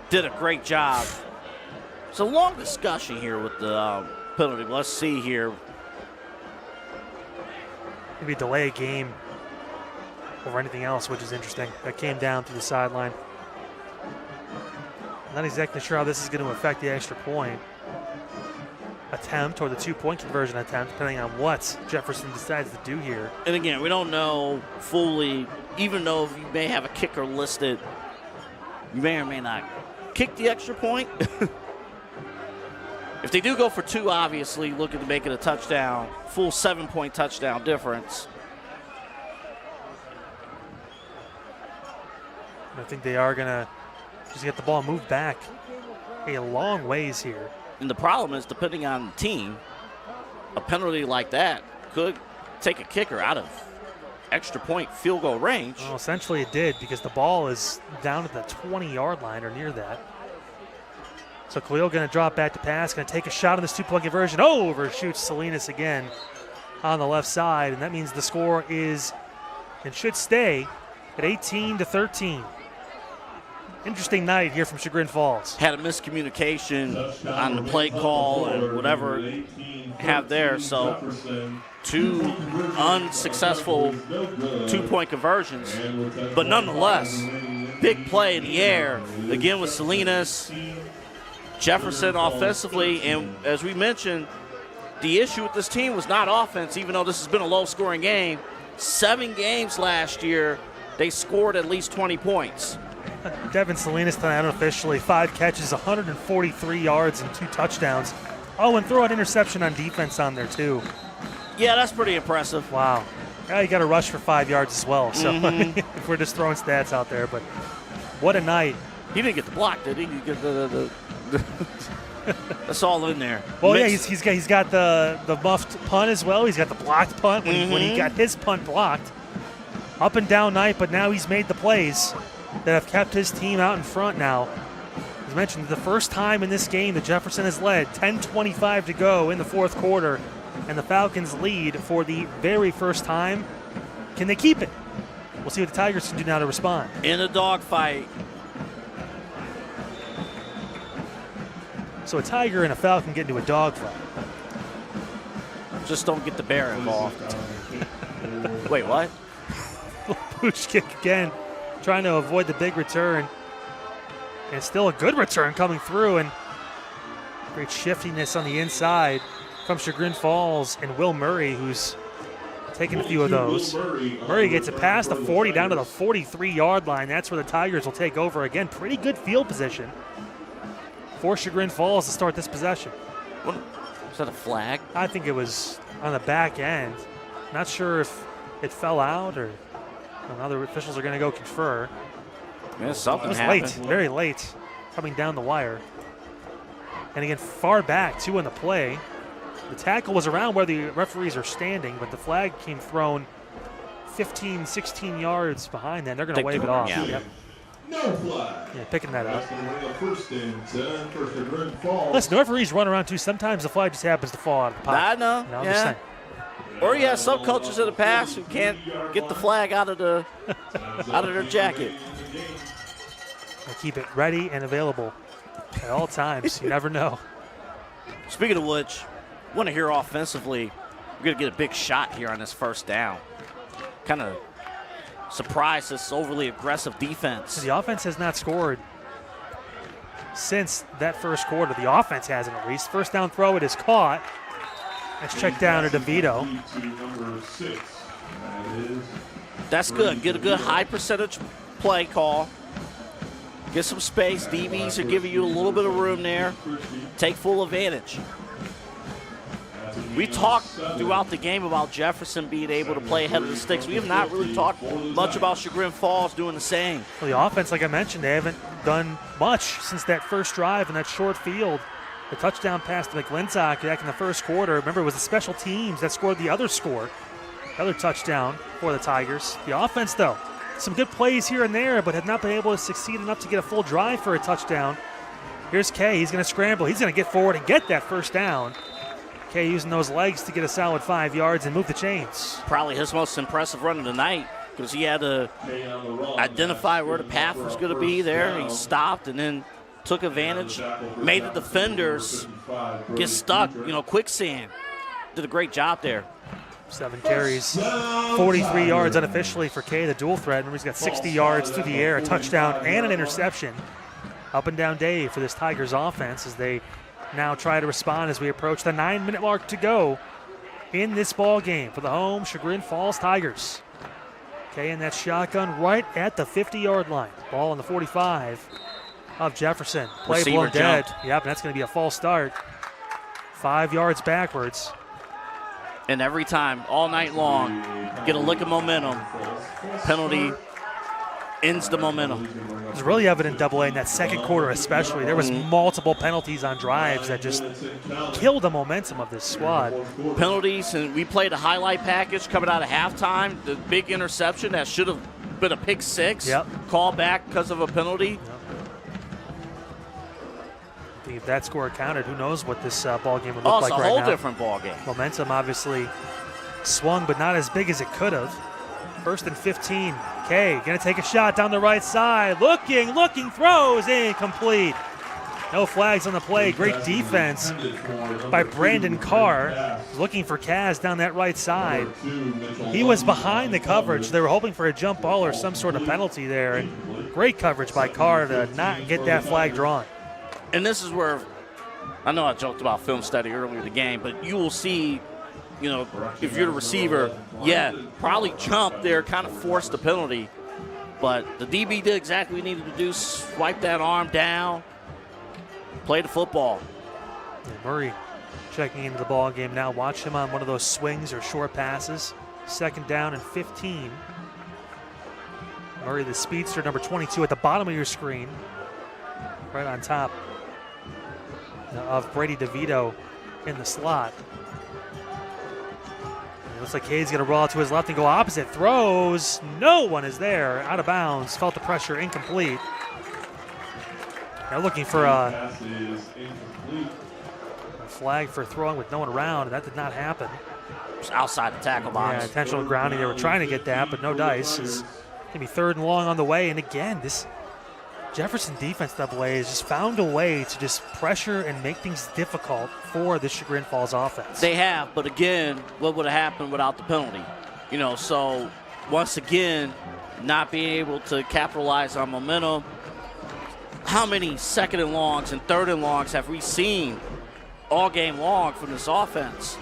Did a great job. It's a long discussion here with the penalty. Let's see here. Maybe delay a game over anything else, which is interesting. That came down through the sideline. Not exactly sure how this is going to affect the extra point attempt or the 2-point conversion attempt, depending on what Jefferson decides to do here. And again, we don't know fully, even though you may have a kicker listed, you may or may not kick the extra point. If they do go for 2, obviously looking to make it a touchdown, full 7-point touchdown difference. I think they are going to just get the ball moved back a long ways here. And the problem is, depending on the team, a penalty like that could take a kicker out of extra point field goal range. Well, essentially it did, because the ball is down at the 20-yard line or near that. So Khalil going to drop back to pass, going to take a shot on this 2-point conversion. Oh, overshoots Salinas again on the left side, and that means the score is and should stay at 18-13. Interesting night here from Chagrin Falls. Had a miscommunication on the play call and whatever have there, so 2 unsuccessful 2-point conversions, but nonetheless, big play in the air again with Salinas. Jefferson offensively, and as we mentioned, the issue with this team was not offense, even though this has been a low-scoring game. 7 games last year, they scored at least 20 points. Devin Salinas tonight unofficially, 5 catches, 143 yards, and 2 touchdowns. Oh, and throw an interception on defense on there, too. Yeah, that's pretty impressive. Wow. Yeah, you got to rush for 5 yards as well. So if we're just throwing stats out there, but what a night. He didn't get the block, did he? He get the that's all in there. Well, yeah, he's got the muffed punt as well. He's got the blocked punt when he got his punt blocked. Up and down night, but now he's made the plays that have kept his team out in front now. As mentioned, the first time in this game that Jefferson has led, 10:25 to go in the fourth quarter, and the Falcons lead for the very first time. Can they keep it? We'll see what the Tigers can do now to respond. In a dogfight. So a Tiger and a Falcon get into a dogfight. Just don't get the bear involved. Wait, what? Pooch kick again, trying to avoid the big return. And still a good return coming through, and great shiftiness on the inside from Chagrin Falls and Will Murray, who's taking a few of those. Murray gets it past the 40 down to the 43-yard line. That's where the Tigers will take over again. Pretty good field position for Chagrin Falls to start this possession. What, is that a flag? I think it was on the back end. Not sure if it fell out or other officials are going to go confer. Yeah, something It was happened. late, very late, coming down the wire. And again, far back, too, in the play. The tackle was around where the referees are standing, but the flag came thrown 15, 16 yards behind that. They're going to wave it off. Yeah. Yep. No flag. Yeah, picking that up. That's going to be the first and 10 for Chagrin Falls. Listen, referees run around, too. Sometimes the flag just happens to fall out of the pocket. I know, You know, I'm yeah. just saying. Or you have some coaches in the past who can't get the flag out of their jacket. They keep it ready and available at all times. You never know. Speaking of which, I want to hear offensively, we're going to get a big shot here on this first down. Kind of surprised this overly aggressive defense. The offense has not scored since that first quarter. The offense hasn't, at least. First down throw, it is caught. Let's check down to DeVito. Number 6. That is That's good. Get a good high percentage play call. Get some space. DBs are giving you a little bit of room there. Take full advantage. We talked throughout the game about Jefferson being able to play ahead of the sticks. We have not really talked much about Chagrin Falls doing the same. Well, the offense, like I mentioned, they haven't done much since that first drive in that short field. The touchdown pass to McClintock back in the first quarter. Remember, it was the special teams that scored the other score, the other touchdown for the Tigers. The offense, though, some good plays here and there, but have not been able to succeed enough to get a full drive for a touchdown. Here's Kay. He's going to scramble. He's going to get forward and get that first down. Kay using those legs to get a solid 5 yards and move the chains. Probably his most impressive run of the night because he had to identify where the path was going to be there. He stopped and then took advantage, made the defenders get stuck, quicksand. Did a great job there. 7 carries, 43 yards unofficially for Kay, the dual threat. Remember, he's got 60 yards through the air, a touchdown and an interception. Up and down day for this Tigers offense as they now try to respond as we approach the 9-minute mark to go in this ball game for the home Chagrin Falls Tigers. Kay in that shotgun right at the 50-yard line. Ball on the 45 of Jefferson. Play Receiver blown dead. jumped. Yep, and that's going to be a false start. 5 yards backwards. And every time, all night long, get a lick of momentum. Penalty ends the momentum. It was really evident AA in that second quarter especially. There was multiple penalties on drives that just killed the momentum of this squad. Penalties, and we played a highlight package coming out of halftime. The big interception that should have been a pick six. Yep. Called back because of a penalty. I think if that score counted, who knows what this ball game would look like It's a right whole now. different ball game. Momentum obviously swung, but not as big as it could have. First and 15. Kay going to take a shot down the right side. Looking, throws, incomplete. No flags on the play. Great defense by Brandon Carr. Looking for Kaz down that right side. He was behind the coverage. They were hoping for a jump ball or some sort of penalty there. And great coverage by Carr to not get that flag drawn. And this is where I know I joked about film study earlier in the game, but you will see, you know, if you're the receiver, probably jump there, kind of force the penalty. But the DB did exactly what he needed to do, swipe that arm down, play the football. Yeah, Murray checking into the ball game now. Watch him on one of those swings or short passes. 2nd down and 15. Murray, the speedster, number 22, at the bottom of your screen, right on top of Brady DeVito in the slot. It looks like Hayes going to roll out to his left and go opposite. Throws. No one is there. Out of bounds. Felt the pressure. Incomplete. They're looking for a flag for throwing with no one around, and that did not happen. It's outside the tackle box. Yeah, intentional grounding. They were trying to get that, but no dice. It's going to be 3rd and long on the way. And again, this Jefferson defense, AA, has just found a way to just pressure and make things difficult for the Chagrin Falls offense. They have, but again, what would have happened without the penalty? You know, so once again, not being able to capitalize on momentum. How many 2nd and longs and 3rd and longs have we seen all game long from this offense?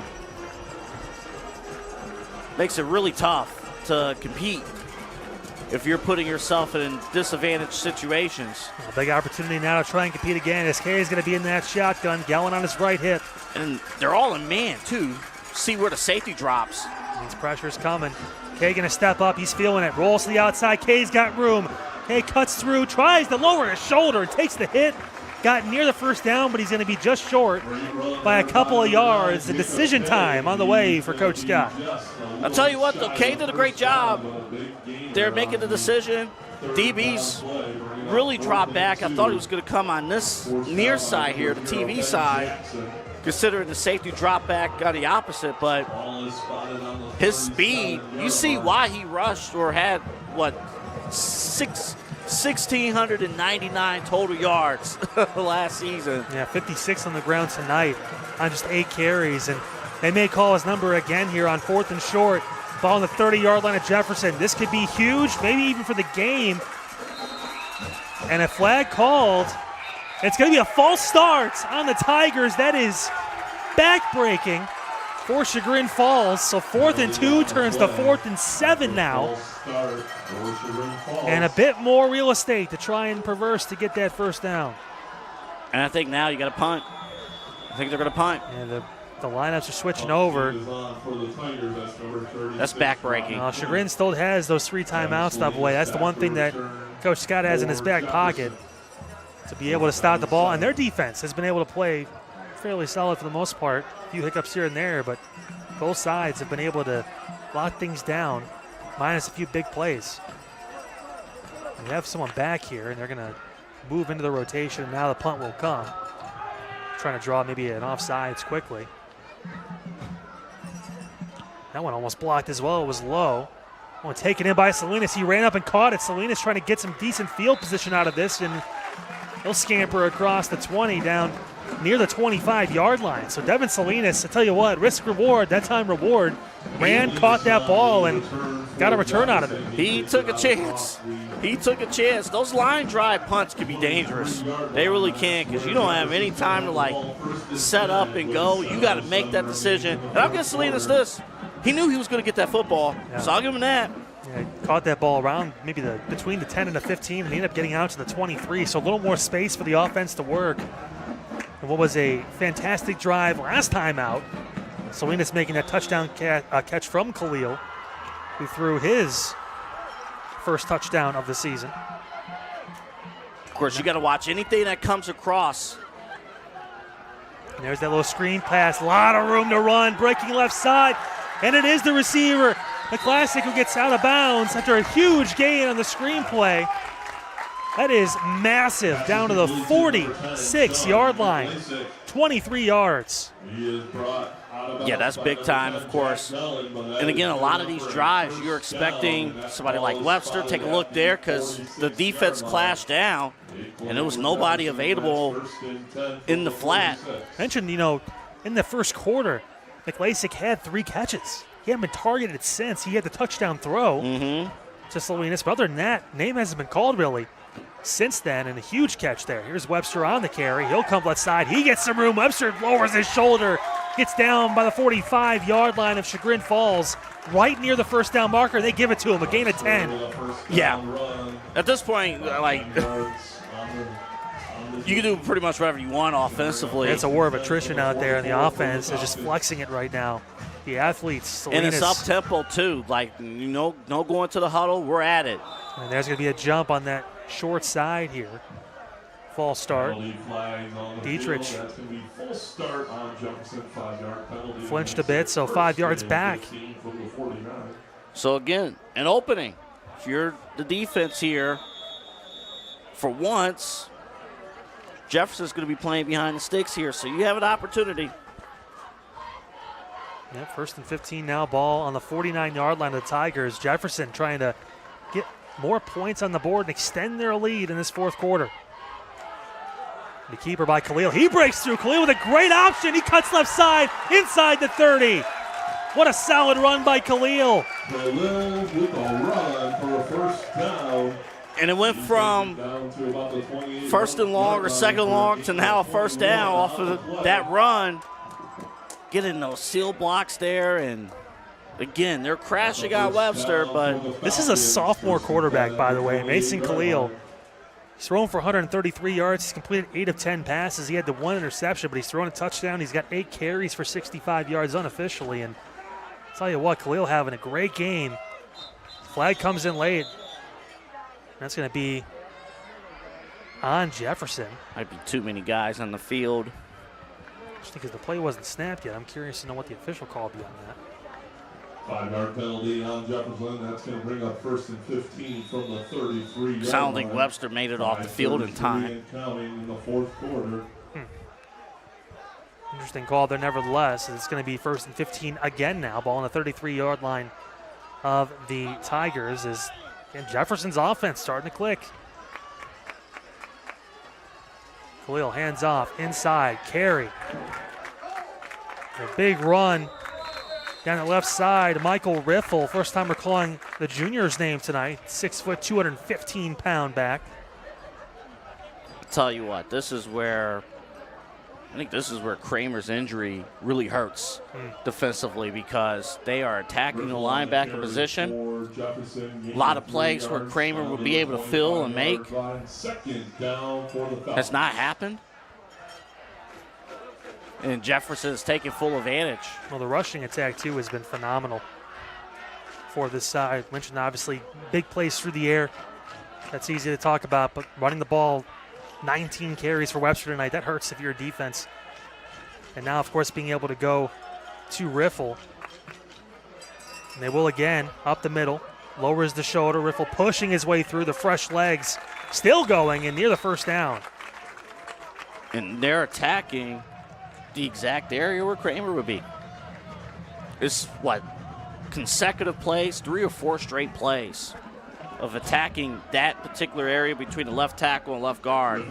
Makes it really tough to compete if you're putting yourself in disadvantaged situations. A big opportunity now to try and compete again. SK is going to be in that shotgun, Gallon on his right hip. And they're all in man, too. See where the safety drops. These pressure's coming. Kay going to step up. He's feeling it. Rolls to the outside. Kay's got room. Kay cuts through, tries to lower his shoulder and takes the hit. Got near the 1st down, but he's going to be just short by a couple of yards. The decision time on the way for Coach Scott. I'll tell you what, though, Kay did a great job. They're making the decision. DB's really dropped back. I thought he was going to come on this near side here, the TV side, considering the safety drop back on the opposite. But his speed, you see why he rushed or had, 1,699 total yards last season. Yeah, 56 on the ground tonight on just 8 carries. And they may call his number again here on 4th and short. Ball on the 30-yard line of Jefferson. This could be huge, maybe even for the game. And a flag called. It's going to be a false start on the Tigers. That is back-breaking for Chagrin Falls. So 4th and 2 turns to 4th and 7 now. And a bit more real estate to try and traverse to get that 1st down. And I think now you got to punt. I think they're going to punt. And the lineups are switching over. That's backbreaking. Chagrin still has those 3 timeouts that way. That's the one thing that Coach Scott has in his back pocket to be able to stop the ball. And their defense has been able to play fairly solid for the most part. A few hiccups here and there, but both sides have been able to lock things down, minus a few big plays. We have someone back here, and they're going to move into the rotation. Now the punt will come. Trying to draw maybe an offsides quickly. That one almost blocked as well. It was low. One taken in by Salinas. He ran up and caught it. Salinas trying to get some decent field position out of this, and he'll scamper across the 20 down near the 25-yard line. So Devin Salinas, I tell you what, risk reward, that time reward. Ran, caught that ball, and got a return out of it. He took a chance. He took a chance. Those line drive punts can be dangerous. They really can, because you don't have any time to set up and go. You got to make that decision. And I'll give Salinas this. He knew he was going to get that football, so I'll give him that. Yeah, he caught that ball around maybe between the 10 and the 15, and he ended up getting out to the 23. So a little more space for the offense to work. And what was a fantastic drive last time out. Salinas making that touchdown catch from Khalil, who threw his first touchdown of the season. Of course, you got to watch anything that comes across. And there's that little screen pass. A lot of room to run. Breaking left side. And it is the receiver, the Classic, who gets out of bounds after a huge gain on the screen play. That is massive, down to the 46-yard line, 23 yards. Yeah, that's big time, of course. And again, a lot of these drives, you're expecting somebody like Webster. Take a look there, because the defense clashed down, and there was nobody available in the flat. Mentioned, in the first quarter, McLasick had 3 catches. He hadn't been targeted since. He had the touchdown throw to Salinas. But other than that, name hasn't been called, really. since then, and a huge catch there. Here's Webster on the carry. He'll come left side. He gets some room. Webster lowers his shoulder. Gets down by the 45-yard line of Chagrin Falls, right near the first down marker. They give it to him, a gain of 10. Yeah. At this point, like, you can do pretty much whatever you want offensively. It's a war of attrition out there, and the offense is just flexing it right now. The athletes, Salinas. And it's up-tempo, too. Like, no going to the huddle. We're at it. And there's going to be a jump on that short side here. False start. Dietrich That's going to be full start on Jefferson, 5-yard penalty. flinched a bit, so 5 yards back. So, again, an opening. If you're the defense here, for once, Jefferson's going to be playing behind the sticks here, so you have an opportunity. Yeah, 1st and 15 now, ball on the 49-yard line of the Tigers. Jefferson trying to get more points on the board and extend their lead in this fourth quarter. The keeper by Khalil. He breaks through. Khalil with a great option. He cuts left side inside the 30. What a solid run by Khalil. Khalil with a run for a first down. And it went from first and long or second and long to now a first down off of that run. Getting those seal blocks there, and again, they're crashing out Webster, but this is a sophomore quarterback, by the way, Mason Khalil. He's thrown for 133 yards. He's completed 8 of 10 passes. He had the 1 interception, but he's thrown a touchdown. He's got 8 carries for 65 yards unofficially. And I'll tell you what, Khalil having a great game. Flag comes in late. That's going to be on Jefferson. might be too many guys on the field. Just because the play wasn't snapped yet. I'm curious to know what the official call will be on that. 5-yard penalty on Jefferson. That's going to bring up 1st and 15 from the 33-yard I don't think line. Webster made it off the field in time. And counting in the fourth quarter. Interesting call there nevertheless. It's going to be 1st and 15 again now. Ball on the 33-yard line of the Tigers is Jefferson's offense starting to click. Khalil hands off, inside, carry. A big run down the left side. Michael Riffle, first time we're calling the junior's name tonight. 6 foot, 215-pound back. Tell you what, I think this is where Kramer's injury really hurts defensively, because they are attacking the linebacker position. A lot of plays where Kramer would be able to fill and make. Has not happened. And Jefferson is taking full advantage. Well, the rushing attack, too, has been phenomenal for this side. Mentioned, obviously, big plays through the air. That's easy to talk about, but running the ball, 19 carries for Webster tonight. That hurts if you're a defense. And now, of course, being able to go to Riffle. And they will again, up the middle. Lowers the shoulder. Riffle pushing his way through, the fresh legs. Still going and near the first down. And they're attacking the exact area where Kramer would be. It's consecutive plays, 3 or 4 straight plays of attacking that particular area between the left tackle and left guard.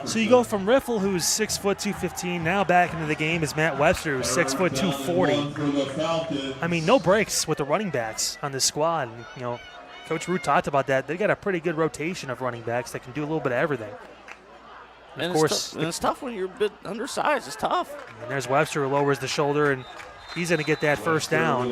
So you go from Riffle, who's 6 foot 215, now back into the game is Matt Webster, who's 6 foot 240. I mean, no breaks with the running backs on this squad. You know, Coach Root talked about that. They got a pretty good rotation of running backs that can do a little bit of everything. And of course, it's tough when you're a bit undersized. It's tough. And there's Webster who lowers the shoulder, and he's going to get that first down.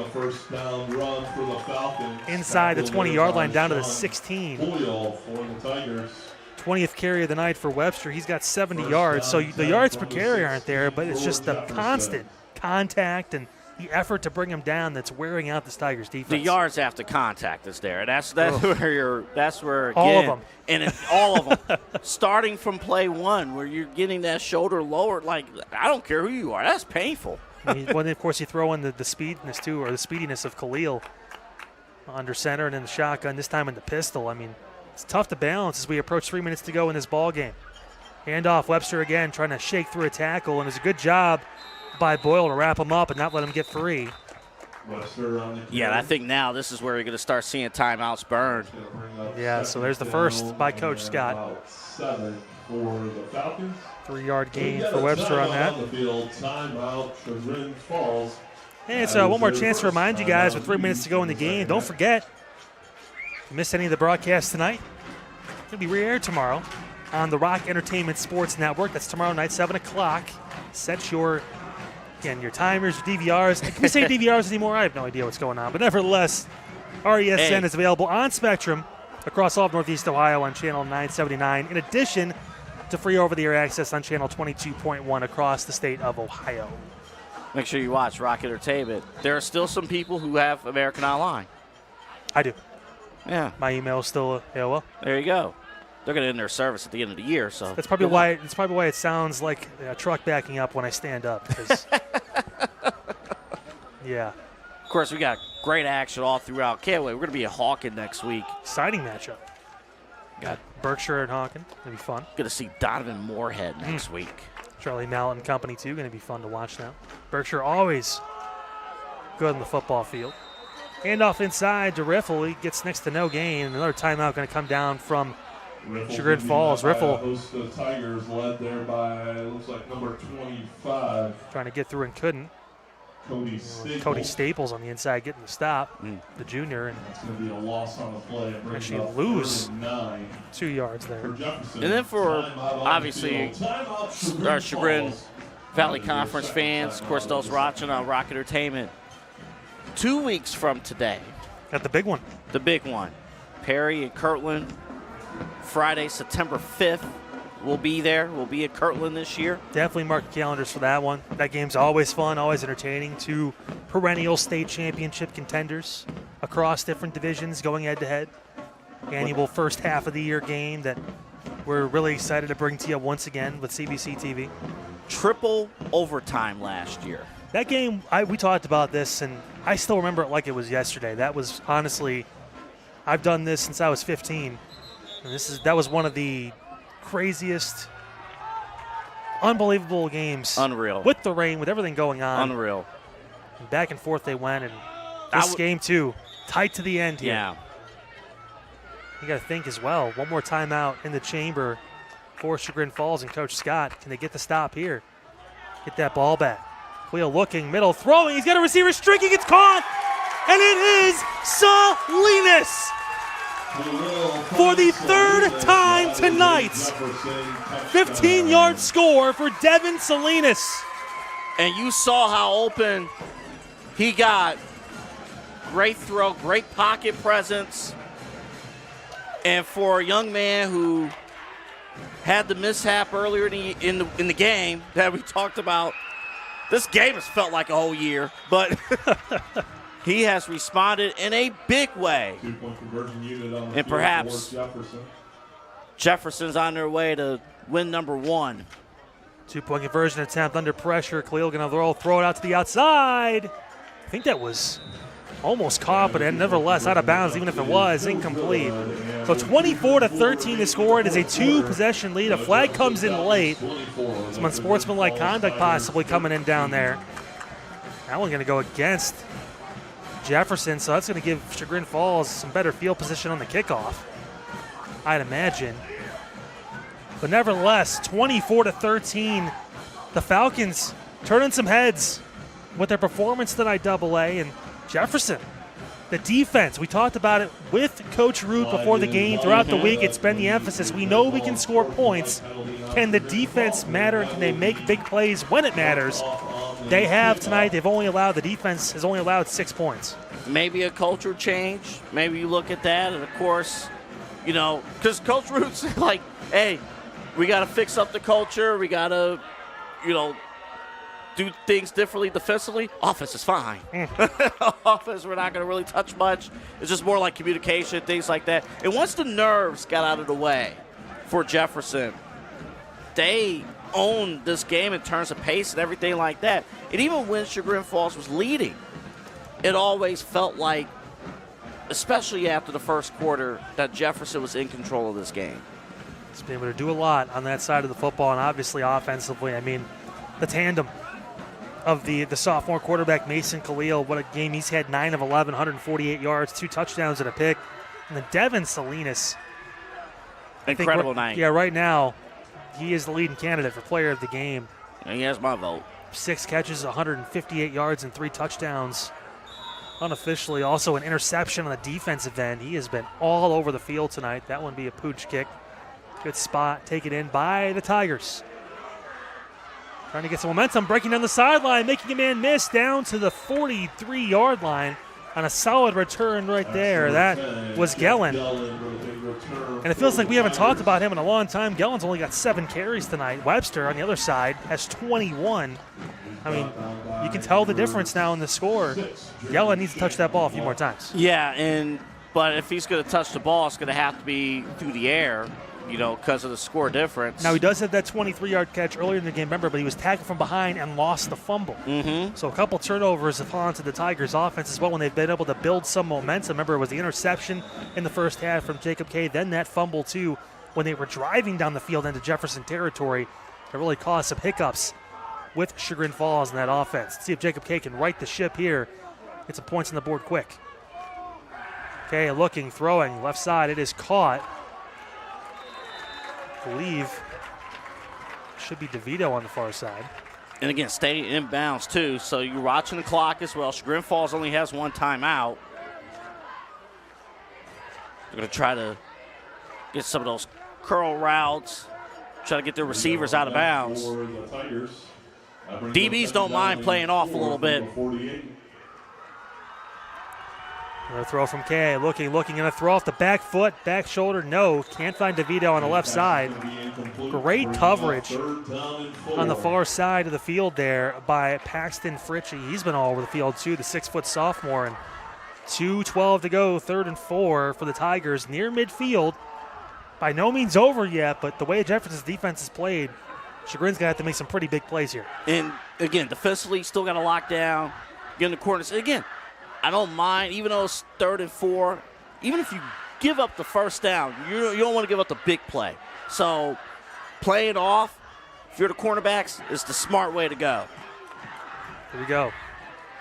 Inside the 20-yard line down to the 16. 20th carry of the night for Webster. He's got 70 yards. So the yards per carry aren't there, but it's just the constant contact and the effort to bring him down that's wearing out this Tigers defense. The yards after contact is there. That's where again, all of them. And all of them. Starting from play 1 where you're getting that shoulder lowered, like, I don't care who you are. That's painful. Well, of course, you throw in the speediness, too, or the speediness of Khalil under center and in the shotgun, this time in the pistol. I mean, it's tough to balance as we approach 3 minutes to go in this ball game. Handoff, Webster again trying to shake through a tackle, and it's a good job by Boyle to wrap him up and not let him get free. Yeah, I think now this is where you're going to start seeing timeouts burned. Yeah, so there's the first by Coach Scott. 3-yard gain for Webster on that. And it's one more chance to remind you guys with 3 minutes to go in the game. Don't forget, if you missed any of the broadcasts tonight, going to be re-aired tomorrow on the Rock Entertainment Sports Network. That's tomorrow night, 7 o'clock. Set your timers, your DVRs. Can we say DVRs anymore? I have no idea what's going on. But nevertheless, RESN is available on Spectrum across all of Northeast Ohio on Channel 979, in addition to free over-the-air access on Channel 22.1 across the state of Ohio. Make sure you watch Rock Entertainment. There are still some people who have American Online. I do. Yeah. My email is still AOL. There you go. They're going to end their service at the end of the year, so that's probably why. It's probably why it sounds like a truck backing up when I stand up. Yeah. Of course, we got great action all throughout. Can't wait. We're going to be at Hawken next week. Exciting matchup. Got Berkshire and Hawken. It'll be fun. Going to see Donovan Moorhead next week. Charlie Mallet and company, too. Going to be fun to watch now. Berkshire always good in the football field. Handoff inside to Riffle. He gets next to no gain. Another timeout going to come down from Chagrin Falls. Riffle. The Tigers led there by, looks like, number 25. Trying to get through and couldn't. Cody Staples on the inside getting the stop, the junior. And it's going to be a loss on the play. Actually lose 2 yards there. And then for, obviously, our Chagrin Valley Conference fans, of course, those watching on Rock Entertainment, 2 weeks from today. Got the big one. The big one. Perry and Kirtland, Friday, September 5th. We'll be there. We'll be at Kirtland this year. Definitely mark your calendars for that one. That game's always fun, always entertaining. 2 perennial state championship contenders across different divisions going head-to-head. Annual first half of the year game that we're really excited to bring to you once again with CVC TV. Triple overtime last year. That game, we talked about this, and I still remember it like it was yesterday. That was honestly, I've done this since I was 15, and that was one of the craziest, unbelievable games. Unreal. With the rain, with everything going on. Unreal. And back and forth they went, and this game too, tight to the end here. Yeah. You got to think as well. One more timeout in the chamber for Chagrin Falls and Coach Scott. Can they get the stop here? Get that ball back. Cleo looking, middle, throwing. He's got a receiver streaking. It's caught, and it is Salinas. For the third time tonight, 15-yard score for Devin Salinas. And you saw how open he got. Great throw, great pocket presence. And for a young man who had the mishap earlier in the game that we talked about, this game has felt like a whole year, but he has responded in a big way. 2-point conversion unit on the and perhaps Jefferson's on their way to win number 1. 2-point conversion attempt under pressure. Khalil going to throw it out to the outside. I think that was almost caught, but nevertheless out of bounds, even if it was incomplete. So 24-13 to score. It is a 2-possession lead. A flag comes in late. Some unsportsmanlike conduct possibly coming in down there. That one's going to go against Jefferson, so that's going to give Chagrin Falls some better field position on the kickoff, I'd imagine. But nevertheless, 24-13, the Falcons turning some heads with their performance tonight, AA, and Jefferson. The defense, we talked about it with Coach Root before the game. Throughout the week, it's been the emphasis. We know we can score points. Can the defense matter? Can they make big plays when it matters? They have tonight. The defense has only allowed 6 points. Maybe a culture change. Maybe you look at that, and of course, because Coach Root's like, hey, we got to fix up the culture. We got to, do things differently defensively. Offense is fine. Offense, we're not going to really touch much. It's just more like communication, things like that. And once the nerves got out of the way for Jefferson, they owned this game in terms of pace and everything like that. And even when Chagrin Falls was leading, it always felt like, especially after the first quarter, that Jefferson was in control of this game. He's been able to do a lot on that side of the football, and obviously offensively. I mean, the tandem of the sophomore quarterback, Mason Khalil, what a game. He's had 9 of 11, 148 yards, 2 touchdowns and a pick. And then Devin Salinas. Incredible night. Yeah, right now, he is the leading candidate for player of the game. And he has my vote. 6 catches, 158 yards, and 3 touchdowns. Unofficially, also an interception on the defensive end. He has been all over the field tonight. That one be a pooch kick. Good spot taken in by the Tigers. Trying to get some momentum, breaking down the sideline, making a man miss down to the 43-yard line on a solid return right there. That was Gellin. And it feels like we haven't talked about him in a long time. Gellin's only got 7 carries tonight. Webster on the other side has 21. I mean, you can tell the difference now in the score. Gellin needs to touch that ball a few more times. Yeah, but if he's going to touch the ball, it's going to have to be through the air, because of the score difference. Now, he does have that 23-yard catch earlier in the game, remember, but he was tackled from behind and lost the fumble. So a couple turnovers have fallen to the Tigers' offense as well when they've been able to build some momentum. Remember, it was the interception in the first half from Jacob Kay, then that fumble, too, when they were driving down the field into Jefferson territory. That really caused some hiccups with Chagrin Falls in that offense. Let's see if Jacob Kay can right the ship here. Get some points on the board quick. Kay looking, throwing, left side. It is caught. I believe should be DeVito on the far side. And again, stay inbounds too, so you're watching the clock as well. Chagrin Falls only has 1 timeout. They're going to try to get some of those curl routes, try to get their receivers out of bounds. DBs don't mind playing off a little bit. Another throw from Kay, looking, and a throw off the back foot, back shoulder, no. Can't find DeVito on the left side. Great coverage on the far side of the field there by Paxton Fritchie. He's been all over the field too, the 6-foot sophomore. And 2:12 to go, 3rd and 4 for the Tigers near midfield. By no means over yet, but the way Jefferson's defense is played, Chagrin's going to have to make some pretty big plays here. And again, defensively, still got to lock down, get in the corners. Again, I don't mind, even though it's 3rd and 4, even if you give up the first down, you don't want to give up the big play. So playing off, if you're the cornerbacks, is the smart way to go. Here we go.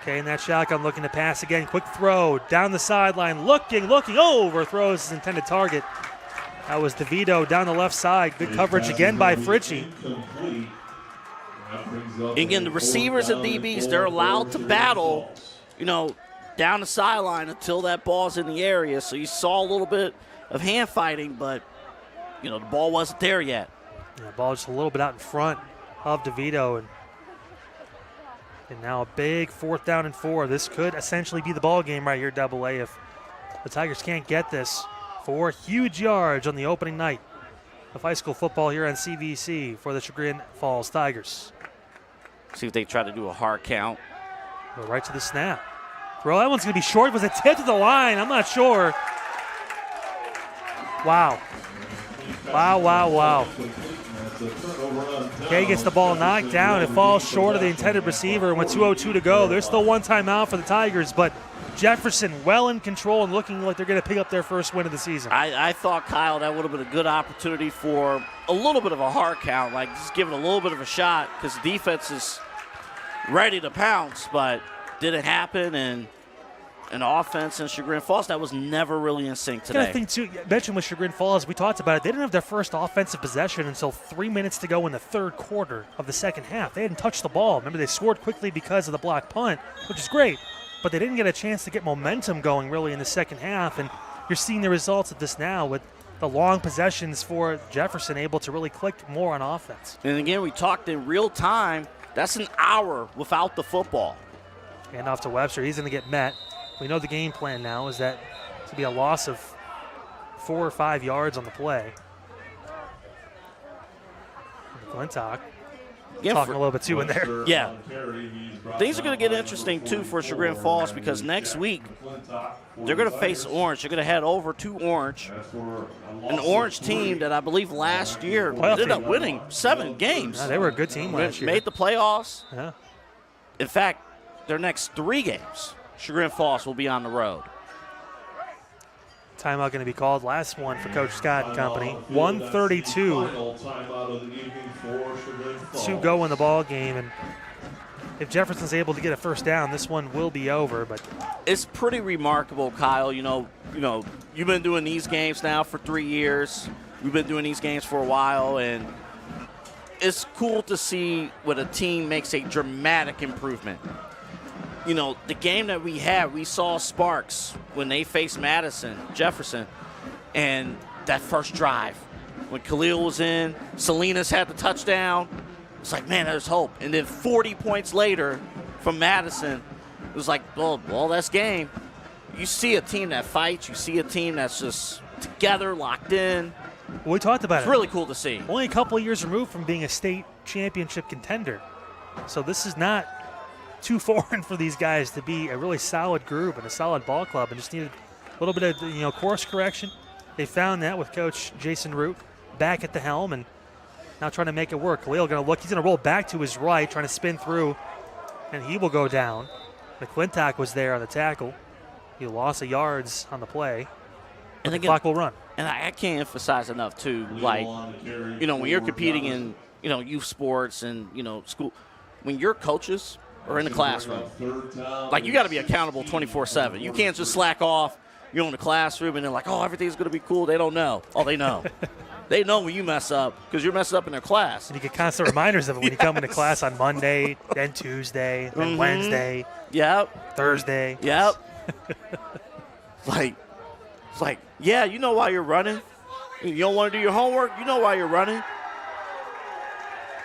Okay, in that shotgun, looking to pass again. Quick throw down the sideline, looking, overthrows his intended target. That was DeVito down the left side. Good coverage again by Fritchie. Again, the receivers and DBs, they're allowed to battle, down the sideline until that ball's in the area. So you saw a little bit of hand fighting, but, the ball wasn't there yet. Yeah, the ball just a little bit out in front of DeVito. And now a big 4th down and 4. This could essentially be the ball game right here, AA, if the Tigers can't get this. 4 huge yards on the opening night of high school football here on CVC for the Chagrin Falls Tigers. See if they try to do a hard count. Go right to the snap. Throw, that one's going to be short. Was it tipped to the line? I'm not sure. Wow. Kay gets the ball knocked down. It falls short of the intended receiver. And with 2:02 to go, there's still 1 timeout for the Tigers, but Jefferson well in control and looking like they're going to pick up their first win of the season. I thought, Kyle, that would have been a good opportunity for a little bit of a hard count, like just give it a little bit of a shot because the defense is ready to pounce, but didn't happen. And an offense in Chagrin Falls that was never really in sync today. I think, too, you mentioned with Chagrin Falls, we talked about it, they didn't have their first offensive possession until 3 minutes to go in the 3rd quarter of the second half. They hadn't touched the ball. Remember, they scored quickly because of the block punt, which is great, but they didn't get a chance to get momentum going really in the second half, and you're seeing the results of this now with the long possessions for Jefferson able to really click more on offense. And again, we talked in real time. That's an hour without the football. Hand off to Webster. He's going to get met. We know the game plan now is that it's going to be a loss of 4 or 5 yards on the play. McClintock talking a little bit too in there. Yeah. Things are going to get interesting, too, for Chagrin Falls because next week they're going to face Orange. They're going to head over to Orange, an Orange team that I believe last year ended up winning 7 games. Yeah, they were a good team last year. Made the playoffs. Yeah. In fact, their next 3 games, Chagrin Falls will be on the road. Timeout going to be called. Last one for Coach Scott and company. 1:32 to go in the ball game, and if Jefferson's able to get a first down, this one will be over. But it's pretty remarkable, Kyle. You've been doing these games now for 3 years. We've been doing these games for a while, and it's cool to see when a team makes a dramatic improvement. The game that we had, we saw sparks when they faced Jefferson, and that first drive when Khalil was in, Salinas had the touchdown. It's like, man, there's hope. And then 40 points later from Madison, it was like, well, that's game. You see a team that fights. You see a team that's just together, locked in. We talked about It's really cool to see. Only a couple of years removed from being a state championship contender. So this is not too foreign for these guys to be a really solid group and a solid ball club, and just needed a little bit of course correction. They found that with Coach Jason Root back at the helm and now trying to make it work. Khalil going to look. He's going to roll back to his right, trying to spin through, and he will go down. McClintock was there on the tackle. He lost the yards on the play. And the clock will run. And I can't emphasize enough, too, like, when you're competing in, youth sports and, school, when your coaches are in the classroom, like, you got to be accountable 24/7. You can't just slack off. You're in the classroom and they're like, oh, everything's going to be cool. They don't know. Oh, they know. They know when you mess up because you're messing up in their class. And you get constant reminders of it when you come into class on Monday, then Tuesday, then Wednesday. Yep. Thursday. Yep. It's like, yeah, you know why you're running. You don't want to do your homework. You know why you're running.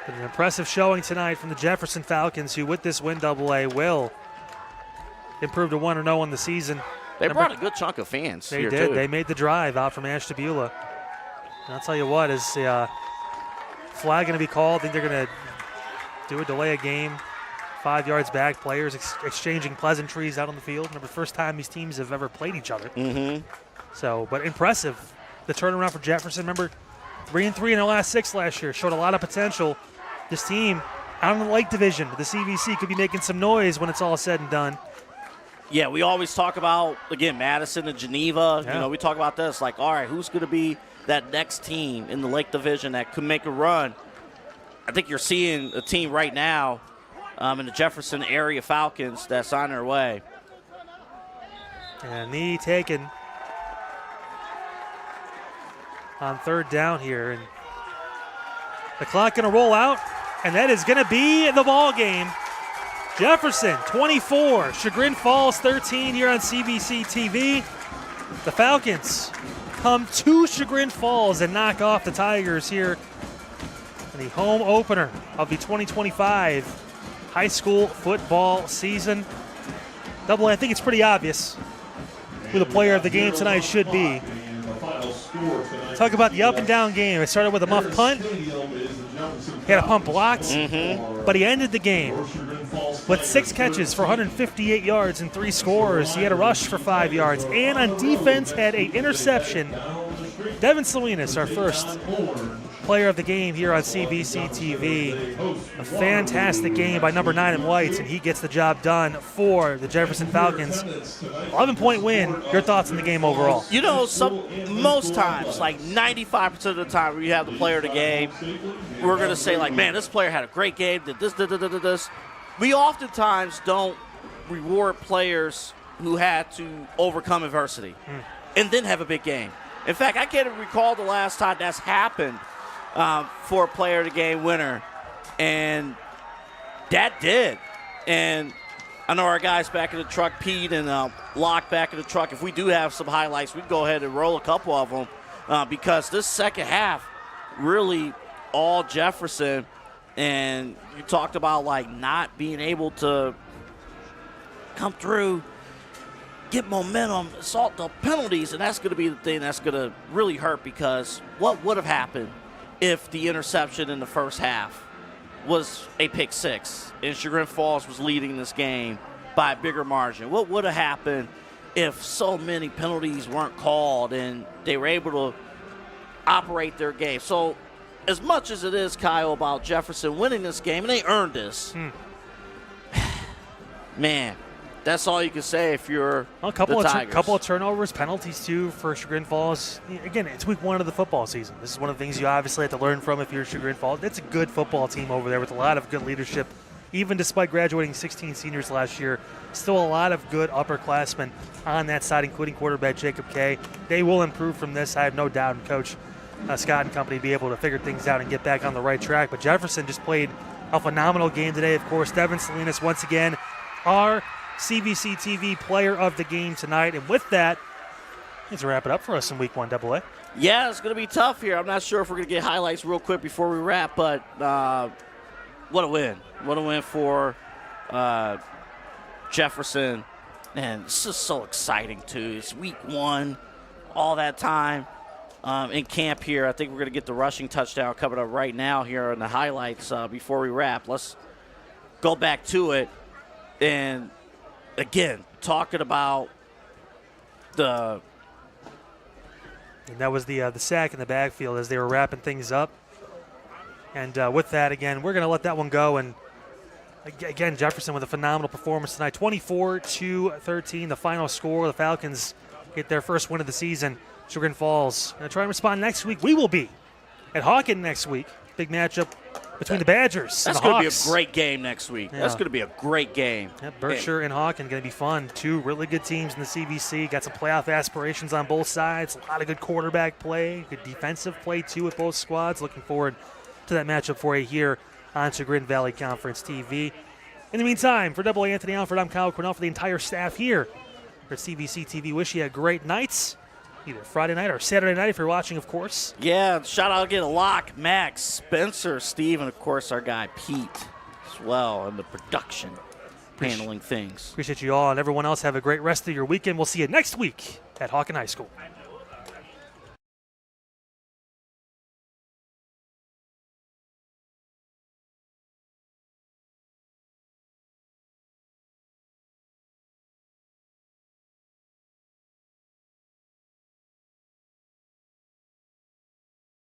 But an impressive showing tonight from the Jefferson Falcons, who with this win AA will improve to 1-0 on the season. They brought a good chunk of fans. They here did. Too. They made the drive out from Ashtabula. And I'll tell you what, is the flag going to be called? I think they're going to do a delay of game. 5 yards back, players exchanging pleasantries out on the field. Remember, first time these teams have ever played each other. Mm-hmm. So, but impressive. The turnaround for Jefferson. Remember, 3-3 in their last 6 last year. Showed a lot of potential. This team out in the Lake Division, the CVC, could be making some noise when it's all said and done. Yeah, we always talk about, again, Madison and Geneva. Yeah. We talk about this. Like, all right, who's going to be that next team in the Lake Division that could make a run? I think you're seeing a team right now in the Jefferson area Falcons that's on their way. And knee taken on 3rd down here. And the clock going to roll out, and that is going to be the ball game. Jefferson 24, Chagrin Falls 13 here on CVC TV. The Falcons come to Chagrin Falls and knock off the Tigers here in the home opener of the 2025 high school football season. I think it's pretty obvious who the player of the game tonight should be. Talk about the up and down game. It started with a muff punt. He had a punt blocked, but he ended the game with 6 catches for 158 yards and 3 scores. He had a rush for 5 yards, and on defense had an interception. Devin Salinas, our first player of the game here on CVC TV. A fantastic game by number 9 in whites, and he gets the job done for the Jefferson Falcons. 11-point win. Your thoughts on the game overall? Most times, like 95% of the time when you have the player of the game, we're going to say, like, man, this player had a great game, did this. We oftentimes don't reward players who had to overcome adversity and then have a big game. In fact, I can't even recall the last time that's happened for a player of the game winner, and that did. And I know our guys back in the truck, Pete and Locke back in the truck, if we do have some highlights, we can go ahead and roll a couple of them because this second half really all Jefferson. And you talked about, like, not being able to come through, get momentum, assault the penalties, and that's going to be the thing that's going to really hurt because what would have happened if the interception in the first half was a pick 6 and Chagrin Falls was leading this game by a bigger margin? What would have happened if so many penalties weren't called and they were able to operate their game? So as much as it is, Kyle, about Jefferson winning this game, and they earned this, man, that's all you can say if you're the Tigers. A couple of turnovers, penalties, too, for Chagrin Falls. Again, it's week 1 of the football season. This is one of the things you obviously have to learn from if you're Chagrin Falls. It's a good football team over there with a lot of good leadership. Even despite graduating 16 seniors last year, still a lot of good upperclassmen on that side, including quarterback Jacob Kay. They will improve from this, I have no doubt, and Coach Scott and company be able to figure things out and get back on the right track. But Jefferson just played a phenomenal game today. Of course, Devin Salinas, once again, our CVC TV player of the game tonight. And with that, Let's wrap it up for us in Week 1 AA. Yeah, it's going to be tough here. I'm not sure if we're going to get highlights real quick before we wrap, but what a win. What a win for Jefferson. And it's just so exciting, too. It's Week 1, all that time in camp here. I think we're going to get the rushing touchdown coming up right now here in the highlights before we wrap. Let's go back to it. And, again, talking about the – and that was the sack in the backfield as they were wrapping things up. And with that, again, we're going to let that one go. And, again, Jefferson with a phenomenal performance tonight. 24-13, the final score. The Falcons get their first win of the season. Chagrin Falls going to try and respond next week. We will be at Hawken next week. Big matchup between the Badgers and the Hawks. That's going to be a great game next week. Yeah. That's going to be a great game. Yep, Berkshire and Hawken going to be fun. Two really good teams in the CVC. Got some playoff aspirations on both sides. A lot of good quarterback play, good defensive play, too, with both squads. Looking forward to that matchup for you here on Chagrin Valley Conference TV. In the meantime, for AA Anthony Alford, I'm Kyle Cornell. For the entire staff here at CVC TV, wish you a great night, either Friday night or Saturday night if you're watching, of course. Yeah, shout out again to Locke, Max, Spencer, Steve, and, of course, our guy Pete as well in the production, handling things. Appreciate you all, and everyone else have a great rest of your weekend. We'll see you next week at Hawken High School.